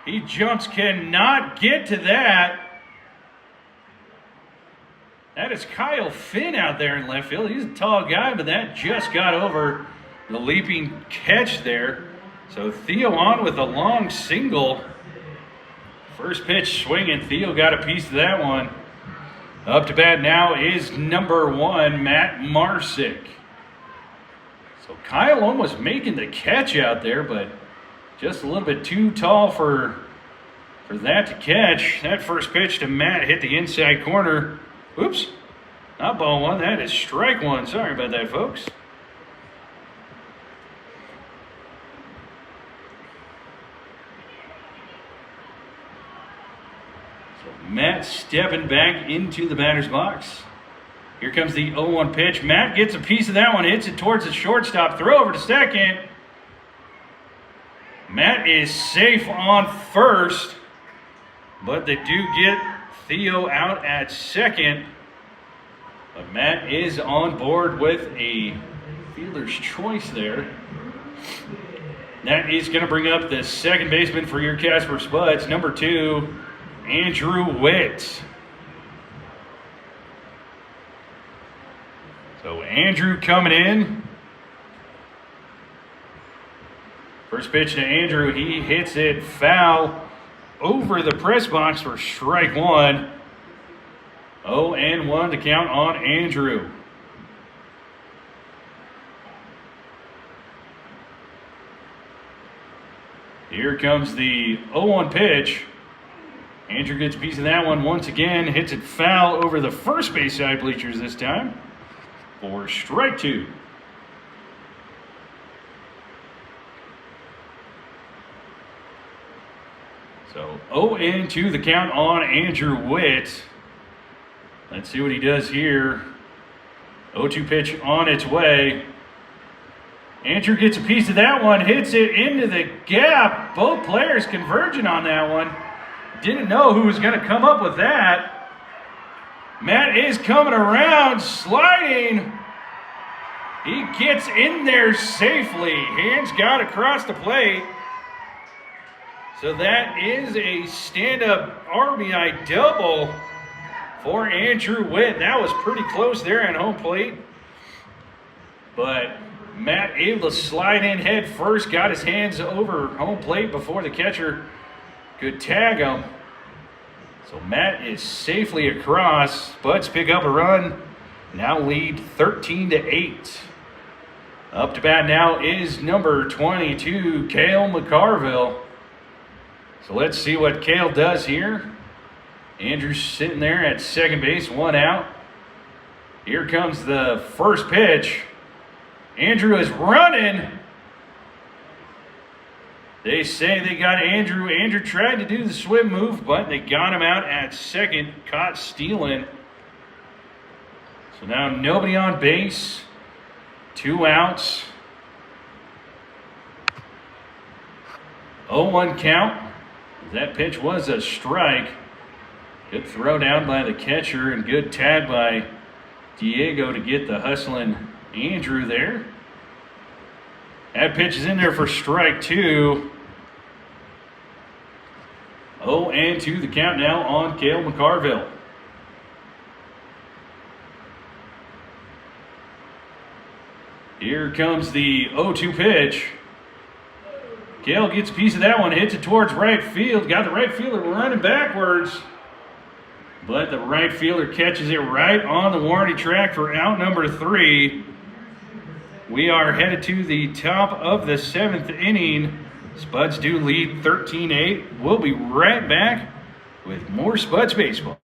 He jumps, cannot get to that. That is Kyle Finn out there in left field. He's a tall guy, but that just got over the leaping catch there. So Theo on with a long single. First pitch swinging. Theo got a piece of that one. Up to bat now is number 1, Matt Marsick. So Kyle almost making the catch out there, but just a little bit too tall for that to catch. That first pitch to Matt hit the inside corner. Oops, not ball 1, that is strike 1. Sorry about that, folks. Matt stepping back into the batter's box. Here comes the 0-1 pitch. Matt gets a piece of that one, hits it towards the shortstop. Throw over to second. Matt is safe on first, but they do get Theo out at second. But Matt is on board with a fielder's choice there. That is going to bring up the second baseman for your Casper Spuds, number 2, Andrew Witt. So Andrew coming in. First pitch to Andrew, he hits it foul over the press box for strike 1. 0-1 to count on Andrew. Here comes the 0-1 pitch. Andrew gets a piece of that one once again, hits it foul over the first base side bleachers this time for strike 2. So 0-2 the count on Andrew Witt. Let's see what he does here. 0-2 pitch on its way. Andrew gets a piece of that one, hits it into the gap. Both players converging on that one. Didn't know who was going to come up with that. Matt is coming around, sliding. He gets in there safely. Hands got across the plate. So that is a stand-up RBI double for Andrew Witt. That was pretty close there at home plate. But Matt able to slide in head first, got his hands over home plate before the catcher could tag him. So Matt is safely across. Spuds pick up a run. Now lead 13-8. Up to bat now is number 22, Cale McCarville. So let's see what Cale does here. Andrew's sitting there at second base, 1 out. Here comes the first pitch. Andrew is running. They say they got Andrew. Andrew tried to do the swim move, but they got him out at second, caught stealing. So now nobody on base, 2 outs. 0-1 count. That pitch was a strike. Good throw down by the catcher and good tag by Diego to get the hustling Andrew there. That pitch is in there for strike 2. 0-2 the count now on Cale McCarville. Here comes the 0-2 pitch. Cale gets a piece of that one, hits it towards right field. Got the right fielder running backwards. But the right fielder catches it right on the warning track for out number 3. We are headed to the top of the 7th inning. Spuds do lead 13-8. We'll be right back with more Spuds baseball.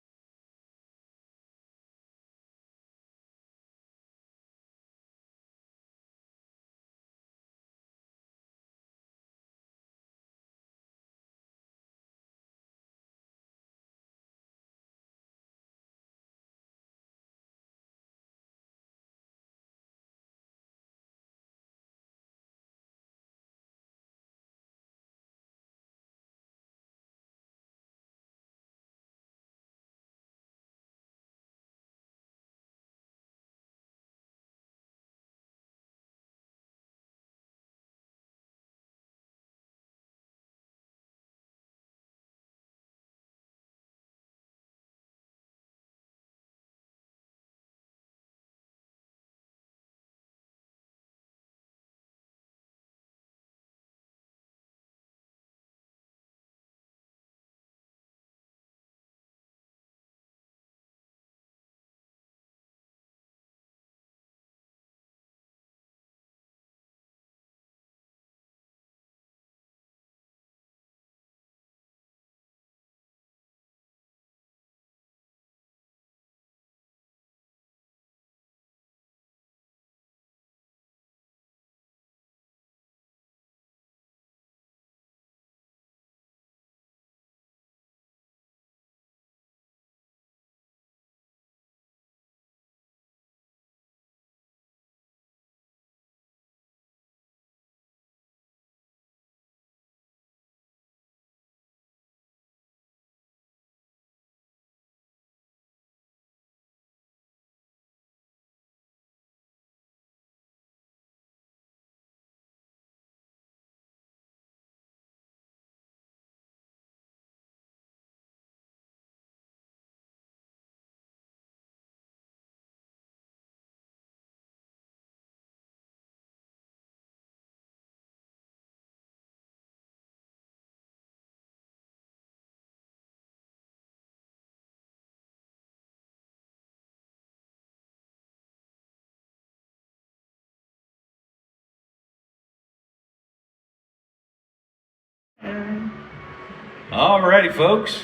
Alrighty, folks.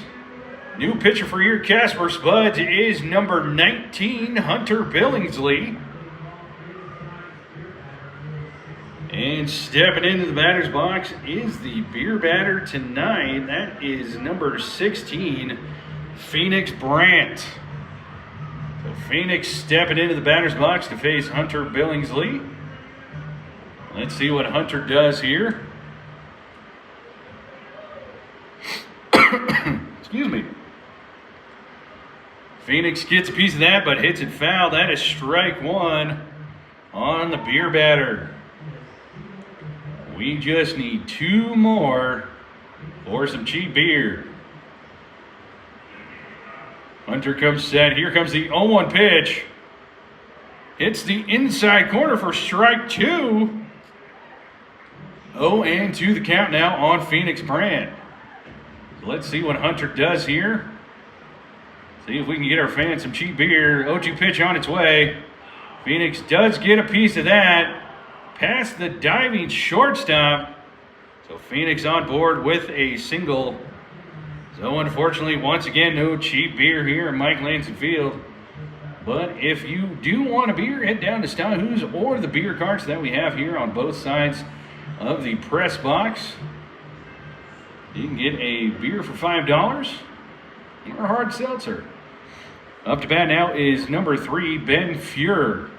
New pitcher for your Casper Spuds is number 19, Hunter Billingsley. And stepping into the batter's box is the beer batter tonight. That is number 16, Phoenix Brandt. So Phoenix stepping into the batter's box to face Hunter Billingsley. Let's see what Hunter does here. Excuse me. Phoenix gets a piece of that, but hits it foul. That is strike one on the beer batter. We just need two more for some cheap beer. Hunter comes set. Here comes the 0-1 pitch. Hits the inside corner for strike two. 0-2 the count now on Phoenix Brandt. Let's see what Hunter does here. See if we can get our fans some cheap beer. 0-2 pitch on its way. Phoenix does get a piece of that. Past the diving shortstop. So Phoenix on board with a single. So unfortunately, once again, no cheap beer here in Mike Lanson Field. But if you do want a beer, head down to Stahoo's or the beer carts that we have here on both sides of the press box. You can get a beer for $5 or a hard seltzer. Up to bat now is number 3, Ben Fuhr.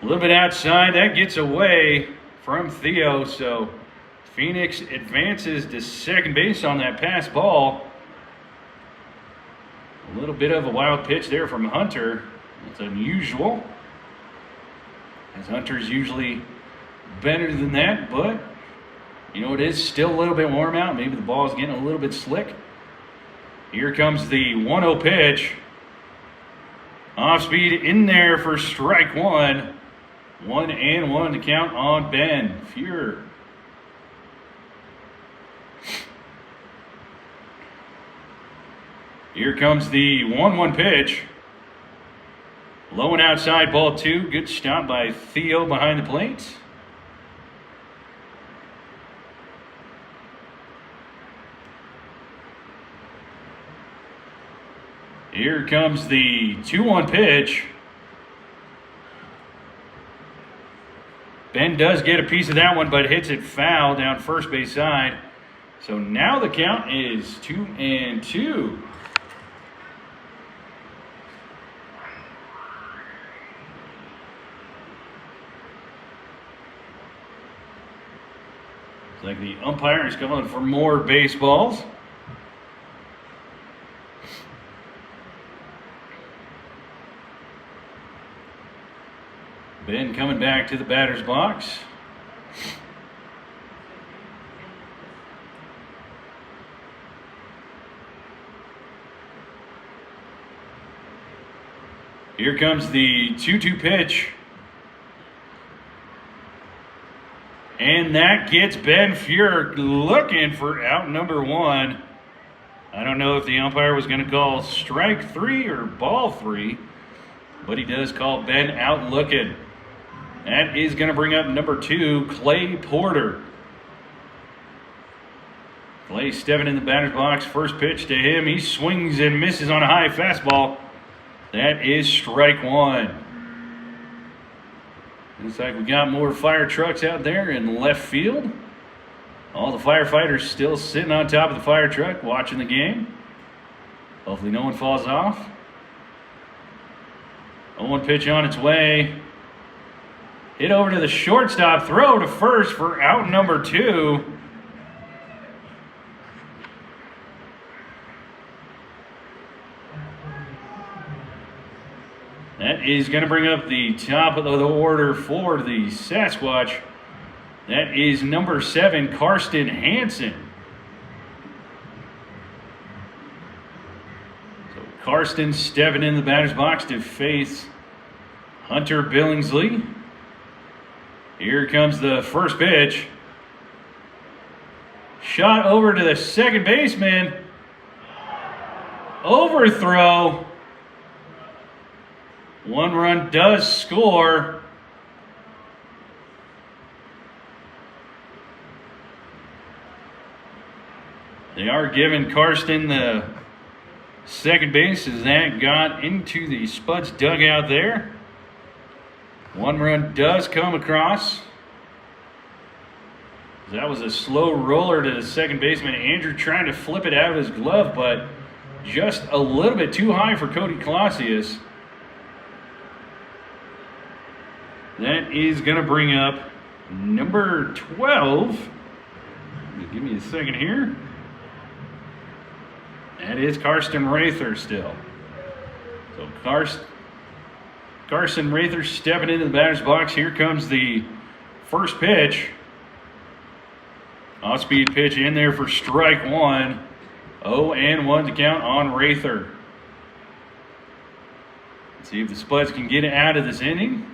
A little bit outside, that gets away from Theo, so Phoenix advances to second base on that pass ball. A little bit of a wild pitch there from Hunter. That's unusual, as Hunter's usually better than that, but you know, it is still a little bit warm out. Maybe the ball's getting a little bit slick. Here comes the 1-0 pitch. Off speed in there for strike one. 1-1 to count on Ben Fuhr. Here comes the 1-1 pitch. Low and outside, ball 2. Good stop by Theo behind the plate. Here comes the 2-1 pitch. Ben does get a piece of that one, but hits it foul down first base side. So now the count is 2-2. It's like the umpire is going for more baseballs. Ben coming back to the batter's box. Here comes the 2-2 pitch. And that gets Ben Fuhr looking for out number 1. I don't know if the umpire was going to call strike 3 or ball 3, but he does call Ben out looking. That is going to bring up number 2, Clay Porter. Clay stepping in the batter's box. First pitch to him. He swings and misses on a high fastball. That is strike 1. Looks like we got more fire trucks out there in left field. All the firefighters still sitting on top of the fire truck watching the game. Hopefully no one falls off. 0-1 pitch on its way. Hit over to the shortstop, throw to first for out number 2. That is going to bring up the top of the order for the Sasquatch. That is number 7, Karsten Hansen. So Karsten stepping in the batter's box to face Hunter Billingsley. Here comes the first pitch. Shot over to the second baseman. Overthrow. 1 run does score. They are giving Karsten the second base as that got into the Spuds dugout there. One run does come across. That was a slow roller to the second baseman. Andrew trying to flip it out of his glove, but just a little bit too high for Cody Clausius. That is going to bring up number 12. Give me a second here. That is Karsten Rather still. So Carson Rather stepping into the batter's box. Here comes the first pitch. Off-speed pitch in there for strike one. 0-1 to count on Rather. Let's see if the Spuds can get it out of this inning.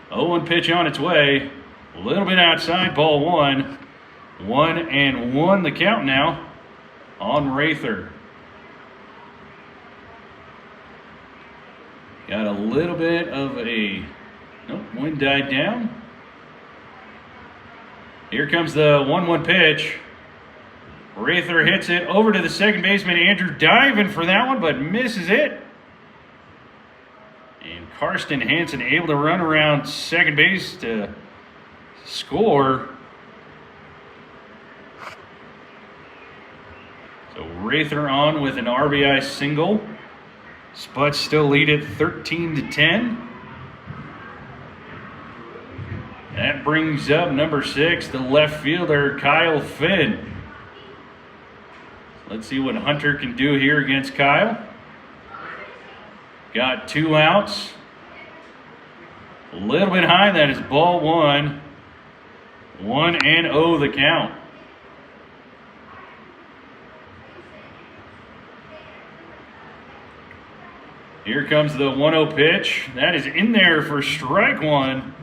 0-1 pitch on its way. A little bit outside, ball one. 1-1 the count now on Rather. Got a little bit of a, nope, wind died down. Here comes the 1-1 pitch. Rather hits it over to the second baseman. Andrew diving for that one, but misses it. And Karsten Hansen able to run around second base to score. So Rather on with an RBI single. Spuds still lead it 13-10. That brings up number 6, the left fielder, Kyle Finn. Let's see what Hunter can do here against Kyle. Got 2 outs. A little bit high, that is ball one. 1-0 the count. Here comes the 1-0 pitch. That is in there for strike one.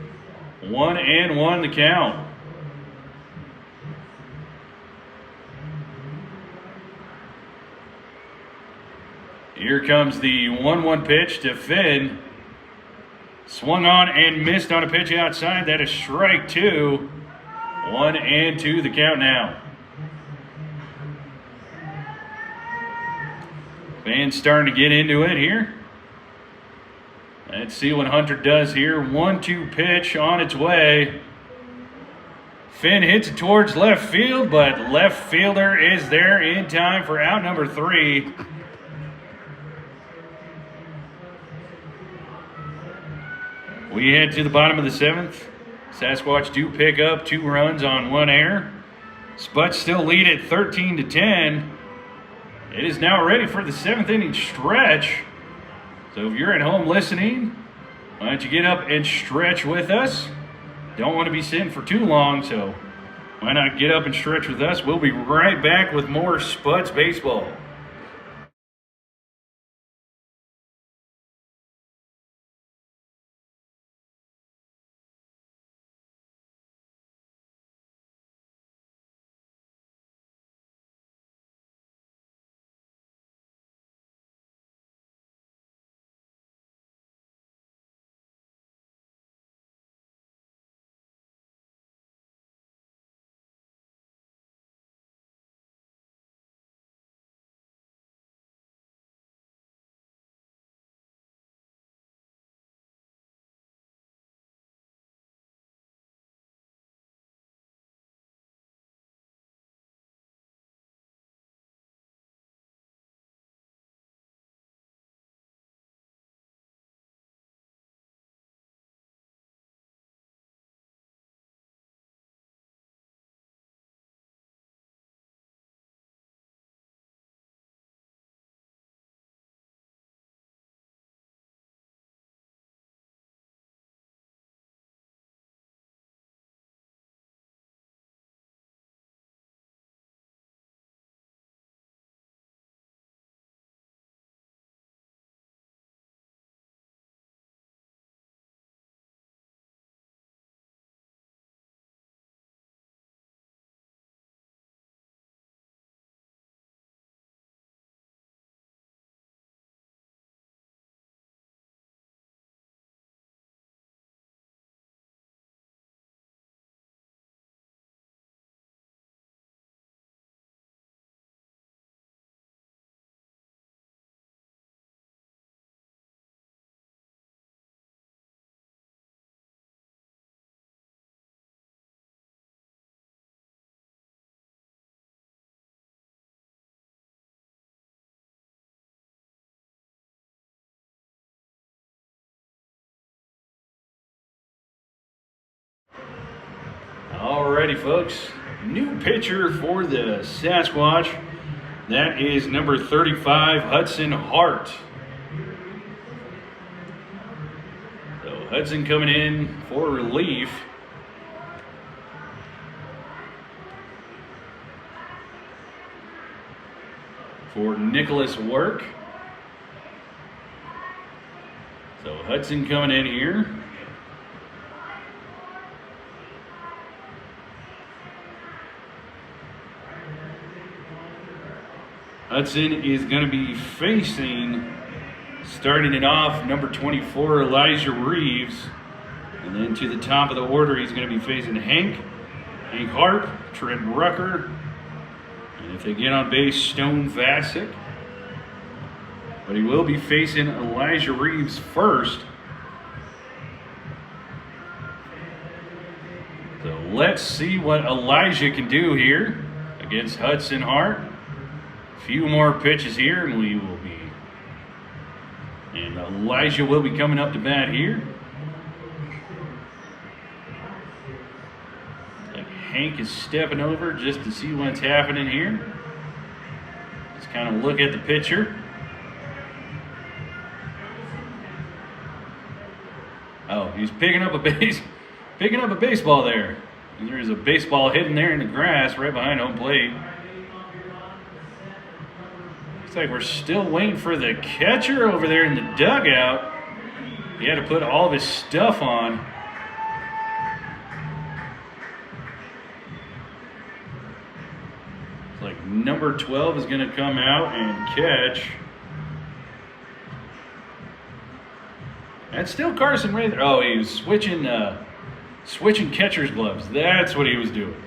1-1 the count. Here comes the 1-1 pitch to Finn. Swung on and missed on a pitch outside. That is strike two. 1-2 the count now. Fans starting to get into it here. Let's see what Hunter does here. 1-2 pitch on its way. Finn hits it towards left field, but left fielder is there in time for out number 3. We head to the bottom of the 7th. Sasquatch do pick up 2 runs on 1 error. Spuds still lead it 13-10. It is now ready for the 7th inning stretch. So if you're at home listening, why don't you get up and stretch with us? Don't want to be sitting for too long, so why not get up and stretch with us? We'll be right back with more Spuds baseball. Alrighty, folks. New pitcher for the Sasquatch. That is number 35, Hudson Hart. So Hudson coming in for relief. For Nicholas Work. So Hudson coming in here. Hudson is going to be facing, starting it off, number 24, Elijah Reeves. And then to the top of the order, he's going to be facing Hank Harp, Trent Rucker, and if they get on base, Stone Vasic. But he will be facing Elijah Reeves first. So let's see what Elijah can do here against Hudson Hart. Few more pitches here, and we will be. And Elijah will be coming up to bat here. Like Hank is stepping over just to see what's happening here. Just kind of look at the pitcher. Oh, he's picking up a baseball there. And there's a baseball hidden there in the grass right behind home plate. Looks like we're still waiting for the catcher over there in the dugout. He had to put all of his stuff on. It's like number 12 is going to come out and catch. That's still Carson Rather. Oh, he was switching catcher's gloves. That's what he was doing.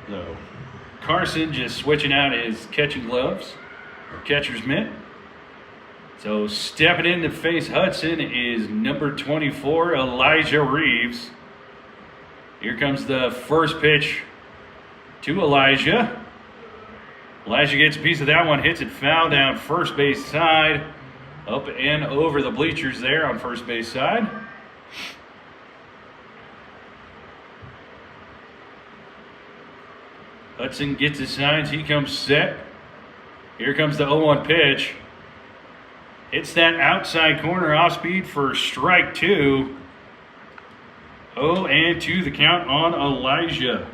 So Carson just switching out his catching gloves, or catcher's mitt. So stepping in to face Hudson is number 24, Elijah Reeves. Here comes the first pitch to Elijah. Elijah gets a piece of that one, hits it foul down first base side, up and over the bleachers there on first base side. Hudson gets his signs. He comes set. Here comes the 0-1 pitch. Hits that outside corner off speed for strike 2. 0-2 the count on Elijah.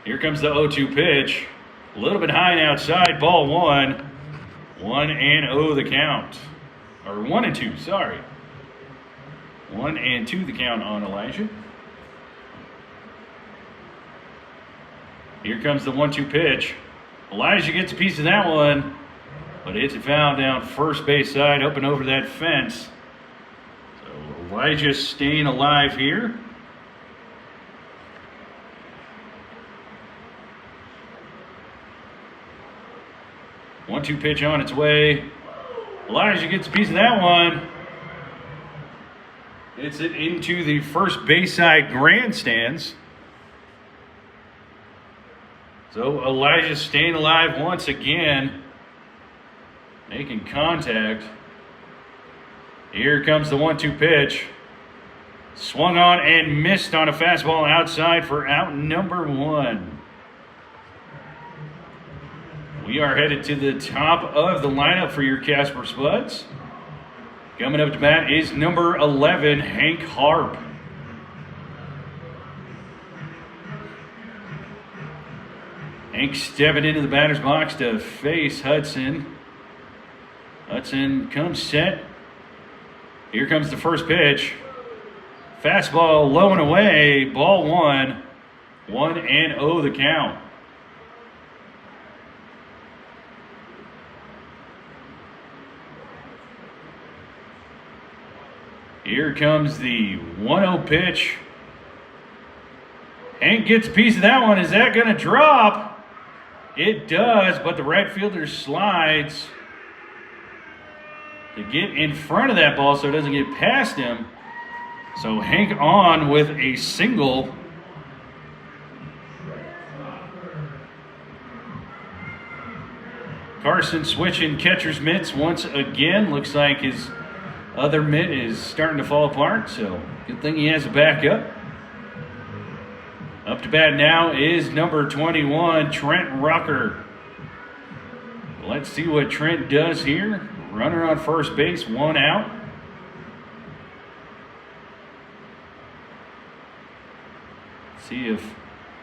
Here comes the 0-2 pitch. A little bit high and outside. Ball 1. 1-0 the count. Or 1-2, sorry. 1-2 the count on Elijah. Here comes the 1-2 pitch. Elijah gets a piece of that one, but hits it foul down first base side, up and over that fence. So Elijah staying alive here. One-two pitch on its way. Elijah gets a piece of that one. Hits it into the first base side grandstands. So Elijah staying alive once again. Making contact. Here comes the 1-2 pitch. Swung on and missed on a fastball outside for out number 1. We are headed to the top of the lineup for your Casper Spuds. Coming up to bat is number 11, Hank Harp. Hank stepping into the batter's box to face Hudson. Hudson comes set. Here comes the first pitch. Fastball low and away. Ball 1. 1-0 the count. Here comes the 1-0 pitch. Hank gets a piece of that one. Is that going to drop? It does, but the right fielder slides to get in front of that ball so it doesn't get past him. So Hank on with a single. Carson switching catcher's mitts once again. Looks like his other mitt is starting to fall apart, so good thing he has a backup. Up to bat now is number 21, Trent Rucker. Let's see what Trent does here. Runner on first base, 1 out. See if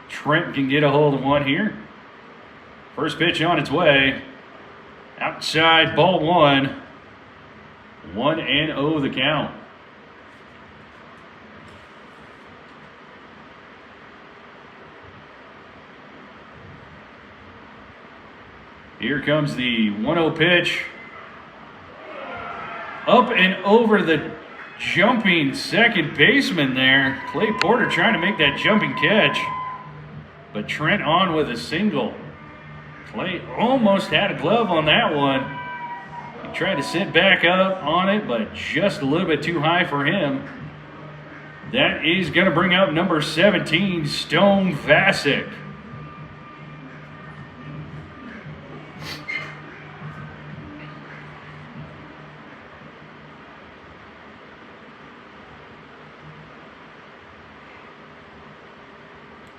Trent can get a hold of one here. First pitch on its way. Outside, ball 1. 1-0 the count. Here comes the 1-0 pitch. Up and over the jumping second baseman there. Clay Porter trying to make that jumping catch. But Trent on with a single. Clay almost had a glove on that one. He tried to sit back up on it, but just a little bit too high for him. That is going to bring up number 17, Stone Vasic.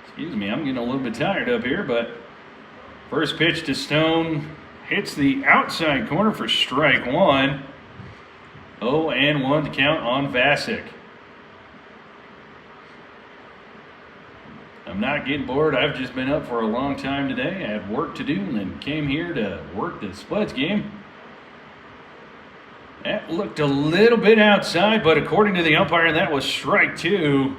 Excuse me, I'm getting a little bit tired up here, but first pitch to Stone hits the outside corner for strike 1. 0-1 to count on Vasic. I'm not getting bored. I've just been up for a long time today. I had work to do and then came here to work the Spuds game. That looked a little bit outside, but according to the umpire, that was strike 2.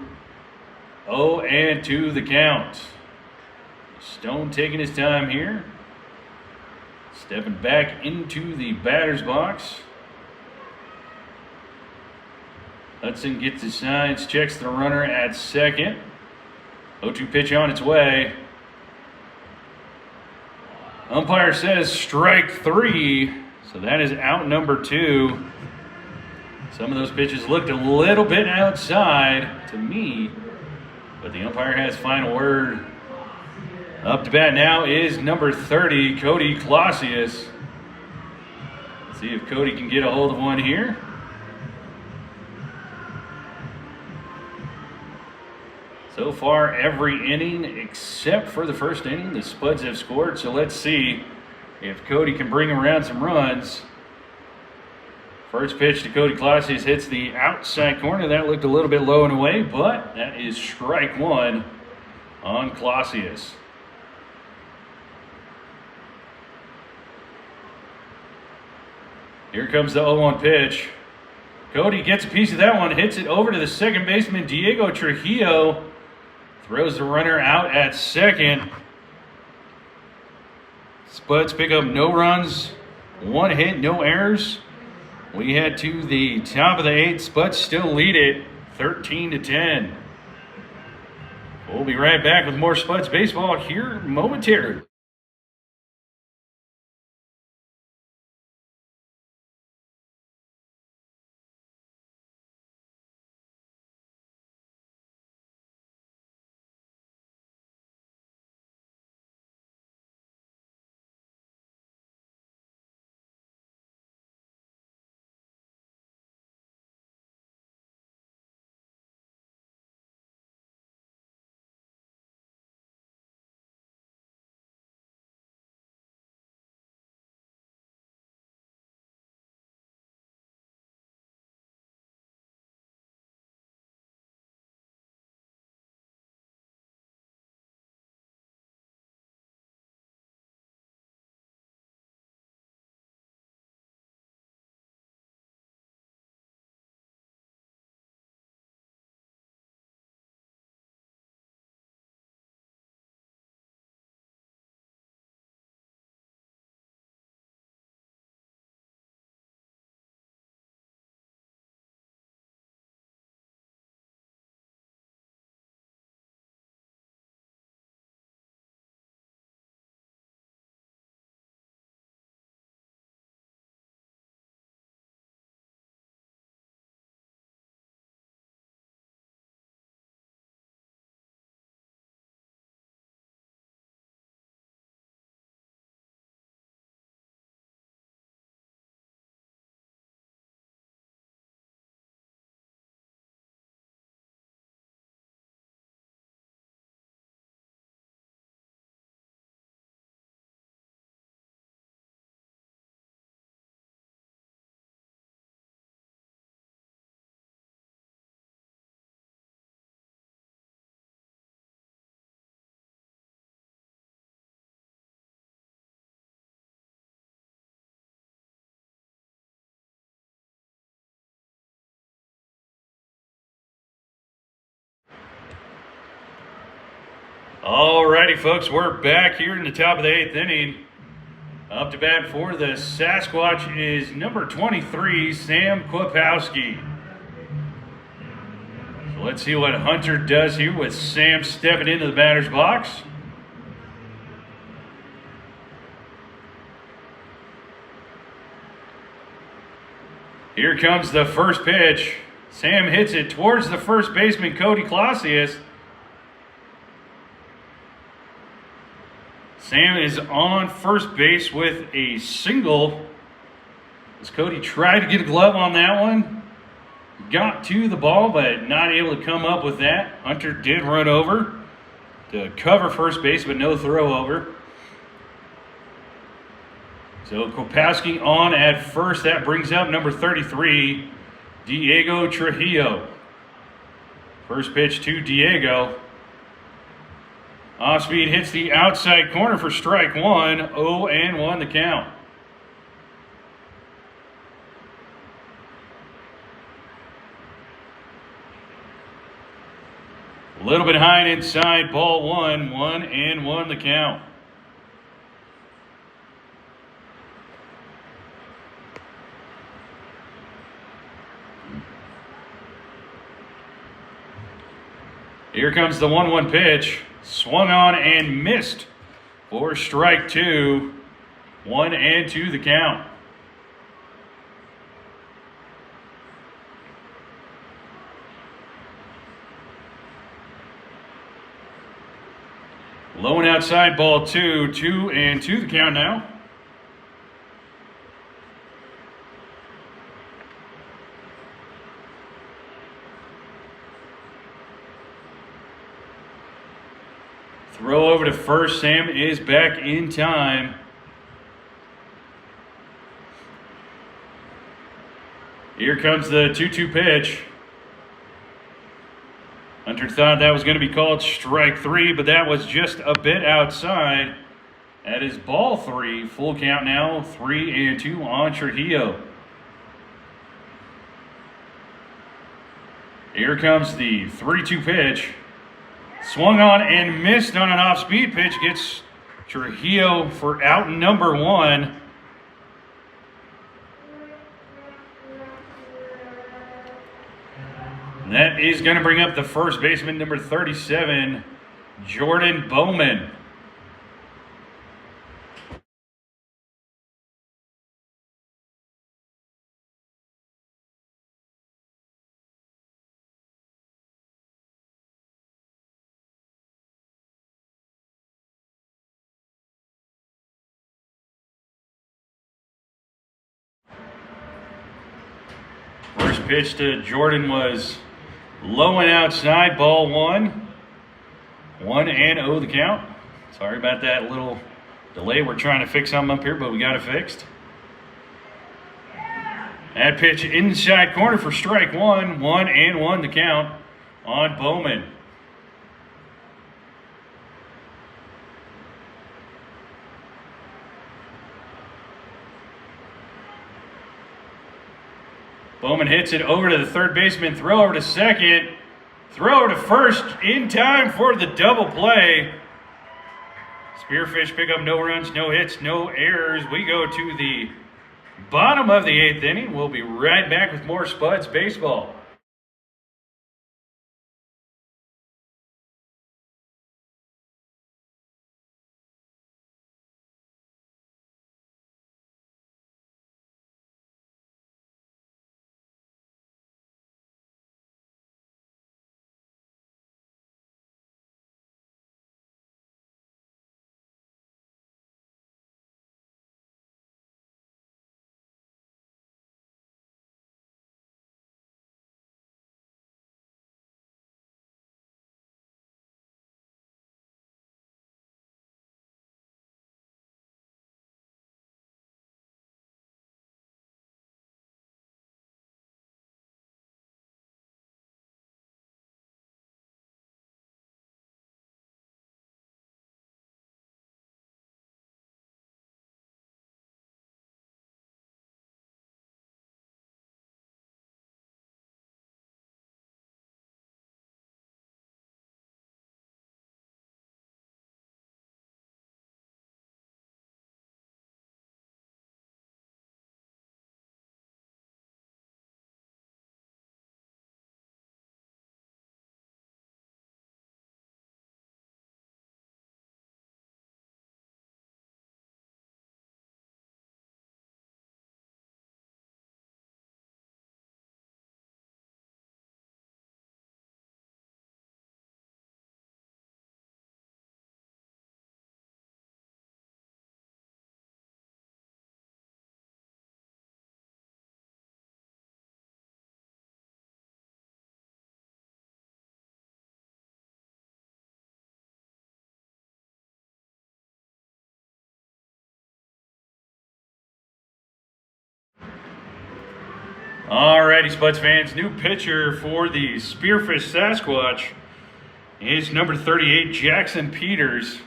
0-2 the count. Stone taking his time here. Stepping back into the batter's box. Hudson gets his signs, checks the runner at second. 0-2 pitch on its way. Umpire says strike 3. So that is out number 2. Some of those pitches looked a little bit outside to me, but the umpire has final word. Up to bat now is number 30, Cody Clausius. Let's see if Cody can get a hold of one here. So far, every inning except for the first inning, the Spuds have scored. So let's see if Cody can bring around some runs. First pitch to Cody Clausius hits the outside corner. That looked a little bit low and away, but that is strike 1 on Clausius. Here comes the 0-1 pitch. Cody gets a piece of that one, hits it over to the second baseman, Diego Trujillo. Throws the runner out at second. Spuds pick up no runs, 1 hit, no errors. We head to the top of the 8th. Spuds still lead it 13-10. We'll be right back with more Spuds baseball here momentarily. Alrighty, folks, we're back here in the top of the 8th inning. Up to bat for the Sasquatch is number 23, Sam Kwapowski. So let's see what Hunter does here with Sam stepping into the batter's box. Here comes the first pitch. Sam hits it towards the first baseman, Cody Clausius. Sam is on first base with a single. As Cody tried to get a glove on that one. Got to the ball, but not able to come up with that. Hunter did run over to cover first base, but no throw over. So Kwapowski on at first. That brings up number 33, Diego Trujillo. First pitch to Diego. Off speed hits the outside corner for strike one. 0-1 the count. A little bit high and inside, ball one. 1-1 the count. Here comes the 1-1 pitch. Swung on and missed for strike two. 1-2 the count. Low and outside, ball two. 2-2 the count now. Throw over to first. Sam is back in time. Here comes the 2-2 pitch. Hunter thought that was going to be called strike three, but that was just a bit outside. That is ball three. Full count now. 3-2 on Trujillo. Here comes the 3-2 pitch. Swung on and missed on an off-speed pitch. Gets Trujillo for out number one. And that is going to bring up the first baseman, number 37, Jordan Bowman. First pitch to Jordan was low and outside, ball one. 1-0 the count. Sorry about that little delay. We're trying to fix something up here, but we got it fixed. That pitch inside corner for strike one. 1-1 the count on Bowman. Bowman hits it over to the third baseman, throw over to second, throw over to first in time for the double play. Spearfish pick up no runs, no hits, no errors. We go to the bottom of the 8th inning. We'll be right back with more Spuds baseball. Alrighty, Spuds fans, new pitcher for the Spearfish Sasquatch is number 38, Jackson Peters.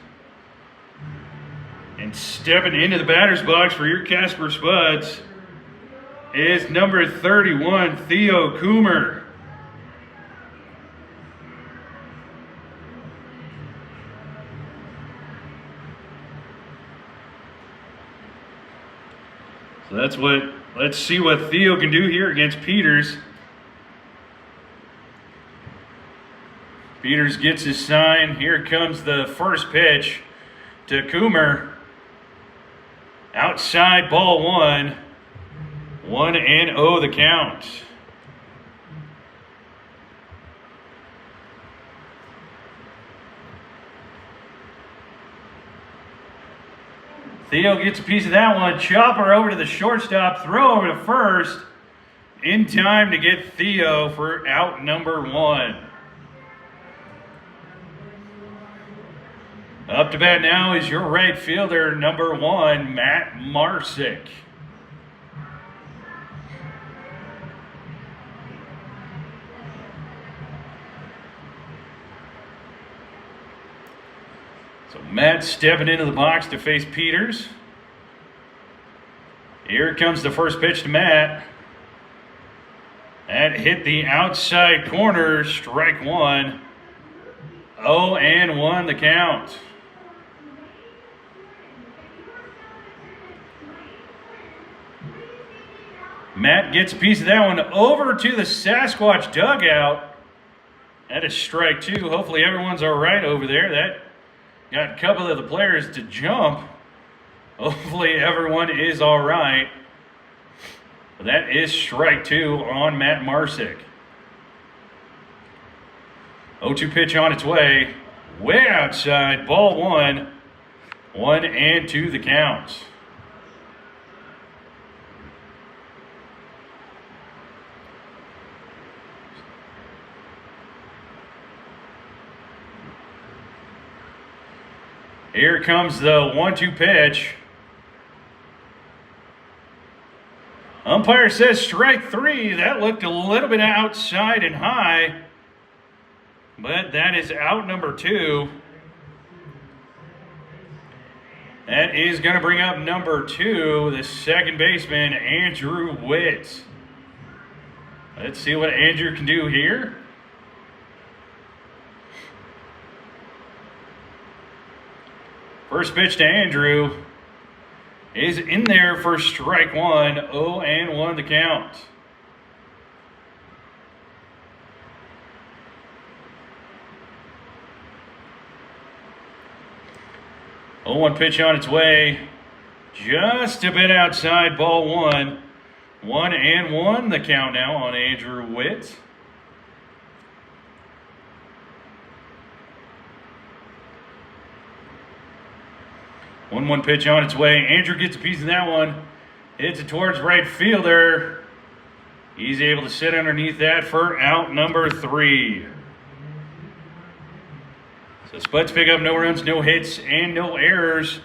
And stepping into the batter's box for your Casper Spuds is number 31, Theo Coomer. So let's see what Theo can do here against Peters. Peters gets his sign. Here comes the first pitch to Coomer. Outside, ball one. 1-0 the count. Theo gets a piece of that one. Chopper over to the shortstop. Throw over to first. In time to get Theo for out number 1. Up to bat now is your right fielder, number 1, Matt Marsick. So Matt stepping into the box to face Peters. Here comes the first pitch to Matt. That hit the outside corner, strike 1. 0-1 the count. Matt gets a piece of that one over to the Sasquatch dugout. That is strike 2. Hopefully everyone's all right over there. That got a couple of the players to jump. Hopefully everyone is all right. But that is strike 2 on Matt Marsick. 0-2 pitch on its way. Way outside. Ball 1. 1-2 the count. Here comes the 1-2 pitch. Umpire says strike 3. That looked a little bit outside and high, but that is out number 2. That is going to bring up number 2, the second baseman, Andrew Witt. Let's see what Andrew can do here. First pitch to Andrew is in there for strike 1. 0-1 the count. Oh, 1 pitch on its way. Just a bit outside, ball 1. 1-1 the count now on Andrew Witt. 1-1 pitch on its way. Andrew gets a piece of that one. Hits it towards right fielder. He's able to sit underneath that for out number 3. So Spuds pick up no runs, no hits, and no errors.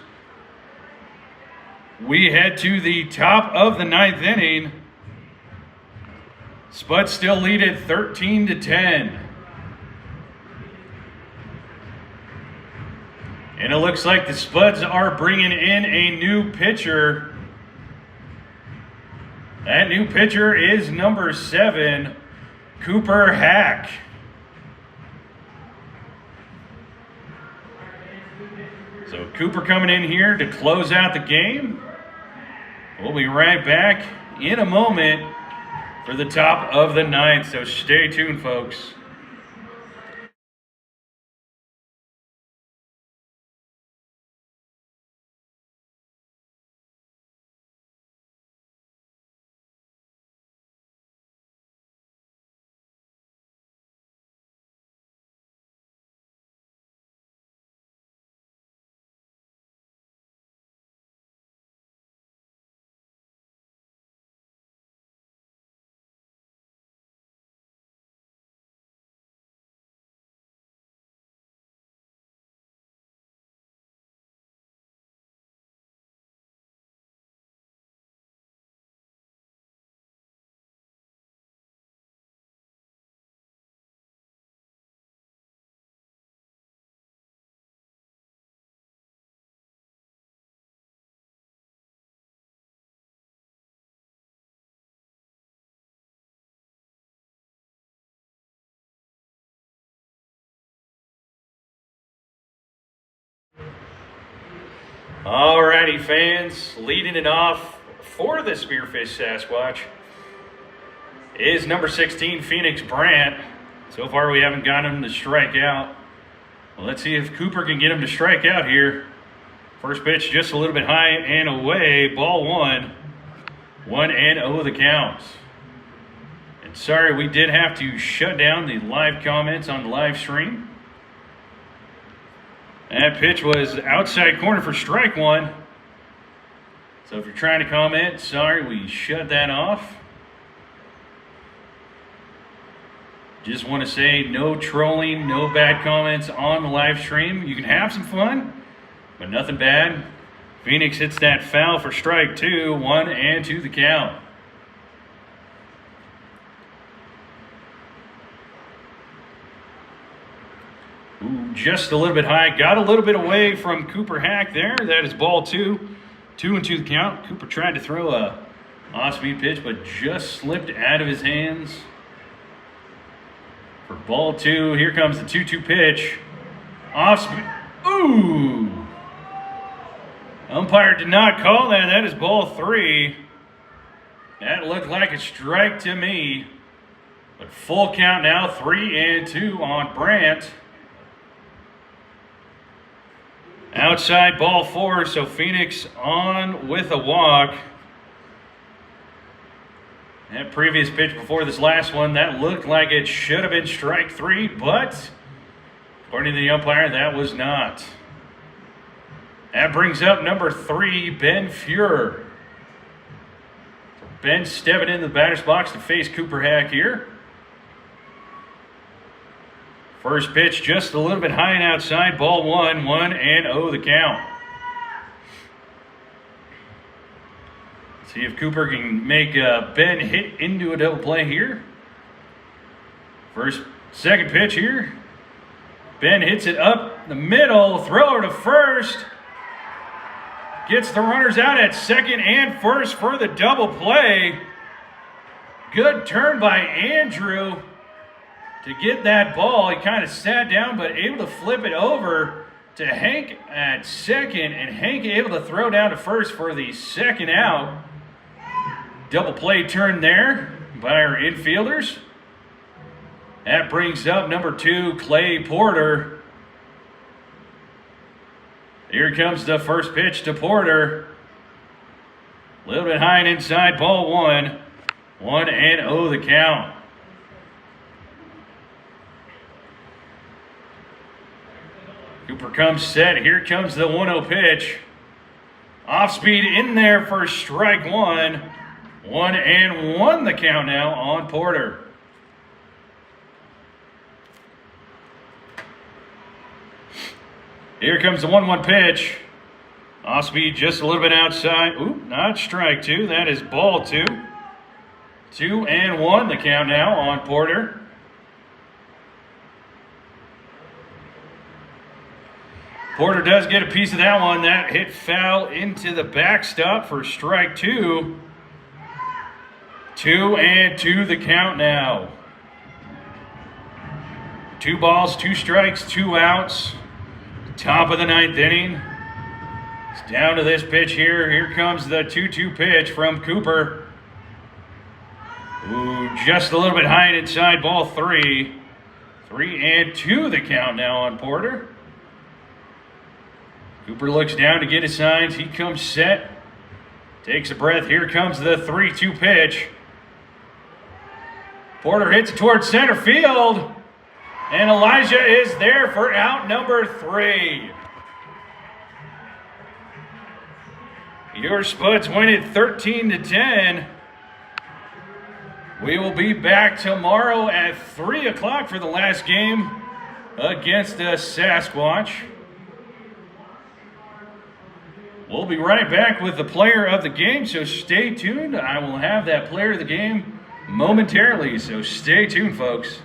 We head to the top of the 9th inning. Spuds still lead it 13-10. And it looks like the Spuds are bringing in a new pitcher. That new pitcher is number 7, Cooper Hack. So Cooper coming in here to close out the game. We'll be right back in a moment for the top of the 9th. So stay tuned, folks. Alrighty, fans, leading it off for the Spearfish Sasquatch is number 16, Phoenix Brant. So far, we haven't got him to strike out. Well, let's see if Cooper can get him to strike out here. First pitch just a little bit high and away. Ball one. 1-0 the count. And sorry, we did have to shut down the live comments on the live stream. That pitch was outside corner for strike one. So if you're trying to comment, sorry, we shut that off. Just want to say no trolling, no bad comments on the live stream. You can have some fun, but nothing bad. Phoenix hits that foul for strike two, 1-2 the count. Ooh, just a little bit high. Got a little bit away from Cooper Hack there. That is ball two. 2-2 the count. Cooper tried to throw a off-speed pitch, but just slipped out of his hands. For ball two, here comes the 2-2 pitch. Off-speed. Ooh! Umpire did not call that. That is ball three. That looked like a strike to me. But full count now, 3-2 on Brant. Outside ball four, so Phoenix on with a walk. That previous pitch before this last one, that looked like it should have been strike three, but according to the umpire, that was not. That brings up number 3, Ben Fuhrer. Ben stepping into the batter's box to face Cooper Hack here. First pitch just a little bit high and outside. Ball one, 1-0 the count. See if Cooper can make Ben hit into a double play here. Second pitch here. Ben hits it up the middle. Thrower to first. Gets the runners out at second and first for the double play. Good turn by Andrew to get that ball. He kind of sat down, but able to flip it over to Hank at second, and Hank able to throw down to first for the second out. Double play turn there by our infielders. That brings up number 2, Clay Porter. Here comes the first pitch to Porter. A little bit high and inside, ball one. 1-0 the count. Cooper comes set. Here comes the 1-0 pitch. Off speed in there for strike one. 1-1 the count now on Porter. Here comes the 1-1 pitch. Off speed just a little bit outside. Oop, not strike two. That is ball two. 2-1 the count now on Porter. Porter does get a piece of that one. That hit foul into the backstop for strike two. 2-2 the count now. 2 balls, 2 strikes, 2 outs. Top of the 9th inning. It's down to this pitch here. Here comes the 2-2 pitch from Cooper. Ooh, just a little bit high and inside, ball 3. 3-2 the count now on Porter. Cooper looks down to get his signs. He comes set. Takes a breath. Here comes the 3-2 pitch. Porter hits it towards center field. And Elijah is there for out number 3. Your Spuds win it 13-10. We will be back tomorrow at 3 o'clock for the last game against the Sasquatch. We'll be right back with the player of the game, so stay tuned. I will have that player of the game momentarily, so stay tuned, folks.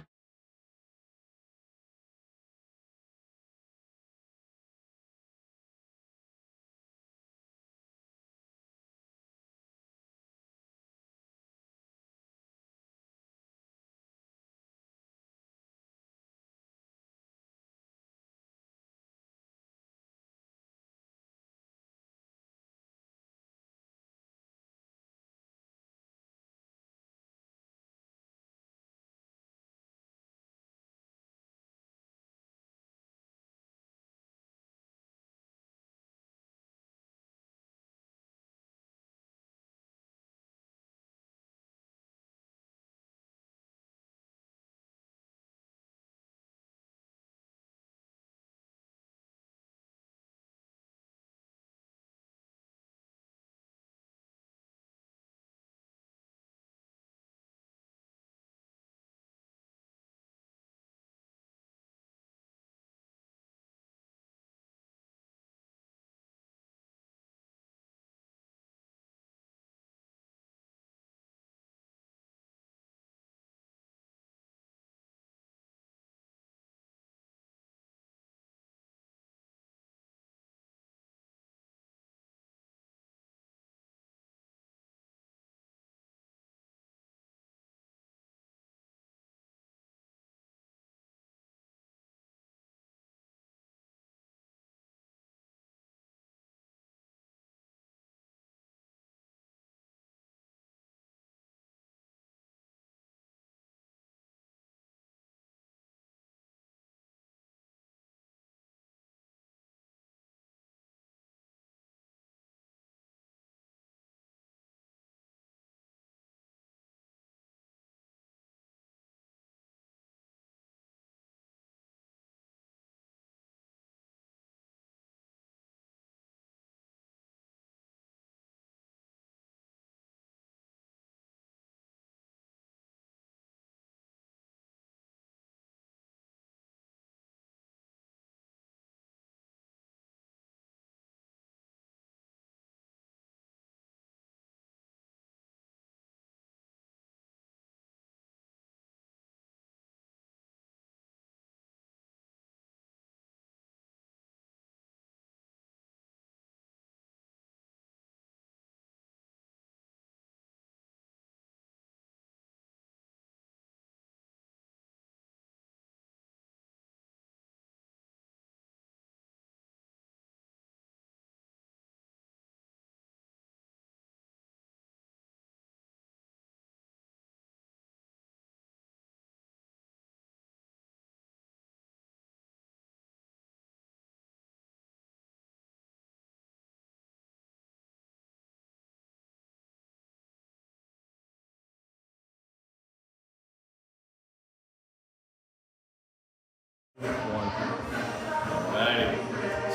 Alrighty.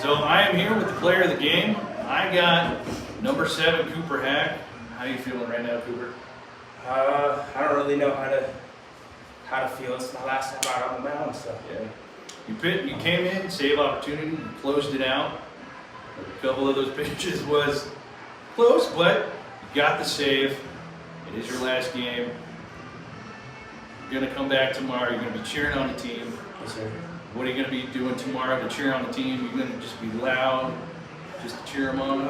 So I am here with the player of the game. I got number 7, Cooper Hack. How you feeling right now, Cooper? I don't really know how to feel. It's my last time out on the mound, so. Yeah. You came in, save opportunity, you closed it out. A couple of those pitches was close, but you got the save. It is your last game. You're gonna come back tomorrow. You're gonna be cheering on the team. Yes, sir. What are you gonna be doing tomorrow to cheer on the team? You're gonna just be loud, just to cheer them on.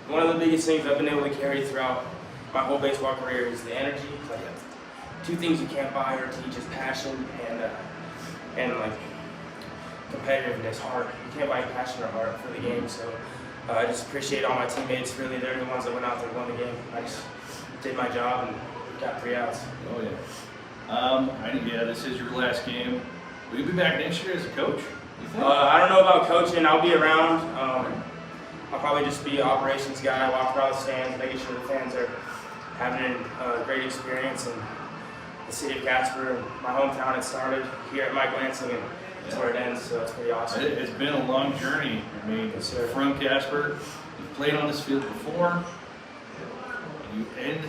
One of the biggest things I've been able to carry throughout my whole baseball career is the energy. Like, 2 things you can't buy or teach is passion and like competitiveness, heart. You can't buy passion or heart for the game. So I just appreciate all my teammates. Really, they're the ones that went out there and won the game. I just did my job and got 3 outs. Oh yeah. Yeah, this is your last game. Will you be back next year as a coach? You think? I don't know about coaching. I'll be around. I'll probably just be an operations guy, walk around the stands, making sure the fans are having a great experience. And the city of Casper, and my hometown, it started here at Mike Lansing, and that's where it ends. So it's pretty awesome. It's been a long journey. I mean, Yes, sir. from Casper, you've played on this field before. You end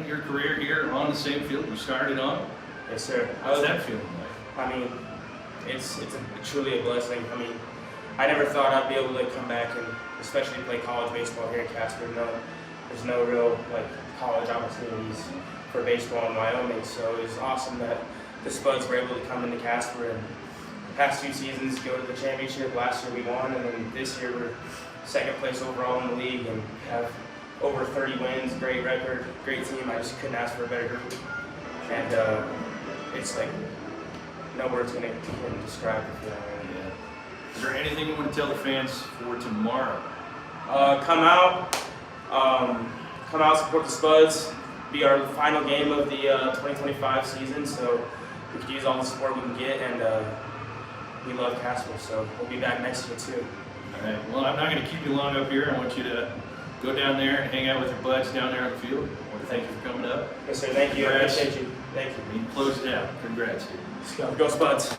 your career here on the same field you started on. Yes, sir. How's that feeling like? I mean, it's truly a blessing. I mean, I never thought I'd be able to come back and especially play college baseball here in Casper. There's no real college opportunities for baseball in Wyoming, so it was awesome that the Spuds were able to come into Casper and the past 2 seasons go to the championship. Last year we won, and then this year we're 2nd place overall in the league and have over 30 wins, great record, great team. I just couldn't ask for a better group, and it's like no words can describe it. Is there anything you want to tell the fans for tomorrow? Come out, support the Spuds. Be our final game of the 2025 season, so we could use all the support we can get, and we love Casper, so we'll be back next year too. All right. Well, I'm not going to keep you long up here. I want you to go down there and hang out with your buds down there on the field. I want to thank you for coming up. Yes, sir. Thank you. I Congrats. appreciate you. Thank you. You closed it out. Congrats, dude. Let's go. Go Spuds.